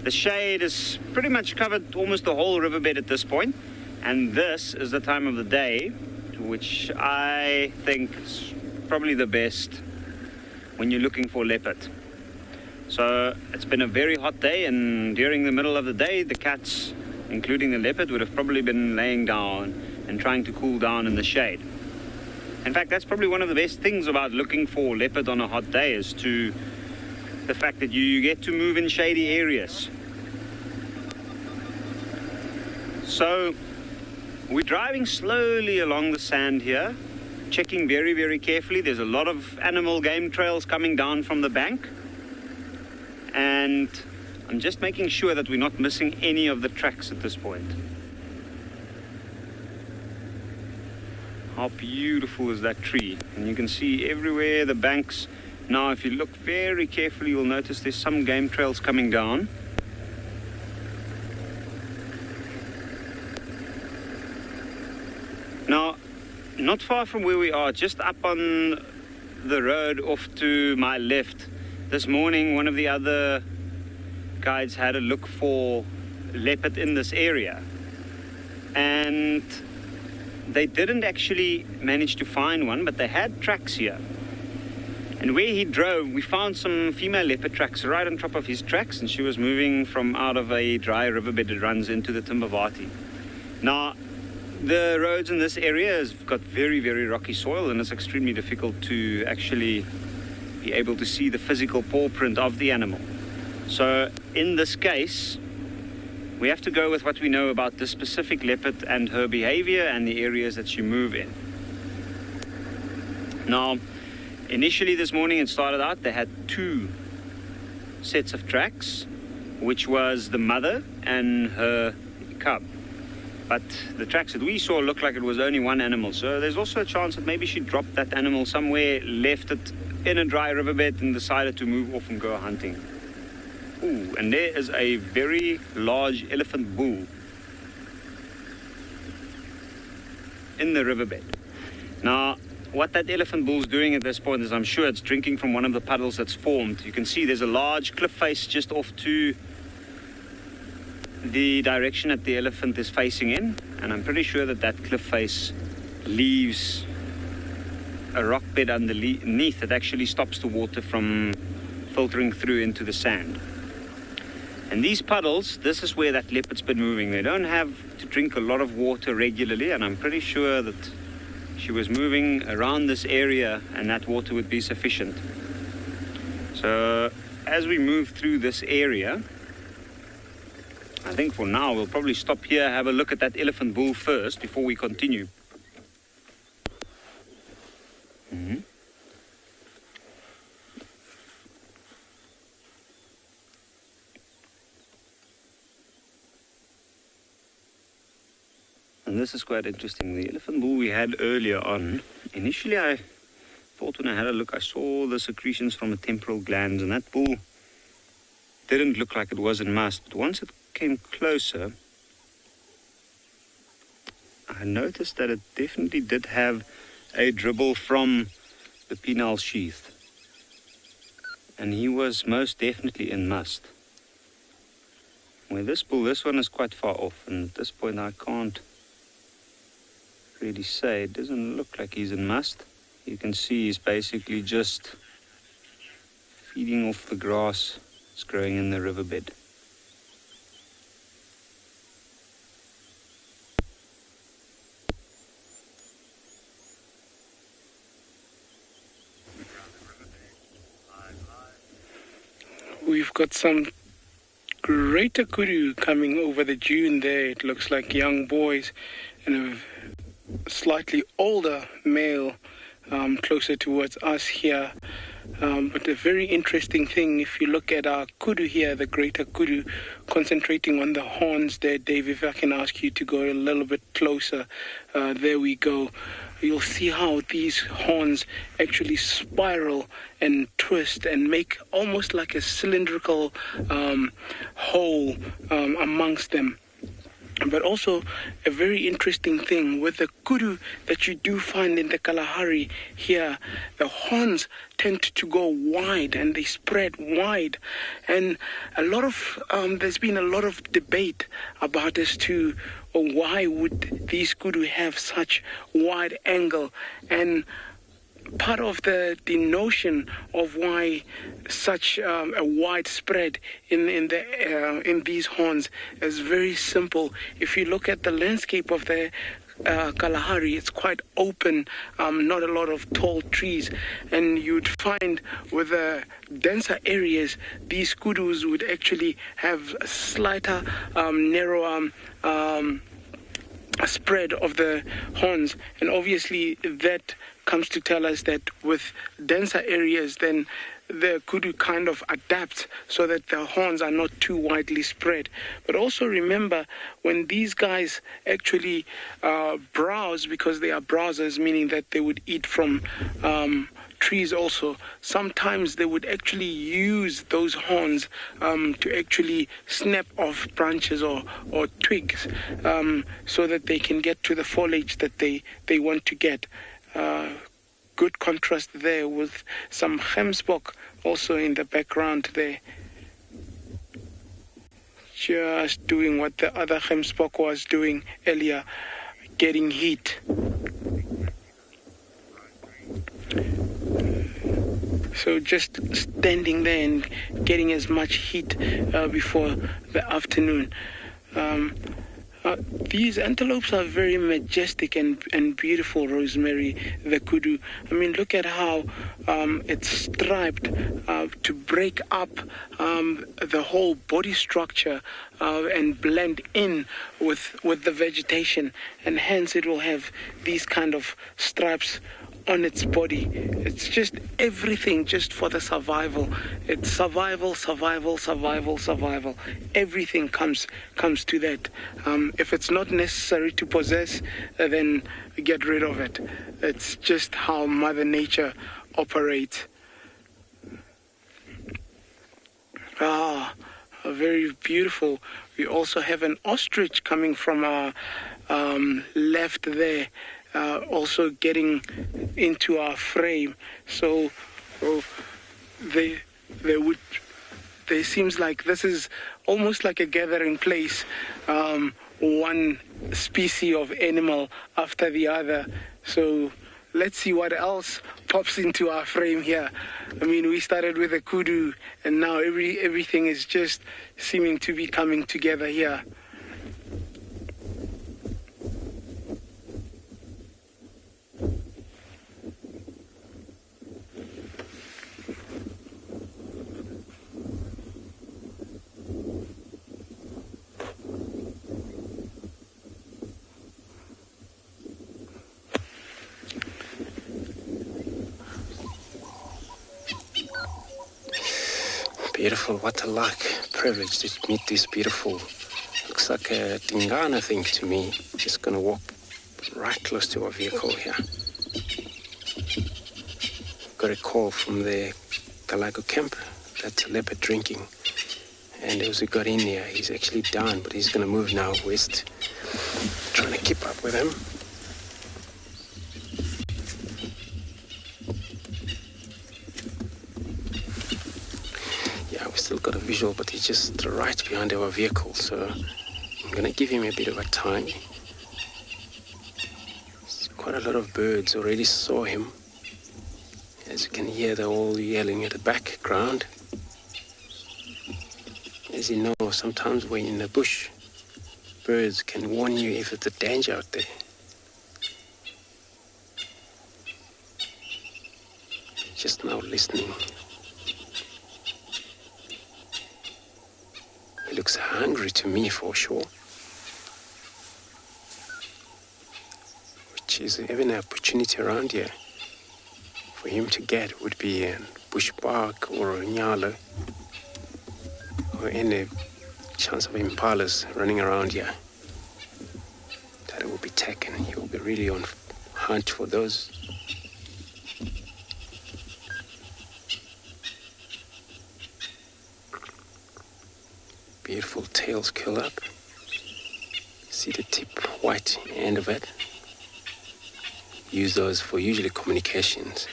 The shade has pretty much covered almost the whole riverbed at this point, and this is the time of the day which I think is probably the best when you're looking for leopard. So it's been a very hot day, and during the middle of the day the cats, including the leopard, would have probably been laying down and trying to cool down in the shade. In fact, that's probably one of the best things about looking for leopard on a hot day, is the fact that you get to move in shady areas. So we're driving slowly along the sand here, checking very, very carefully. There's a lot of animal game trails coming down from the bank, and I'm just making sure that we're not missing any of the tracks at this point. How beautiful is that tree? And you can see everywhere the banks. Now, if you look very carefully, you'll notice there's some game trails coming down. Now, not far from where we are, just up on the road off to my left, this morning one of the other guides had a look for leopard in this area. And they didn't actually manage to find one, but they had tracks here. And where he drove, we found some female leopard tracks right on top of his tracks, and she was moving from out of a dry riverbed that runs into the Timbavati. Now, the roads in this area have got very, very rocky soil, and it's extremely difficult to actually be able to see the physical paw print of the animal. So in this case, we have to go with what we know about this specific leopard and her behavior and the areas that she moves in. Now, initially this morning it started out, they had 2 sets of tracks, which was the mother and her cub. But the tracks that we saw looked like it was only one animal. So there's also a chance that maybe she dropped that animal somewhere, left it in a dry riverbed and decided to move off and go hunting. Ooh, and there is a very large elephant bull in the riverbed. Now, what that elephant bull's doing at this point is, I'm sure it's drinking from one of the puddles that's formed. You can see there's a large cliff face just off to the direction that the elephant is facing in, and I'm pretty sure that that cliff face leaves a rock bed underneath that actually stops the water from filtering through into the sand. And these puddles, this is where that leopard's been moving. They don't have to drink a lot of water regularly, and I'm pretty sure that she was moving around this area and that water would be sufficient. So as we move through this area, I think for now we'll probably stop here, have a look at that elephant bull first before we continue. And this is quite interesting. The elephant bull we had earlier on, initially I thought when I had a look, I saw the secretions from the temporal glands, and that bull didn't look like it was in must. But once it came closer, I noticed that it definitely did have a dribble from the penile sheath. And he was most definitely in must. Where this bull, this one is quite far off, and at this point I can't really say. It doesn't look like he's in must. You can see he's basically just feeding off the grass that's growing in the riverbed. We've got some greater kudu coming over the dune there. It looks like young boys and a slightly older male closer towards us here. But a very interesting thing, if you look at our kudu here, the greater kudu, concentrating on the horns there, Dave, if I can ask you to go a little bit closer. There we go. you'll see how these horns actually spiral and twist and make almost like a cylindrical hole amongst them. But also a very interesting thing with the kudu that you do find in the Kalahari here, the horns tend to go wide and they spread wide, and there's been a lot of debate about as to why would these kudu have such wide angle. And part of the notion of why such a wide spread in these horns is very simple. If you look at the landscape of the Kalahari, it's quite open, not a lot of tall trees, and you'd find with the denser areas, these kudus would actually have a slighter, narrower spread of the horns, and obviously that comes to tell us that with denser areas, then the kudu kind of adapts so that the horns are not too widely spread. But also remember, when these guys actually browse, because they are browsers, meaning that they would eat from trees also, sometimes they would actually use those horns to actually snap off branches or twigs so that they can get to the foliage that they want to get. Good contrast there with some gemsbok also in the background there, just doing what the other gemsbok was doing earlier, getting heat. So just standing there and getting as much heat before the afternoon. These antelopes are very majestic and beautiful, Rosemary, the kudu. I mean, look at how it's striped to break up the whole body structure and blend in with the vegetation, and hence it will have these kind of stripes on its body. It's just everything just for the survival. It's survival. Everything comes to that. If it's not necessary to possess, then get rid of it. It's just how Mother Nature operates. Very beautiful. We also have an ostrich coming from our left there. Also getting into our frame, so they seems like this is almost like a gathering place, one species of animal after the other. So let's see what else pops into our frame here. I mean, we started with a kudu, and now everything is just seeming to be coming together here. Beautiful, what a luck, privilege to meet this beautiful, looks like a Tingana thing to me. Just gonna walk right close to our vehicle here. Got a call from the Galago camp, that's a leopard drinking. And as we got in here, he's actually down, but he's gonna move now west. Trying to keep up with him. Still got a visual, but he's just right behind our vehicle, so I'm gonna give him a bit of a time. There's quite a lot of birds already saw him. As you can hear, they're all yelling at the background. As you know, sometimes when in the bush, birds can warn you if it's a danger out there. Just now listening. He looks hungry to me for sure. Which is even an opportunity around here for him to get would be a bush bark or a ngala or any chance of impalas running around here. That it will be taken. He will be really on hunt for those. Beautiful tails curl up. See the tip white end of it. Use those for usually communications.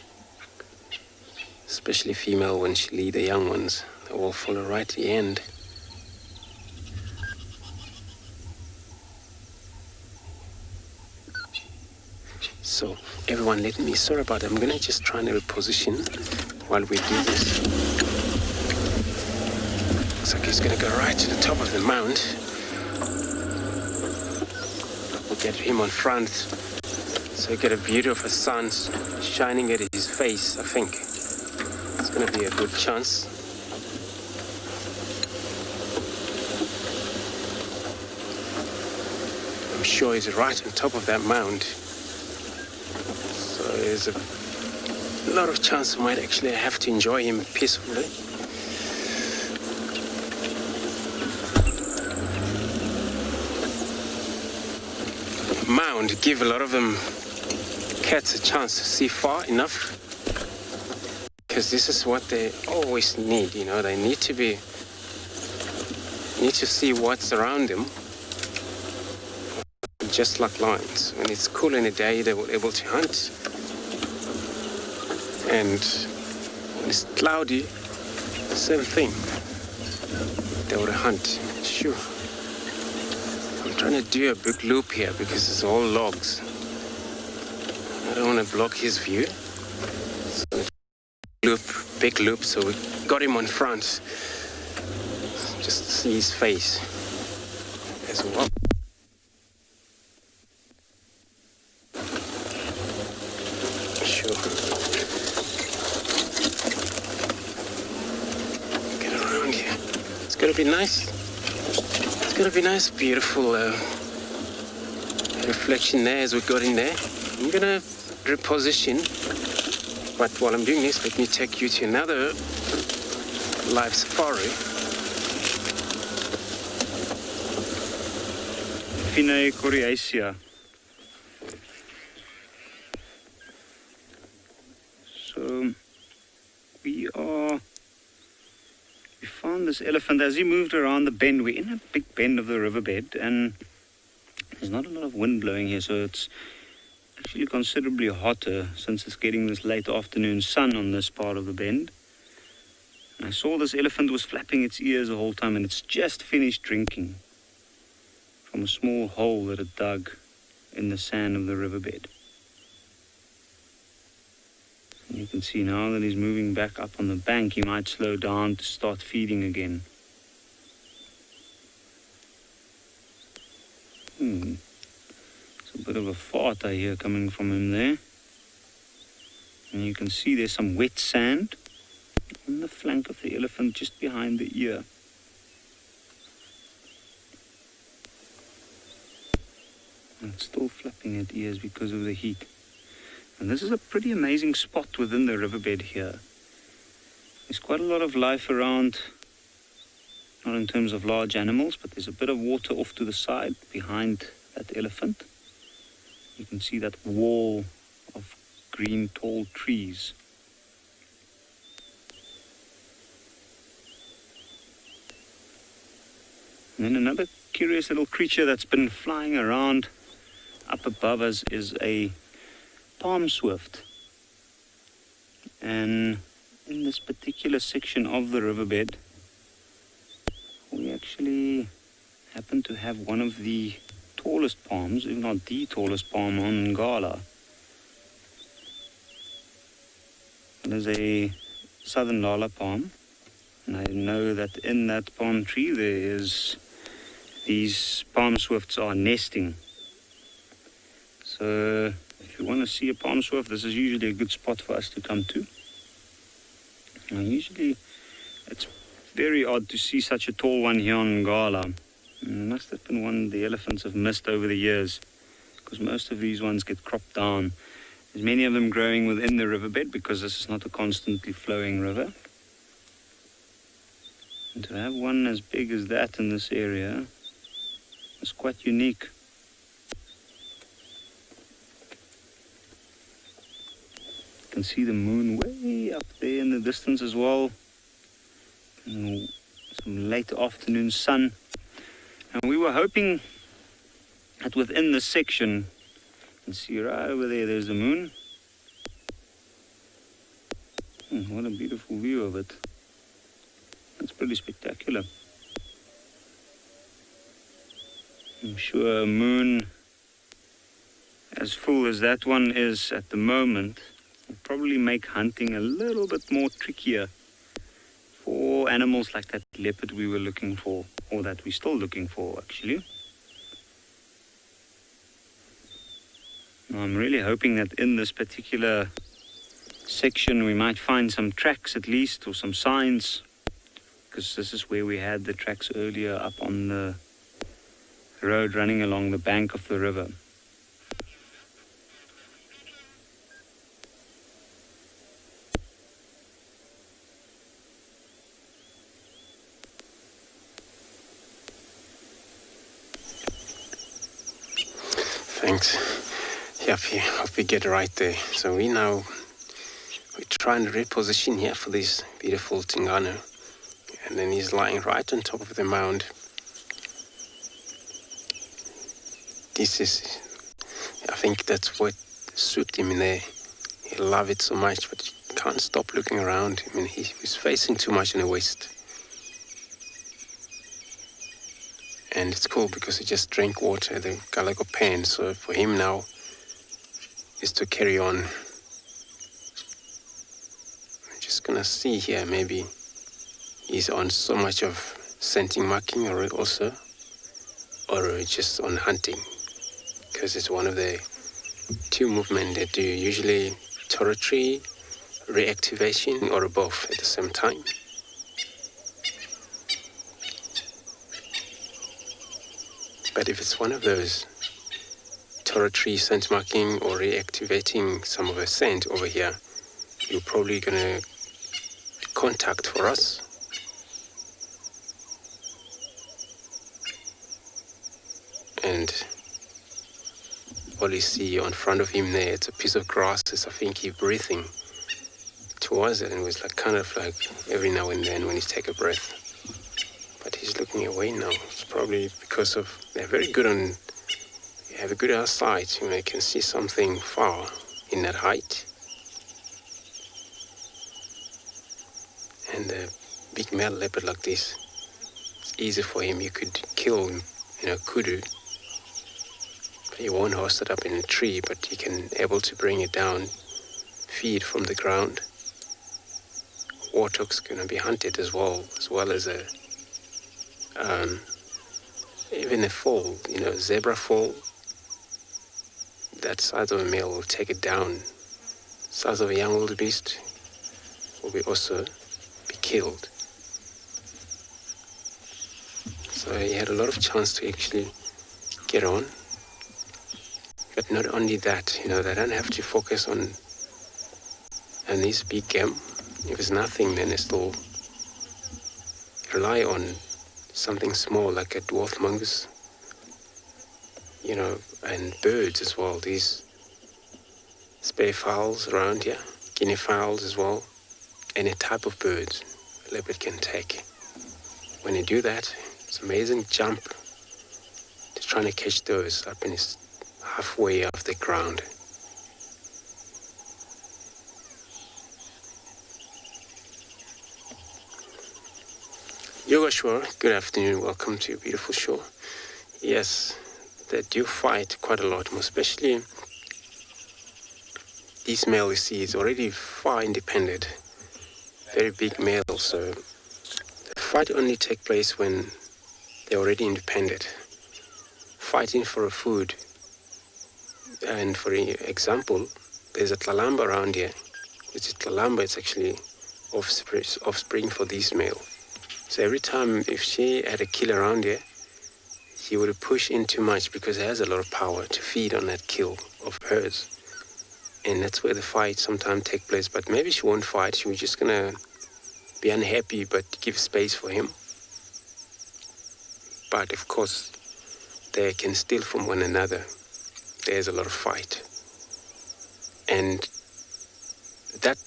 Especially female when she lead the young ones. They all follow right to the end. So everyone let me, sorry about it, I'm gonna just try and reposition while we do this. Looks like he's gonna go right to the top of the mound. We'll get him on front so you get a view of the sun shining at his face, I think. It's gonna be a good chance. I'm sure he's right on top of that mound. So there's a lot of chance I might actually have to enjoy him peacefully. Mound give a lot of them cats a chance to see far enough, because this is what they always need, you know. They need to see what's around them, just like lions. When it's cool in the day, they were able to hunt, and when it's cloudy, same thing, they would hunt. Sure. I'm trying to do a big loop here because it's all logs. I don't want to block his view. So big loop, so we got him on front. Just see his face as well. Sure. Get around here. It's gonna be nice. It's gonna be nice, beautiful reflection there as we got in there. I'm gonna reposition, but while I'm doing this, let me take you to another live safari. Fine coriacea. So we found this elephant as he moved around the bend. We're in a big bend of the riverbed, and there's not a lot of wind blowing here, so it's actually considerably hotter since it's getting this late afternoon sun on this part of the bend. And I saw this elephant was flapping its ears the whole time, and it's just finished drinking from a small hole that it dug in the sand of the riverbed. And you can see now that he's moving back up on the bank, he might slow down to start feeding again. It's a bit of a fart I hear coming from him there. And you can see there's some wet sand on the flank of the elephant just behind the ear. And it's still flapping at ears because of the heat. And this is a pretty amazing spot within the riverbed here. There's quite a lot of life around, not in terms of large animals, but there's a bit of water off to the side behind that elephant. You can see that wall of green tall trees. And then another curious little creature that's been flying around up above us is a palm swift. And in this particular section of the riverbed, we actually happen to have one of the tallest palms, if not the tallest palm on Ngala. It is a southern lala palm, and I know that in that palm tree these palm swifts are nesting. So if you want to see a palm swift, this is usually a good spot for us to come to. And usually it's very odd to see such a tall one here on Ngala. It must have been one the elephants have missed over the years, because most of these ones get cropped down. There's many of them growing within the riverbed because this is not a constantly flowing river. And to have one as big as that in this area is quite unique. can see the moon way up there in the distance as well. And some late afternoon sun. And we were hoping that within this section, you can see right over there, there's the moon. What a beautiful view of it. That's pretty spectacular. I'm sure a moon as full as that one is at the moment will probably make hunting a little bit more trickier for animals like that leopard we were looking for, or that we're still looking for actually. I'm really hoping that in this particular section we might find some tracks at least, or some signs, because this is where we had the tracks earlier up on the road running along the bank of the river. Thanks. Yep, hope we get right there. So we're trying to reposition here for this beautiful Tingano. And then he's lying right on top of the mound. I think that's what suited him in there. He loved it so much, but he can't stop looking around. I mean, he was facing too much in the west. And it's cool because he just drank water, the Galago pen. So for him now is to carry on. I'm just gonna see here, maybe he's on so much of scenting marking or just on hunting, because it's one of the two movements they do, usually territory reactivation or both at the same time. But if it's one of those territory scent marking or reactivating some of the scent over here, you're probably gonna contact for us. And all you see in front of him there, it's a piece of grass. I think he's breathing towards it, and it was like kind of like every now and then when he take a breath. But he's looking away now. It's probably because of they're very good on. You have a good eyesight. You can see something far in that height. And a big male leopard like this, it's easy for him. You could kill him, kudu. But he won't host it up in a tree, but he can able to bring it down, feed from the ground. Warthog's gonna be hunted as well as even a foal, zebra foal. That size of a male will take it down. Size of a young wildebeest will be also be killed. So he had a lot of chance to actually get on. But not only that, they don't have to focus on this big game. If it's nothing, then they still rely on something small like a dwarf mongoose, and birds as well. These spare fowls around here, guinea fowls as well, any type of birds a leopard can take. When you do that, it's amazing jump to trying to catch those up in his halfway off the ground. Yogeshwar, good afternoon, welcome to your beautiful show. Yes, they do fight quite a lot, especially this male you see is already far independent, very big male, so the fight only takes place when they're already independent, fighting for a food. And for example, there's a tlalamba around here, which is tlalamba, it's actually offspring for this male. So every time if she had a kill around here, he would push in too much because he has a lot of power to feed on that kill of hers. And that's where the fight sometimes take place. But maybe she won't fight, she was just gonna be unhappy but give space for him. But of course, they can steal from one another. There's a lot of fight. And that,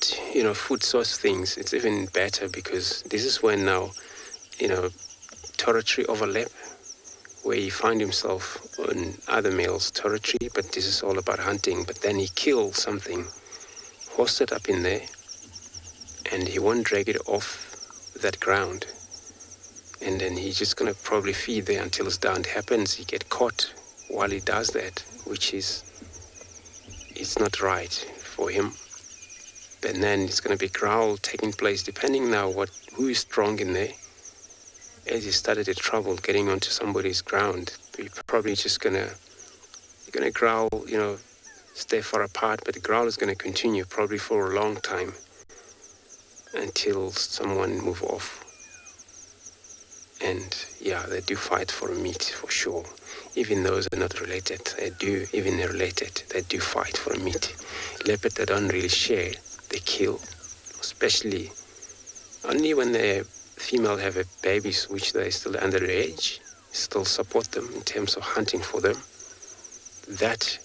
food source things, it's even better because this is when now, territory overlap, where he find himself on other males' territory, but this is all about hunting. But then he kills something, hosts it up in there, and he won't drag it off that ground. And then he's just going to probably feed there until it's done. It happens, he get caught while he does that, which is, it's not right for him. And then it's going to be growl taking place, depending now who is strong in there. As he started the trouble getting onto somebody's ground, you're probably just going to growl, stay far apart, but the growl is going to continue probably for a long time until someone move off. And yeah, they do fight for meat for sure. Even those are not related, they do fight for meat. Leopard, they don't really share, they kill, especially only when the female have a babies which they're still under age, still support them in terms of hunting for them. That,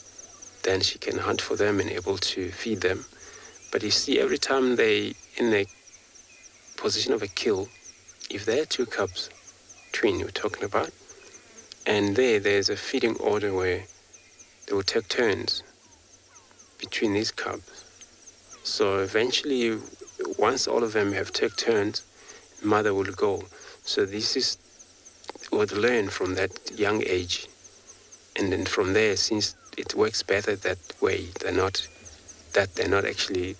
then she can hunt for them and able to feed them. But you see, every time they in the position of a kill, if there are two cubs, twin we're talking about, and there's a feeding order where they will take turns between these cubs. So eventually, once all of them have taken turns, mother will go. So this is what learn from that young age. And then from there, since it works better that way, they're not actually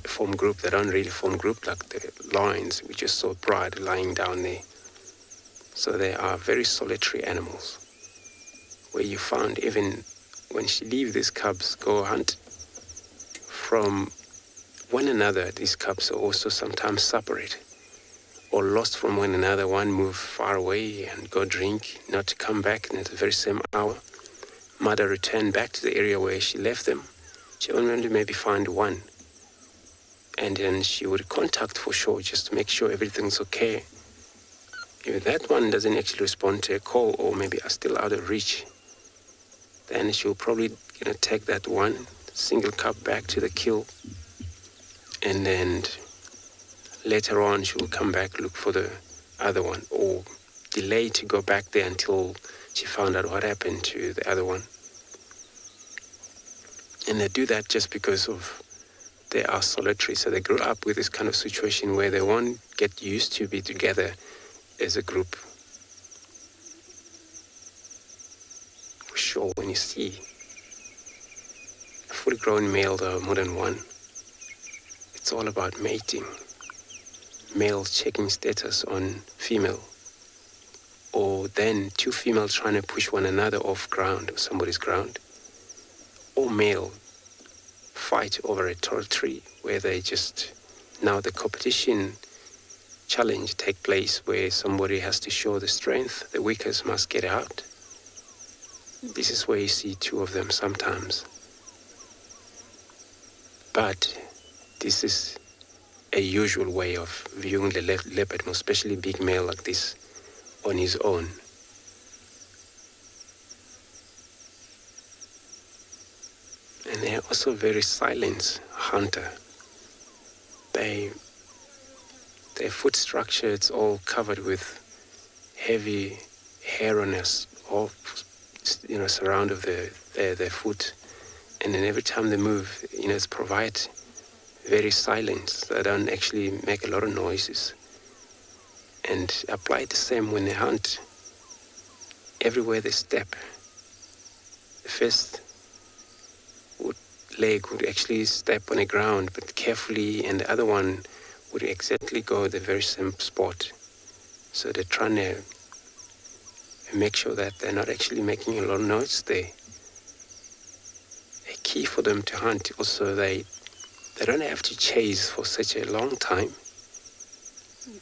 form group, they don't really form group like the lions, which is so proud lying down there. So they are very solitary animals, where you found even when she leave these cubs go hunt from one another, these cubs are also sometimes separate or lost from one another. One move far away and go drink, not to come back at the very same hour. Mother returned back to the area where she left them. She only maybe find one. And then she would contact for sure, just to make sure everything's okay. If that one doesn't actually respond to a call or maybe are still out of reach, then she'll probably take that one single cub back to the kill. And then later on, she will come back, look for the other one, or delay to go back there until she found out what happened to the other one. And they do that just because of they are solitary. So they grew up with this kind of situation where they won't get used to be together as a group. For sure, when you see a fully grown male, though, more than one, it's all about mating. Male checking status on female. Or then two females trying to push one another off ground, or somebody's ground. Or male fight over a territory where they just, now the competition challenge take place where somebody has to show the strength, the weakest must get out. This is where you see two of them sometimes. But this is a usual way of viewing the leopard, especially big male like this, on his own. And they are also very silent hunter. Their foot structure, it's all covered with heavy hair on us, all surround of their foot. And then every time they move, it's provide very silent. They don't actually make a lot of noises. And apply the same when they hunt. Everywhere they step, the first leg would actually step on the ground, but carefully, and the other one would exactly go the very same spot. So they're trying to make sure that they're not actually making a lot of noise there. A key for them to hunt also, they don't have to chase for such a long time.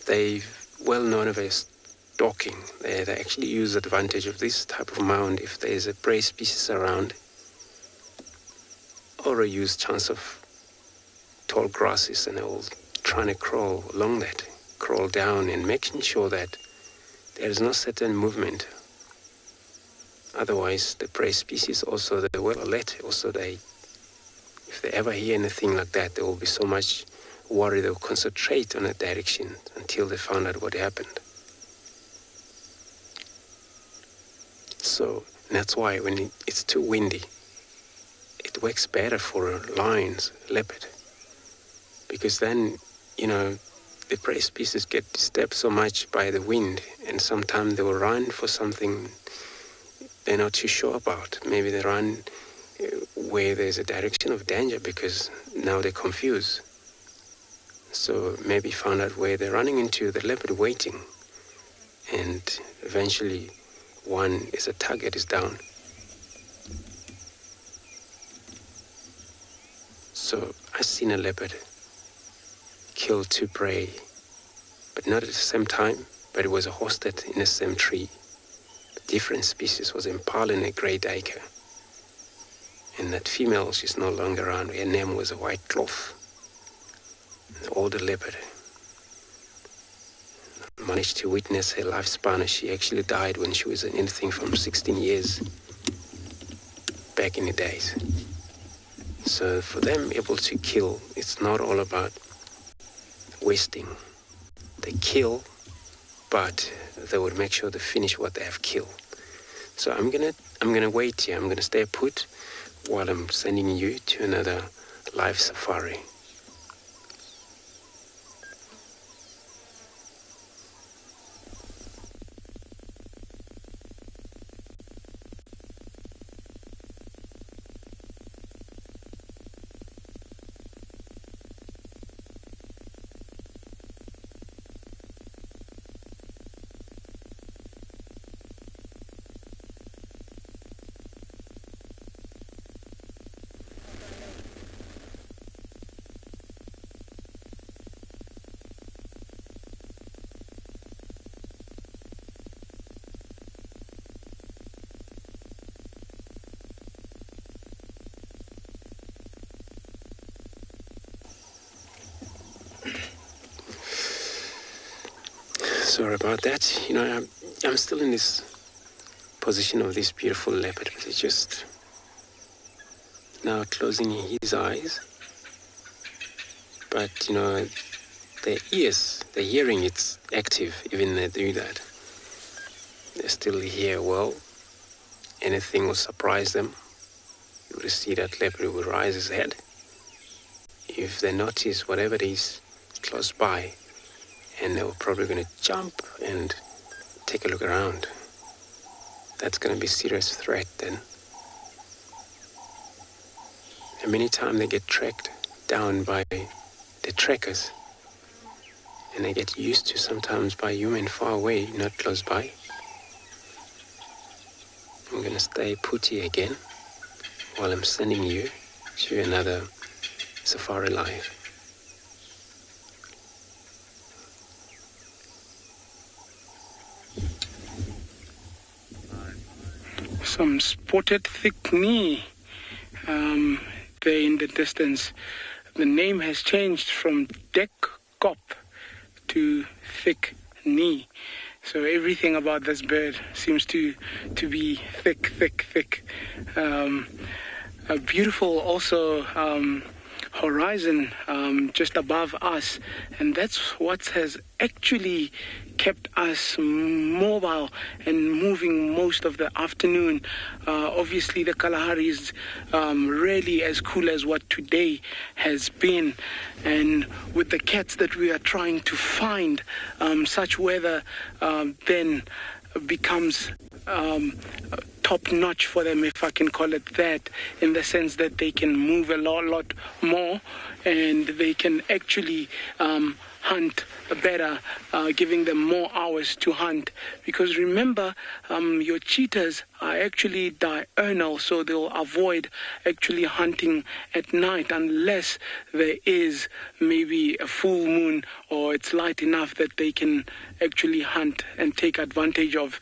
They're well known of as stalking. They actually use advantage of this type of mound if there's a prey species around, or use chance of tall grasses, and they will trying to crawl along that, crawl down and making sure that there is no certain movement. Otherwise, the prey species also, they're well alert. Also, if if they ever hear anything like that, they will be so much worried they will concentrate on a direction until they found out what happened. So that's why when it's too windy, it works better for lions, leopard, because then, the prey species get disturbed so much by the wind, and sometimes they will run for something they're not too sure about. Maybe they run where there's a direction of danger because now they're confused. So maybe found out where they're running into, the leopard waiting, and eventually one is a target is down. So I've seen a leopard kill 2 prey, but not at the same time, but it was hosted in the same tree. A different species was impala and a great acre. And that female, she's no longer around. Her name was a white cloth. The older leopard. I managed to witness her lifespan. She actually died when she was anything from 16 years back in the days. So for them able to kill, it's not all about wasting. They kill, but they would make sure they finish what they have killed. So I'm gonna wait here. I'm gonna stay put while I'm sending you to another live safari. Sorry about that. I'm still in this position of this beautiful leopard, but it's just now closing his eyes. But, their ears, their hearing, it's active, even they do that. They still hear well. Anything will surprise them. You will see that leopard will raise his head. If they notice whatever it is close by, and they were probably going to jump and take a look around. That's going to be a serious threat then. And many times they get tracked down by the trackers, and they get used to sometimes by human far away, not close by. I'm going to stay put here again while I'm sending you to another safari live. Some spotted thick knee there in the distance. The name has changed from deck cop to thick knee. So everything about this bird seems to be thick. A beautiful also horizon just above us, and that's what has actually kept us mobile and moving most of the afternoon. Obviously the Kalahari is rarely as cool as what today has been, and with the cats that we are trying to find, such weather then becomes top notch for them, if I can call it that, in the sense that they can move a lot more, and they can actually hunt better, giving them more hours to hunt. Because remember, your cheetahs are actually diurnal, so they'll avoid actually hunting at night unless there is maybe a full moon or it's light enough that they can actually hunt and take advantage of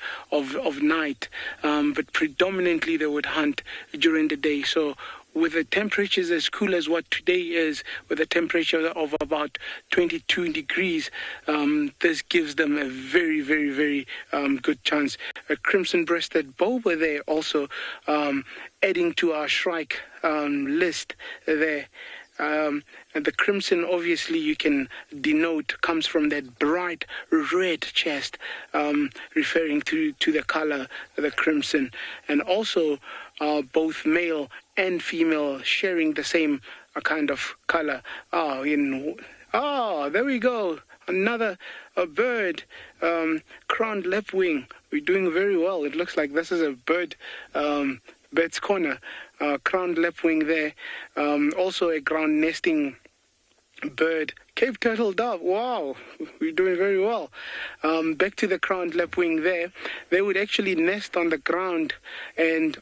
night. But predominantly they would hunt during the day. So with the temperatures as cool as what today is, with a temperature of about 22 degrees, this gives them a very good chance. A crimson-breasted boba there also, adding to our shrike list there. And the crimson, obviously, you can denote comes from that bright red chest, referring to the color, the crimson. And also, both male and female sharing the same kind of color. There we go. Another bird, crowned lapwing. We're doing very well. It looks like this is a bird's corner. Crowned lapwing there. Also a ground nesting bird. Cape turtle dove. Wow, we're doing very well. Back to the crowned lapwing there. They would actually nest on the ground, and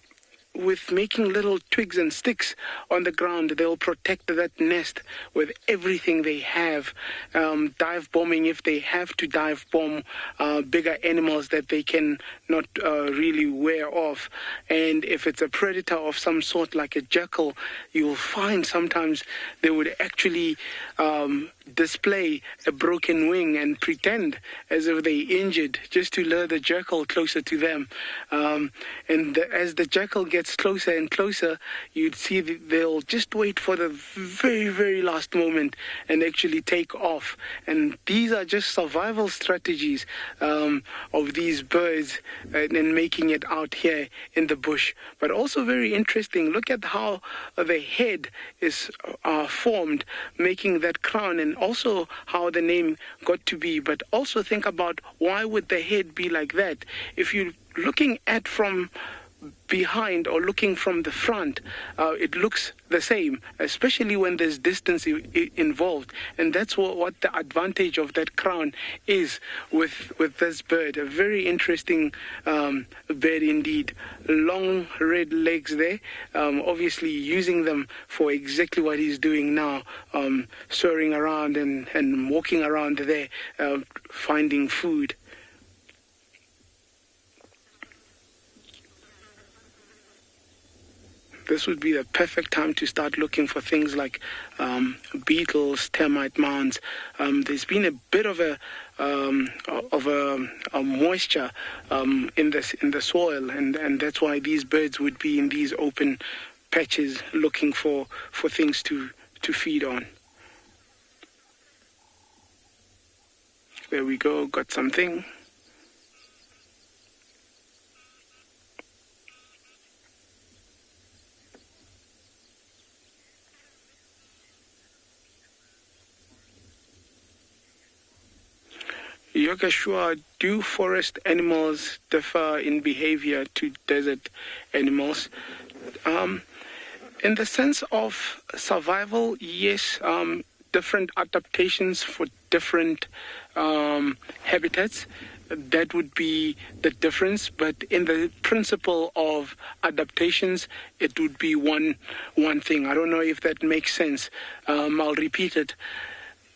with making little twigs and sticks on the ground, they'll protect that nest with everything they have. Dive bombing if they have to dive bomb bigger animals that they can not really wear off. And if it's a predator of some sort like a jackal, you'll find sometimes they would actually display a broken wing and pretend as if they injured just to lure the jackal closer to them. As the jackal gets closer and closer, you'd see they'll just wait for the very, very last moment and actually take off. And these are just survival strategies of these birds and making it out here in the bush. But also very interesting, look at how the head is formed, making that crown, and also how the name got to be. But also think about, why would the head be like that? If you're looking at from behind or looking from the front, it looks the same, especially when there's distance involved. And that's what the advantage of that crown is with this bird. A very interesting bird indeed. Long red legs there, obviously using them for exactly what he's doing now, soaring around and walking around there, finding food. This would be the perfect time to start looking for things like beetles, termite mounds. There's been a bit of a moisture in the soil, and that's why these birds would be in these open patches looking for things to feed on. There we go, got something. Yogashua, do forest animals differ in behavior to desert animals? In the sense of survival, yes, different adaptations for different habitats. That would be the difference, but in the principle of adaptations, it would be one thing. I don't know if that makes sense. I'll repeat it.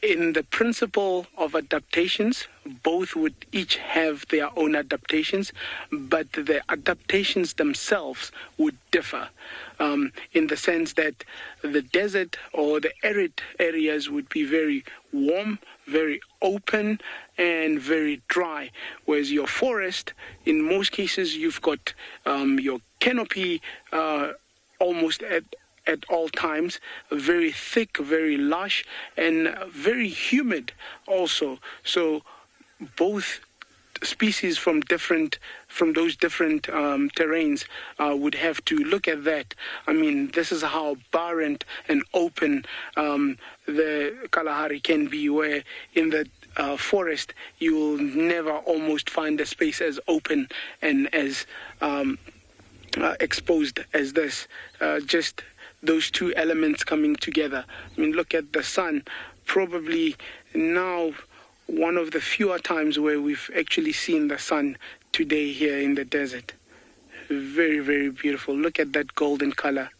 In the principle of adaptations, both would each have their own adaptations, but the adaptations themselves would differ in the sense that the desert or the arid areas would be very warm, very open, and very dry, whereas your forest, in most cases, you've got your canopy almost at all times, very thick, very lush, and very humid also. So both species from those different terrains would have to look at that. I mean, this is how barren and open the Kalahari can be, where in the forest you will never almost find a space as open and as exposed as this. Just those two elements coming together. I mean, look at the sun. Probably now one of the fewer times where we've actually seen the sun today here in the desert. Very, very beautiful. Look at that golden color.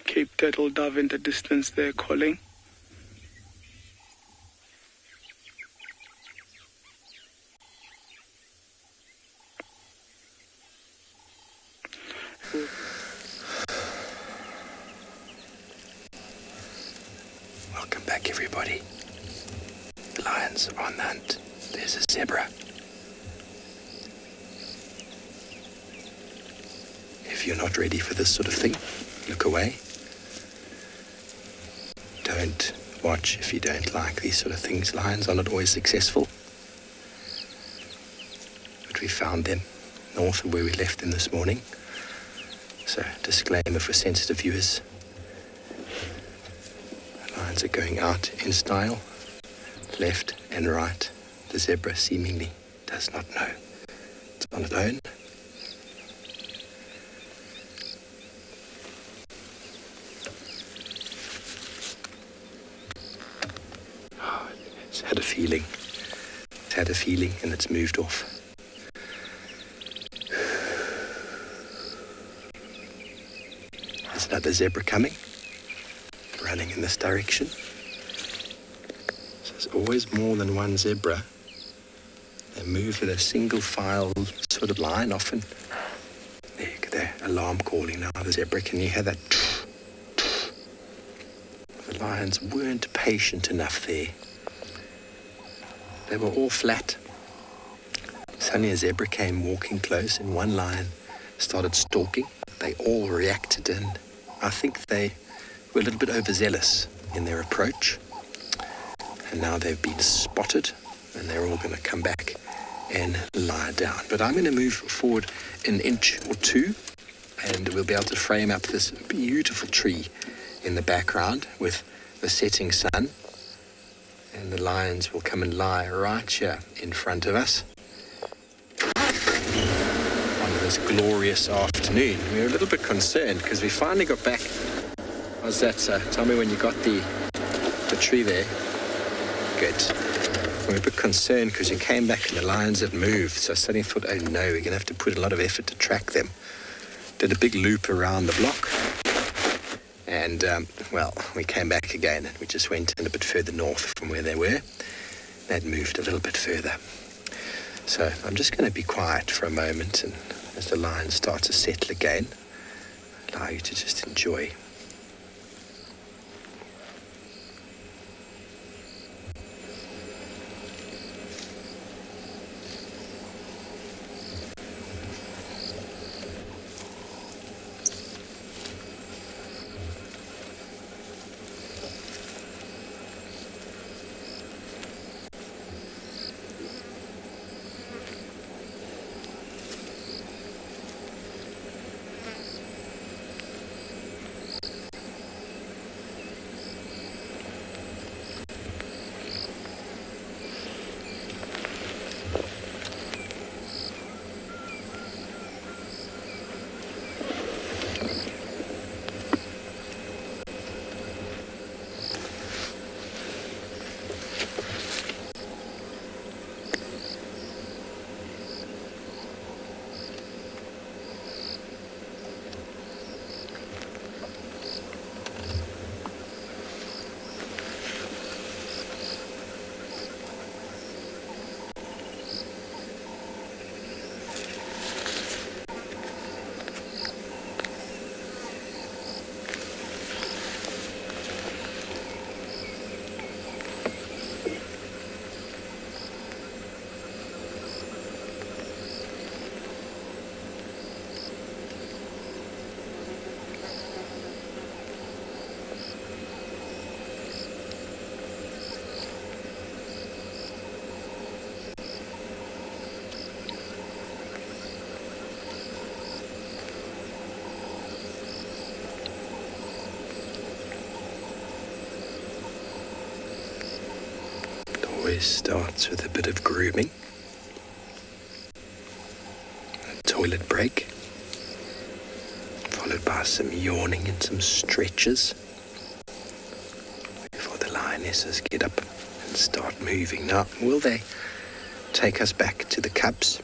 Cape turtle dove in the distance there calling. Welcome back, everybody. The lions are on the hunt. There's a zebra. If you're not ready for this sort of thing, look away. Don't watch if you don't like these sort of things. Lions are not always successful. But we found them north of where we left them this morning. So, disclaimer for sensitive viewers. The lions are going out in style, left and right. The zebra seemingly does not know. It's on its own. Oh, it's had a feeling. It's had a feeling and it's moved off. There's another zebra coming, running in this direction. So there's always more than one zebra. They move in a single file sort of line often. There you go, their alarm calling now, the zebra. Can you hear that? The lions weren't patient enough there. They were all flat. Suddenly a zebra came walking close and one lion started stalking. They all reacted and I think they were a little bit overzealous in their approach. And now they've been spotted and they're all going to come back and lie down. But I'm going to move forward an inch or two and we'll be able to frame up this beautiful tree in the background with the setting sun. And the lions will come and lie right here in front of us on this glorious afternoon. We were a little bit concerned because we finally got back. How's that, sir? Tell me when you got the tree there. Good. We were a bit concerned because you came back and the lions had moved. So I suddenly thought, oh no, we're going to have to put a lot of effort to track them. Did a big loop around the block. And, well, we came back again and we just went in a bit further north from where they were. They'd moved a little bit further. So I'm just going to be quiet for a moment and as the lions start to settle again, allow you to just enjoy. Starts with a bit of grooming, a toilet break, followed by some yawning and some stretches before the lionesses get up and start moving. Now, will they take us back to the cubs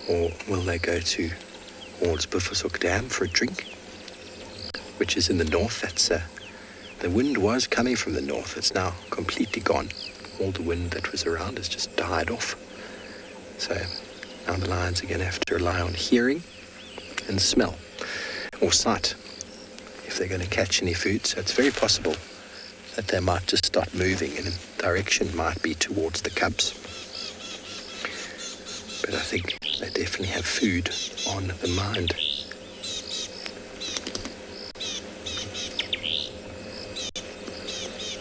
or will they go towards Buffelshoek Dam for a drink, which is in the north? That's the wind was coming from the north. It's now completely gone. All the wind that was around has just died off. So now the lions are going to have to rely on hearing and smell, or sight. if they're going to catch any food. So it's very possible that they might just start moving, and the direction might be towards the cubs. But I think they definitely have food on the mind.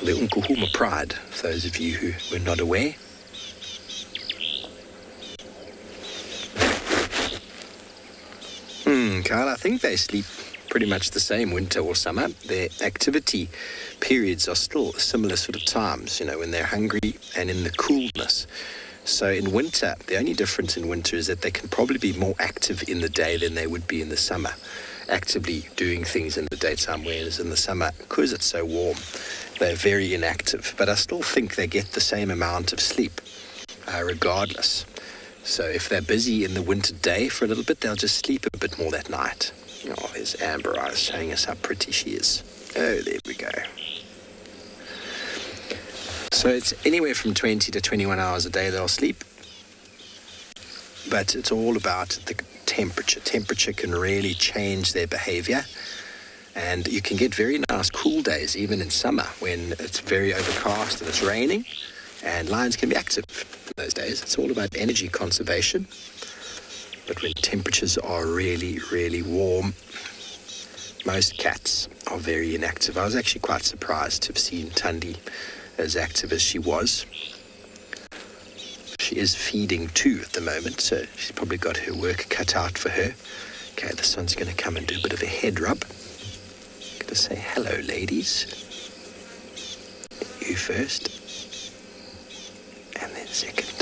The Djuma Pride, for those of you who were not aware. Kyle, I think they sleep pretty much the same winter or summer. Their activity periods are still similar sort of times, you know, when they're hungry and in the coolness. So in winter, the only difference in winter is that they can probably be more active in the day than they would be in the summer, actively doing things in the daytime, whereas in the summer, because it's so warm, they're very inactive. But I still think they get the same amount of sleep, regardless. So if they're busy in the winter day for a little bit, they'll just sleep a bit more that night. Oh, there's Amber Eyes showing us how pretty she is. Oh, there we go. So it's anywhere from 20 to 21 hours a day they'll sleep. But it's all about the temperature. Temperature can really change their behavior. And you can get very nice cool days, even in summer, when it's very overcast and it's raining. And lions can be active in those days. It's all about energy conservation. But when temperatures are really, really warm, most cats are very inactive. I was actually quite surprised to have seen Tundi as active as she was. She is feeding too at the moment, so she's probably got her work cut out for her. Okay, this one's going to come and do a bit of a head rub. Going to say hello, ladies. You first. And then second.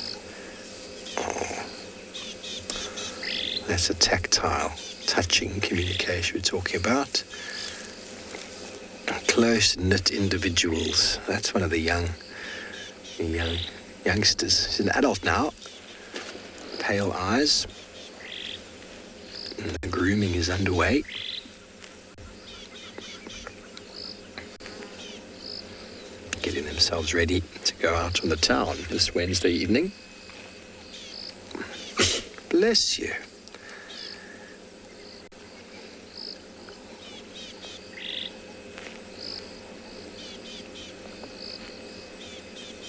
Oh. That's a tactile, touching communication we're talking about. Close-knit individuals. That's one of the youngsters. She's an adult now. Pale eyes. And the grooming is underway. Getting themselves ready to go out on the town this Wednesday evening. Bless you.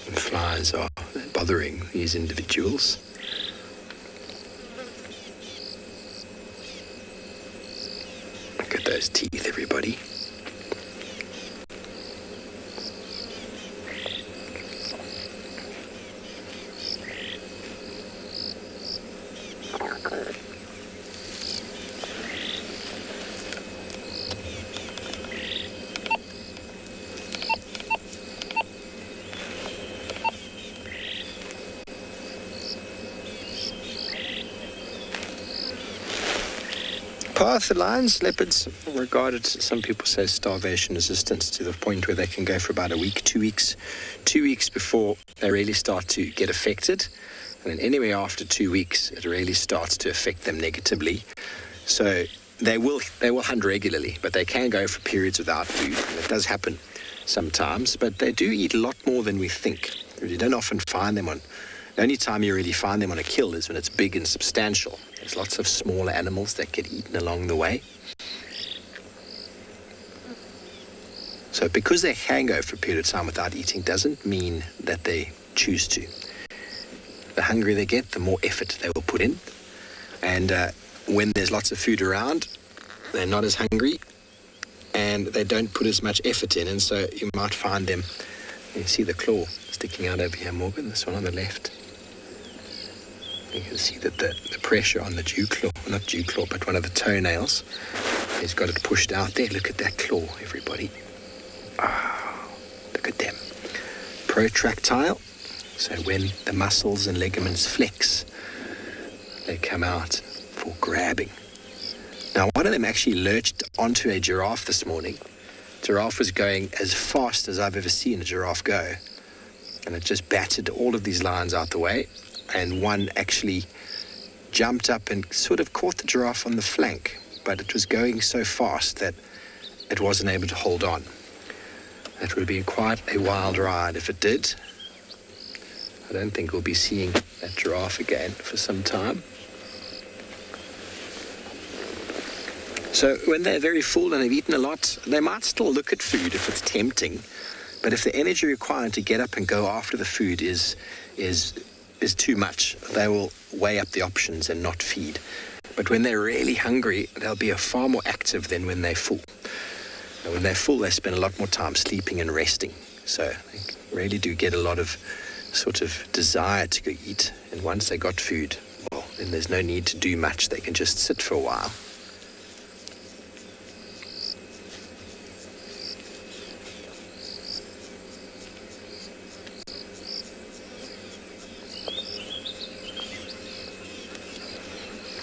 The flies are bothering these individuals. Look at those teeth, everybody. The lions, leopards, regarded, some people say, starvation resistant, to the point where they can go for about a week, 2 weeks. 2 weeks before they really start to get affected. And then anyway, after 2 weeks, it really starts to affect them negatively. So they will hunt regularly, but they can go for periods without food. And it does happen sometimes, but they do eat a lot more than we think. You don't often find them on... The only time you really find them on a kill is when it's big and substantial. There's lots of smaller animals that get eaten along the way. So because they can go for a period of time without eating doesn't mean that they choose to. The hungrier they get, the more effort they will put in. And when there's lots of food around, they're not as hungry and they don't put as much effort in. And so you might find them, you see the claw sticking out over here, Morgan, this one on the left. You can see that the pressure on the dew claw, not dew claw, but one of the toenails, has got it pushed out there. Look at that claw, everybody. Oh, look at them. Protractile, so when the muscles and ligaments flex, they come out for grabbing. Now, one of them actually lurched onto a giraffe this morning. Giraffe was going as fast as I've ever seen a giraffe go. And it just battered all of these lions out the way. And one actually jumped up and sort of caught the giraffe on the flank. But it was going so fast that it wasn't able to hold on. That would be quite a wild ride if it did. I don't think we'll be seeing that giraffe again for some time. So when they're very full and they've eaten a lot, they might still look at food if it's tempting. But if the energy required to get up and go after the food is too much, they will weigh up the options and not feed. But when they're really hungry, they'll be far more active than when they're full. And when they're full, they spend a lot more time sleeping and resting. So they really do get a lot of sort of desire to go eat. And once they got food, well, then there's no need to do much. They can just sit for a while.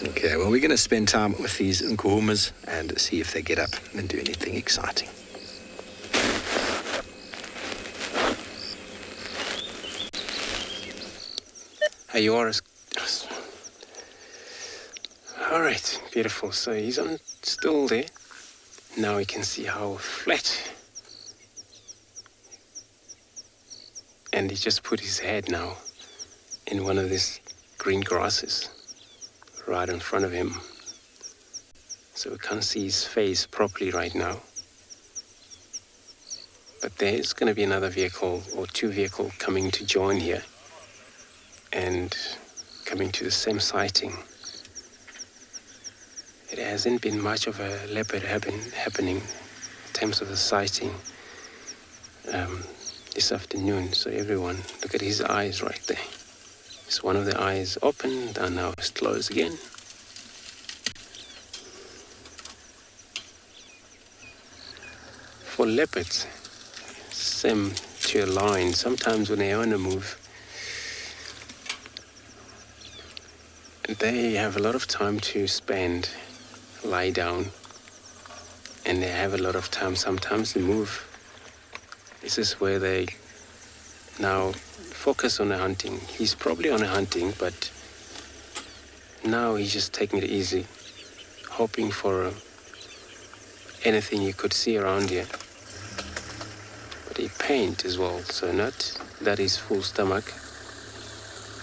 Okay, well, we're going to spend time with these nkuhumas and see if they get up and do anything exciting. Hey, you are. All right, beautiful. So he's still there. Now we can see how flat. And he just put his head now in one of these green grasses right in front of him. So we can't see his face properly right now. But there's going to be another vehicle or two vehicles coming to join here and coming to the same sighting. It hasn't been much of a leopard happening in terms of the sighting this afternoon. So everyone, look at his eyes right there. It's one of the eyes opened and now it's closed again. For leopards, same to a lion. Sometimes when they're on the move, they have a lot of time to spend, lie down, and they have a lot of time sometimes to move. This is where they now focus on the hunting. He's probably on the hunting, but now he's just taking it easy, hoping for anything you could see around here. But he paint as well, so not that he's full stomach,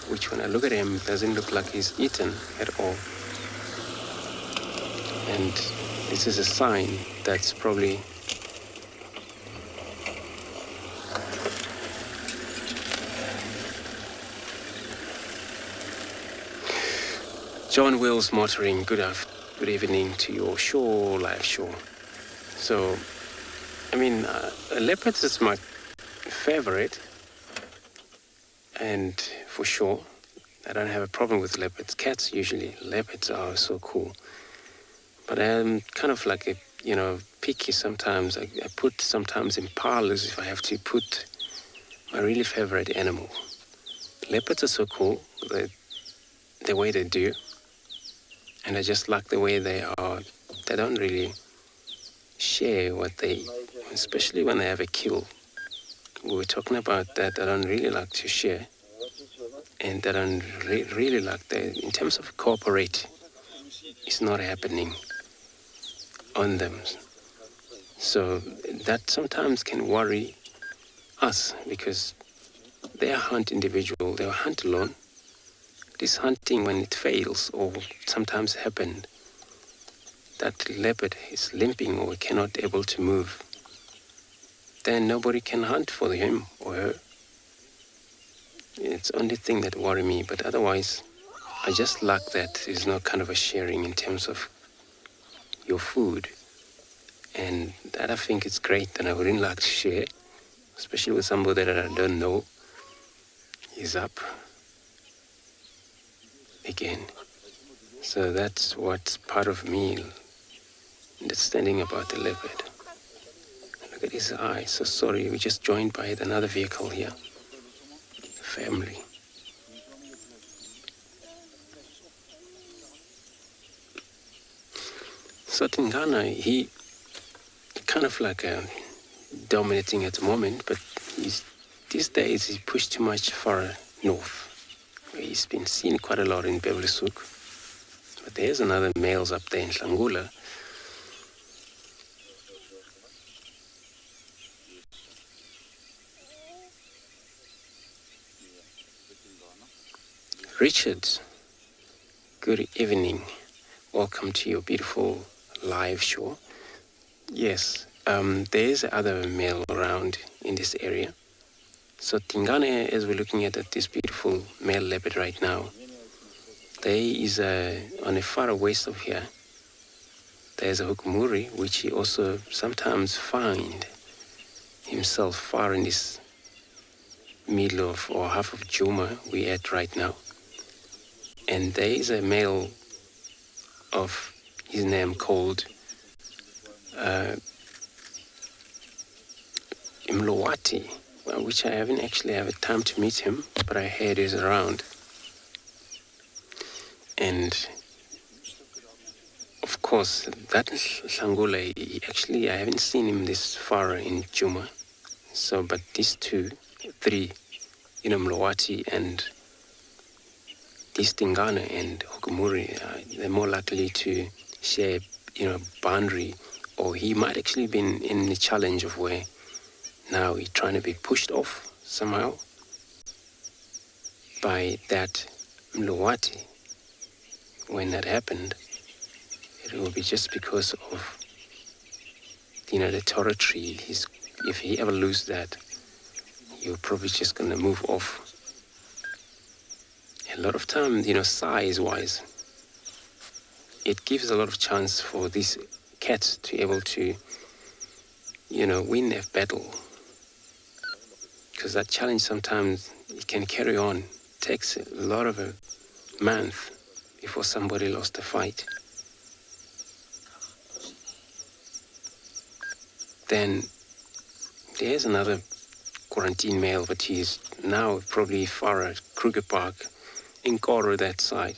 which when I look at him, doesn't look like he's eaten at all. And this is a sign that's probably John Wills Motoring, good evening to your shore, live shore. So, I mean, leopards is my favorite, and for sure, I don't have a problem with leopards. Cats usually, leopards are so cool. But I'm kind of like picky sometimes. I put sometimes impalas if I have to put my really favorite animal. Leopards are so cool, the way they do. And I just like the way they are. They don't really share especially when they have a kill. We were talking about that. I don't really like to share. And I don't really like that. In terms of cooperate, it's not happening on them. So that sometimes can worry us because they are hunt individual. They hunt alone. This hunting, when it fails, or sometimes happened, that leopard is limping or cannot able to move, then nobody can hunt for him or her. It's the only thing that worries me, but otherwise, I just like that there's no kind of a sharing in terms of your food. And that I think it's great, and I wouldn't like to share, especially with somebody that I don't know is up again. So that's what's part of me understanding about the leopard. Look at his eyes. So sorry, we just joined by another vehicle here. Family. So Tingana, he kind of like dominating at the moment, but these days he pushed too much far north. He's been seen quite a lot in Beverly Souk. But there's another males up there in Hlangula. Richard, good evening. Welcome to your beautiful live show. Yes, there's other male around in this area. So Tingane, as we're looking at this beautiful male leopard right now, there is on a far west of here, there's a hukumuri, which he also sometimes find himself far in this middle of or half of Djuma we're at right now. And there is a male of his name called Imlowati, which I haven't actually had time to meet him, but I heard he's around. And of course, that Hlangula, actually, I haven't seen him this far in Djuma. So, but these three, Mlowati and this Tingana and Hukumuri, they're more likely to share, boundary, or he might actually been in the challenge of where now he's trying to be pushed off somehow by that Mlowati. When that happened, it will be just because of, the territory. If he ever loses that, you're probably just going to move off. A lot of time, size-wise, it gives a lot of chance for these cats to be able to, win their battle. Because that challenge sometimes, it can carry on. It takes a lot of a month before somebody lost a fight. Then there's another quarantine male, but he's now probably far at Kruger Park in Koro, that side,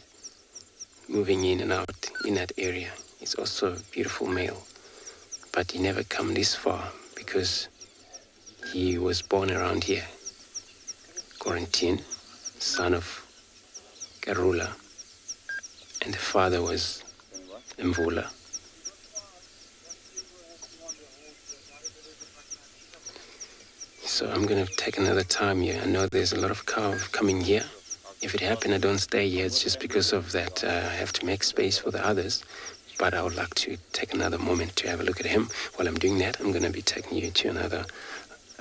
moving in and out in that area. He's also a beautiful male, but he never come this far because he was born around here. Quarantine, son of Karula, and the father was Mvula. So I'm going to take another time here. I know there's a lot of cars coming here. If it happened, I don't stay here. It's just because of that. I have to make space for the others. But I would like to take another moment to have a look at him. While I'm doing that, I'm going to be taking you to another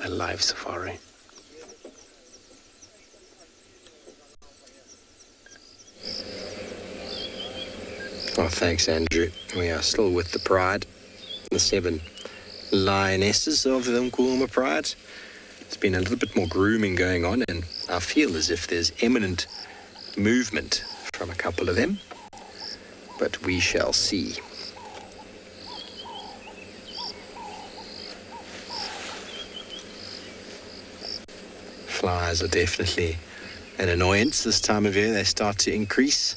live safari. Oh, thanks, Andrew. We are still with the Pride, the 7 lionesses of the Djuma Pride. There's been a little bit more grooming going on, and I feel as if there's imminent movement from a couple of them, but we shall see. Flies are definitely an annoyance this time of year. They start to increase.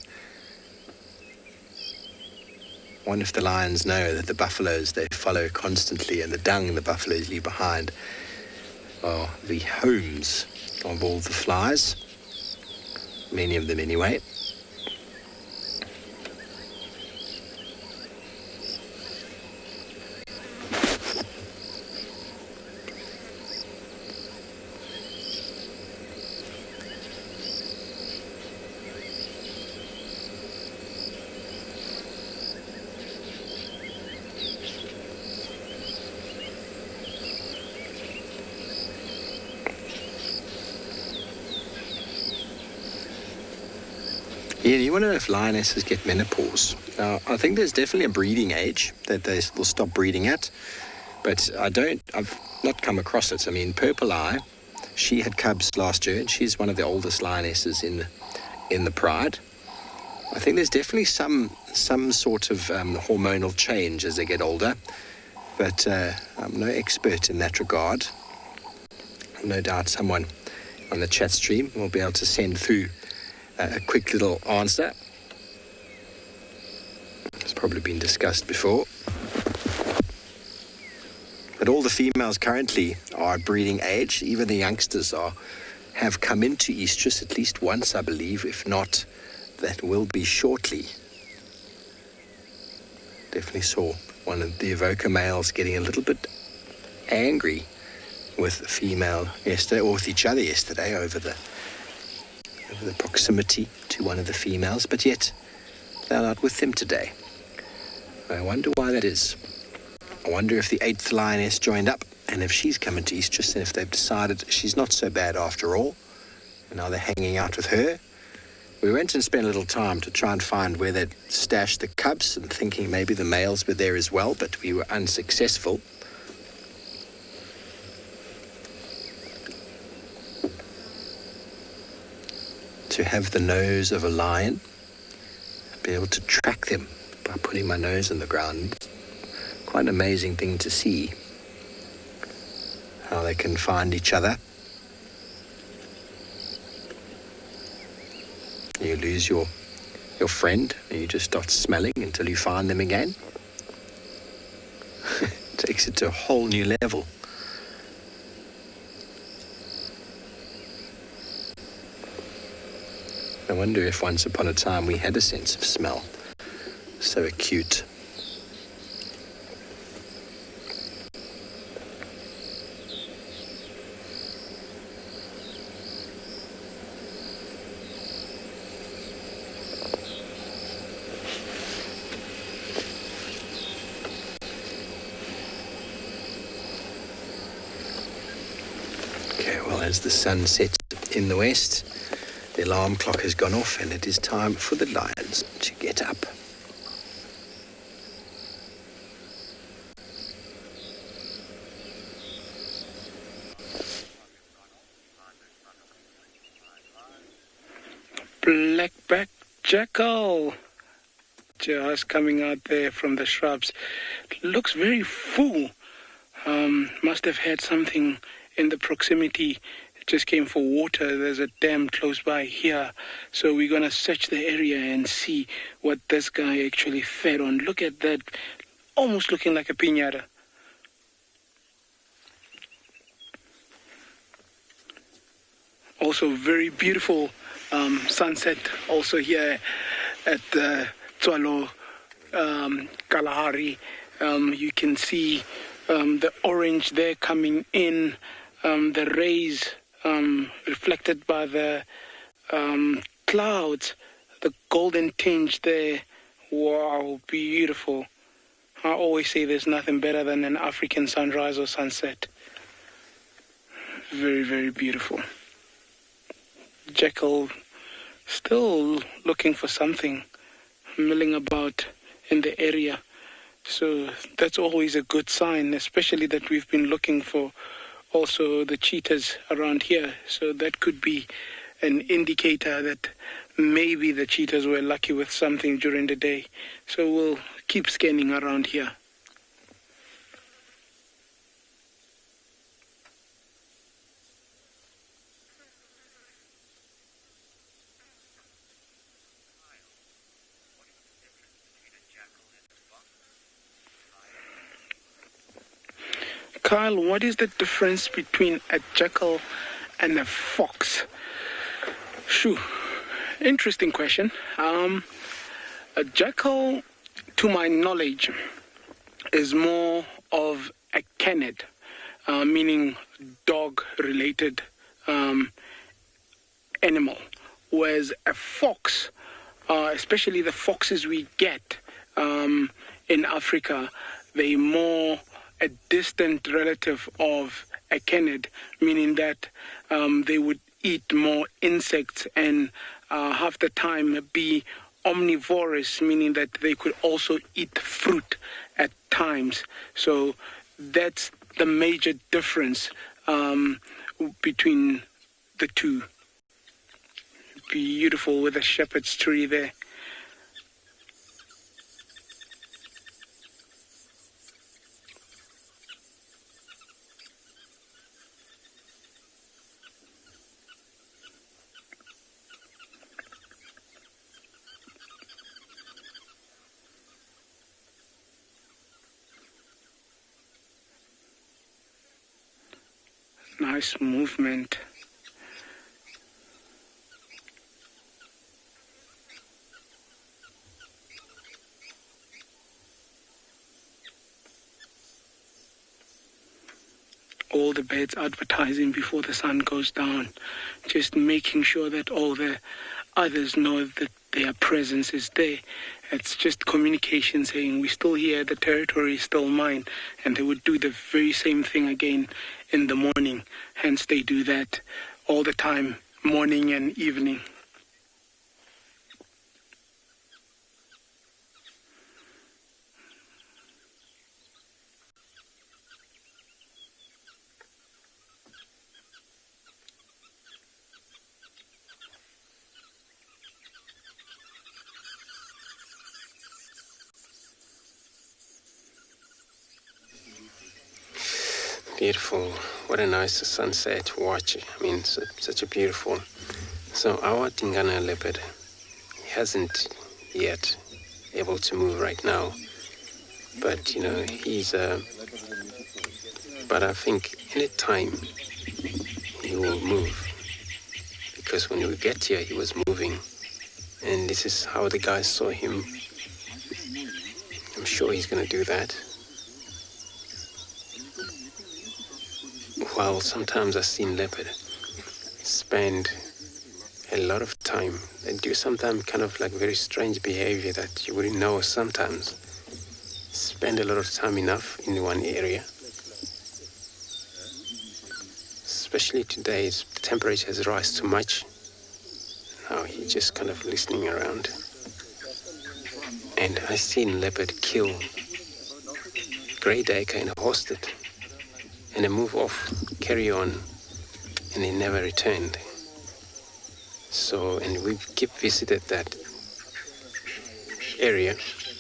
One of the lions know that the buffaloes they follow constantly, and the dung the buffaloes leave behind are the homes of all the flies, many of them anyway. Yeah, you want to know if lionesses get menopause. Now, I think there's definitely a breeding age that they will stop breeding at, but I've not come across it. I mean, Purple Eye, she had cubs last year, and she's one of the oldest lionesses in the Pride. I think there's definitely some sort of hormonal change as they get older, but I'm no expert in that regard. No doubt someone on the chat stream will be able to send through a quick little answer. It's probably been discussed before. But all the females currently are at breeding age. Even the youngsters have come into estrus at least once, I believe. If not, that will be shortly. Definitely saw one of the evoker males getting a little bit angry with a female yesterday, or with each other yesterday, over the proximity to one of the females, but yet they're not with them today. I wonder why that is. I wonder if the 8th lioness joined up, and if she's coming to estrus, and if they've decided she's not so bad after all, and now they're hanging out with her. We went and spent a little time to try and find where they'd stashed the cubs, and thinking maybe the males were there as well, but we were unsuccessful. To have the nose of a lion, be able to track them by putting my nose in the ground. Quite an amazing thing to see, how they can find each other. You lose your friend and you just start smelling until you find them again. Takes it to a whole new level. I wonder if once upon a time we had a sense of smell so acute. Okay, well, as the sun sets in the west, the alarm clock has gone off and it is time for the lions to get up. Blackback jackal just coming out there from the shrubs. Looks very full. Must have had something in the proximity. Just came for water. There's a dam close by here, so we're gonna search the area and see what this guy actually fed on. Look at that, almost looking like a piñata. Also very beautiful sunset also here at the Tswalo Kalahari. You can see the orange there coming in, the rays reflected by the clouds, the golden tinge there. Wow, beautiful. I always say there's nothing better than an African sunrise or sunset. Very, very beautiful. Jackal still looking for something, milling about in the area. So that's always a good sign, especially that we've been looking for also the cheetahs around here. So that could be an indicator that maybe the cheetahs were lucky with something during the day. So we'll keep scanning around here. Kyle, what is the difference between a jackal and a fox? Shoo, interesting question. A jackal, to my knowledge, is more of a canid, meaning dog-related animal, whereas a fox, especially the foxes we get in Africa, they're more a distant relative of a canid, meaning that they would eat more insects and half the time be omnivorous, meaning that they could also eat fruit at times. So that's the major difference between the two. Beautiful with a shepherd's tree there. Nice movement. All the birds advertising before the sun goes down, just making sure that all the others know that their presence is there. It's just communication saying, we're still here, the territory is still mine. And they would do the very same thing again in the morning. Hence, they do that all the time, morning and evening. Beautiful. What a nice sunset to watch. I mean, such a beautiful. So our Tingana leopard hasn't yet able to move right now, but you know he's. But I think any time he will move, because when we get here he was moving, and this is how the guys saw him. I'm sure he's going to do that. While sometimes I've seen leopard spend a lot of time, they do sometimes kind of like very strange behavior that you wouldn't know sometimes. Spend a lot of time enough in one area. Especially today, the temperature has risen too much. Now he's just kind of listening around. And I've seen leopard kill grey duiker in a hosted. And they move off, carry on, and they never returned. So, and we keep visited that area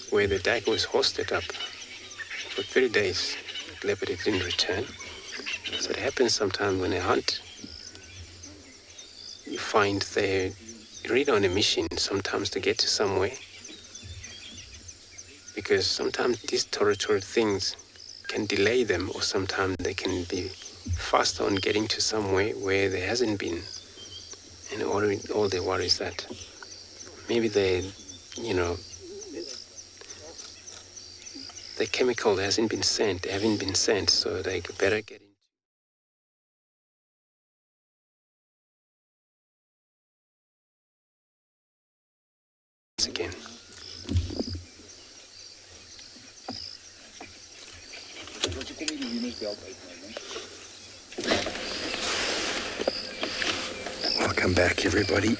where the duiker was hosted up for 3 days. Leopard didn't return. So it happens sometimes when they hunt. You find they're really on a mission sometimes to get to somewhere. Because sometimes these territorial things can delay them, or sometimes they can be faster on getting to somewhere where there hasn't been. And all they worry is that maybe the chemical hasn't been sent, they haven't been sent, so they better get in. Again. Welcome back, everybody.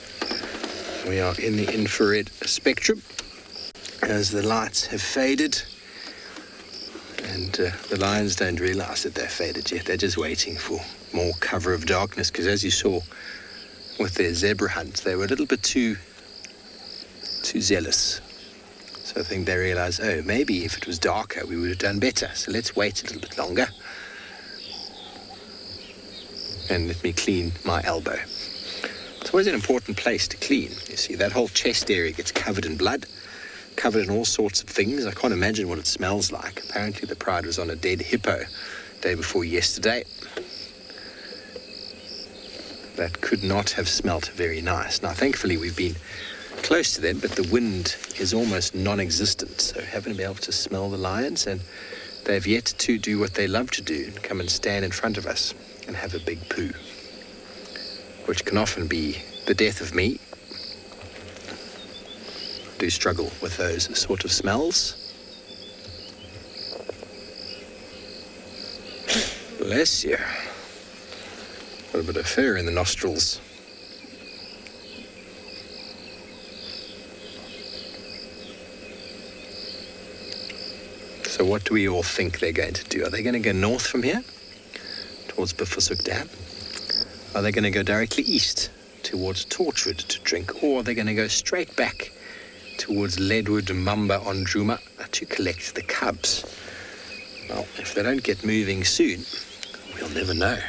We are in the infrared spectrum as the lights have faded, and the lions don't realize that they're faded yet. They're just waiting for more cover of darkness, because as you saw with their zebra hunt, they were a little bit too zealous. So I think they realize, oh, maybe if it was darker we would have done better, so let's wait a little bit longer. And let me clean my elbow. It's always an important place to clean. You see, that whole chest area gets covered in blood, covered in all sorts of things. I can't imagine what it smells like. Apparently the pride was on a dead hippo day before yesterday. That could not have smelt very nice. Now, thankfully, we've been close to them, but the wind is almost non-existent, so haven't been able to smell the lions, and they've yet to do what they love to do, come and stand in front of us and have a big poo, which can often be the death of me. I do struggle with those sort of smells. Bless you. A little bit of fur in the nostrils. So what do we all think they're going to do? Are they going to go north from here towards Bifusuk Dam? Are they going to go directly east towards Torchwood to drink? Or are they going to go straight back towards Leadwood Mamba on Djuma to collect the cubs? Well, if they don't get moving soon, we'll never know.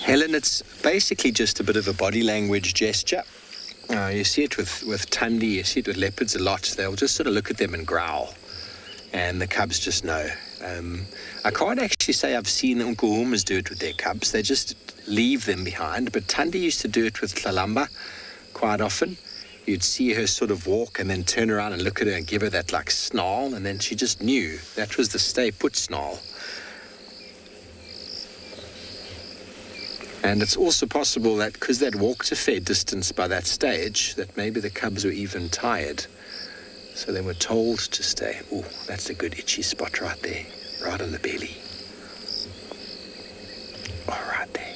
Helen, it's basically just a bit of a body language gesture. You see it with Tundi, you see it with leopards a lot. They'll just sort of look at them and growl, and the cubs just know. I can't actually say I've seen Unkuhumas do it with their cubs. They just leave them behind, but Tundi used to do it with Tlalamba quite often, you'd see her sort of walk and then turn around and look at her and give her that like snarl, and then she just knew that was the stay put snarl. And it's also possible that because they'd walked a fair distance by that stage, that maybe the cubs were even tired. So they were told to stay. Oh, that's a good itchy spot right there, right on the belly. Oh, right there.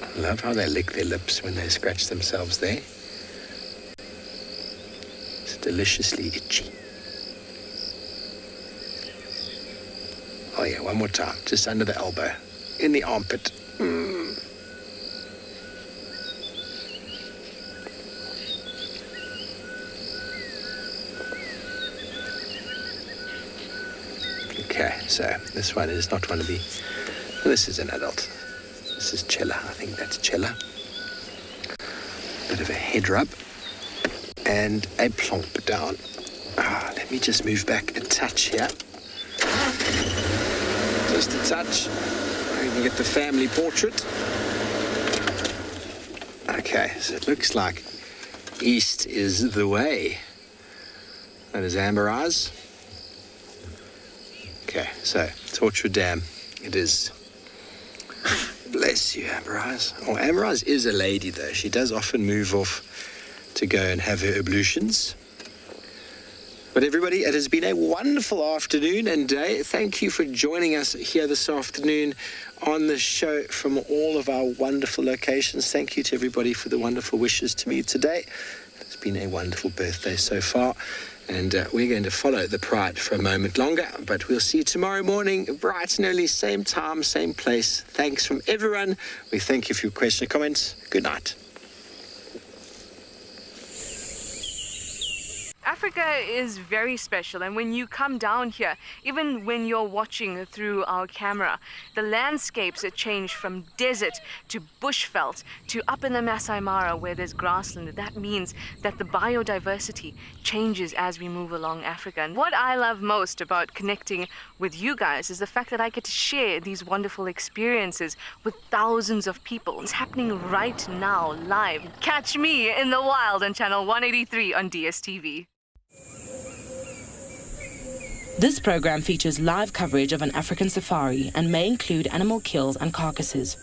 I love how they lick their lips when they scratch themselves there. It's deliciously itchy. Oh yeah, one more time, just under the elbow, in the armpit. Okay, so this one is not one of the... This is an adult. This is Chella. I think that's Chella. Bit of a head rub. And a plonk down. Let me just move back a touch here. Just a touch. You can get the family portrait. Okay, so it looks like east is the way. That is Amber Eyes. Okay, so Torchwood Dam, it is. Bless you, Amber Eyes. Oh, Amber Eyes is a lady, though. She does often move off to go and have her ablutions. But everybody, it has been a wonderful afternoon and day. Thank you for joining us here this afternoon on the show from all of our wonderful locations. Thank you to everybody for the wonderful wishes to me today. It's been a wonderful birthday so far. And we're going to follow the Pride for a moment longer, but we'll see you tomorrow morning, bright and early, same time, same place. Thanks from everyone. We thank you for your questions and comments. Good night. Africa is very special, and when you come down here, even when you're watching through our camera, the landscapes change from desert to bushveld to up in the Masai Mara where there's grassland. That means that the biodiversity changes as we move along Africa. And what I love most about connecting with you guys is the fact that I get to share these wonderful experiences with thousands of people. It's happening right now, live. Catch me in the wild on channel 183 on DSTV. This program features live coverage of an African safari and may include animal kills and carcasses.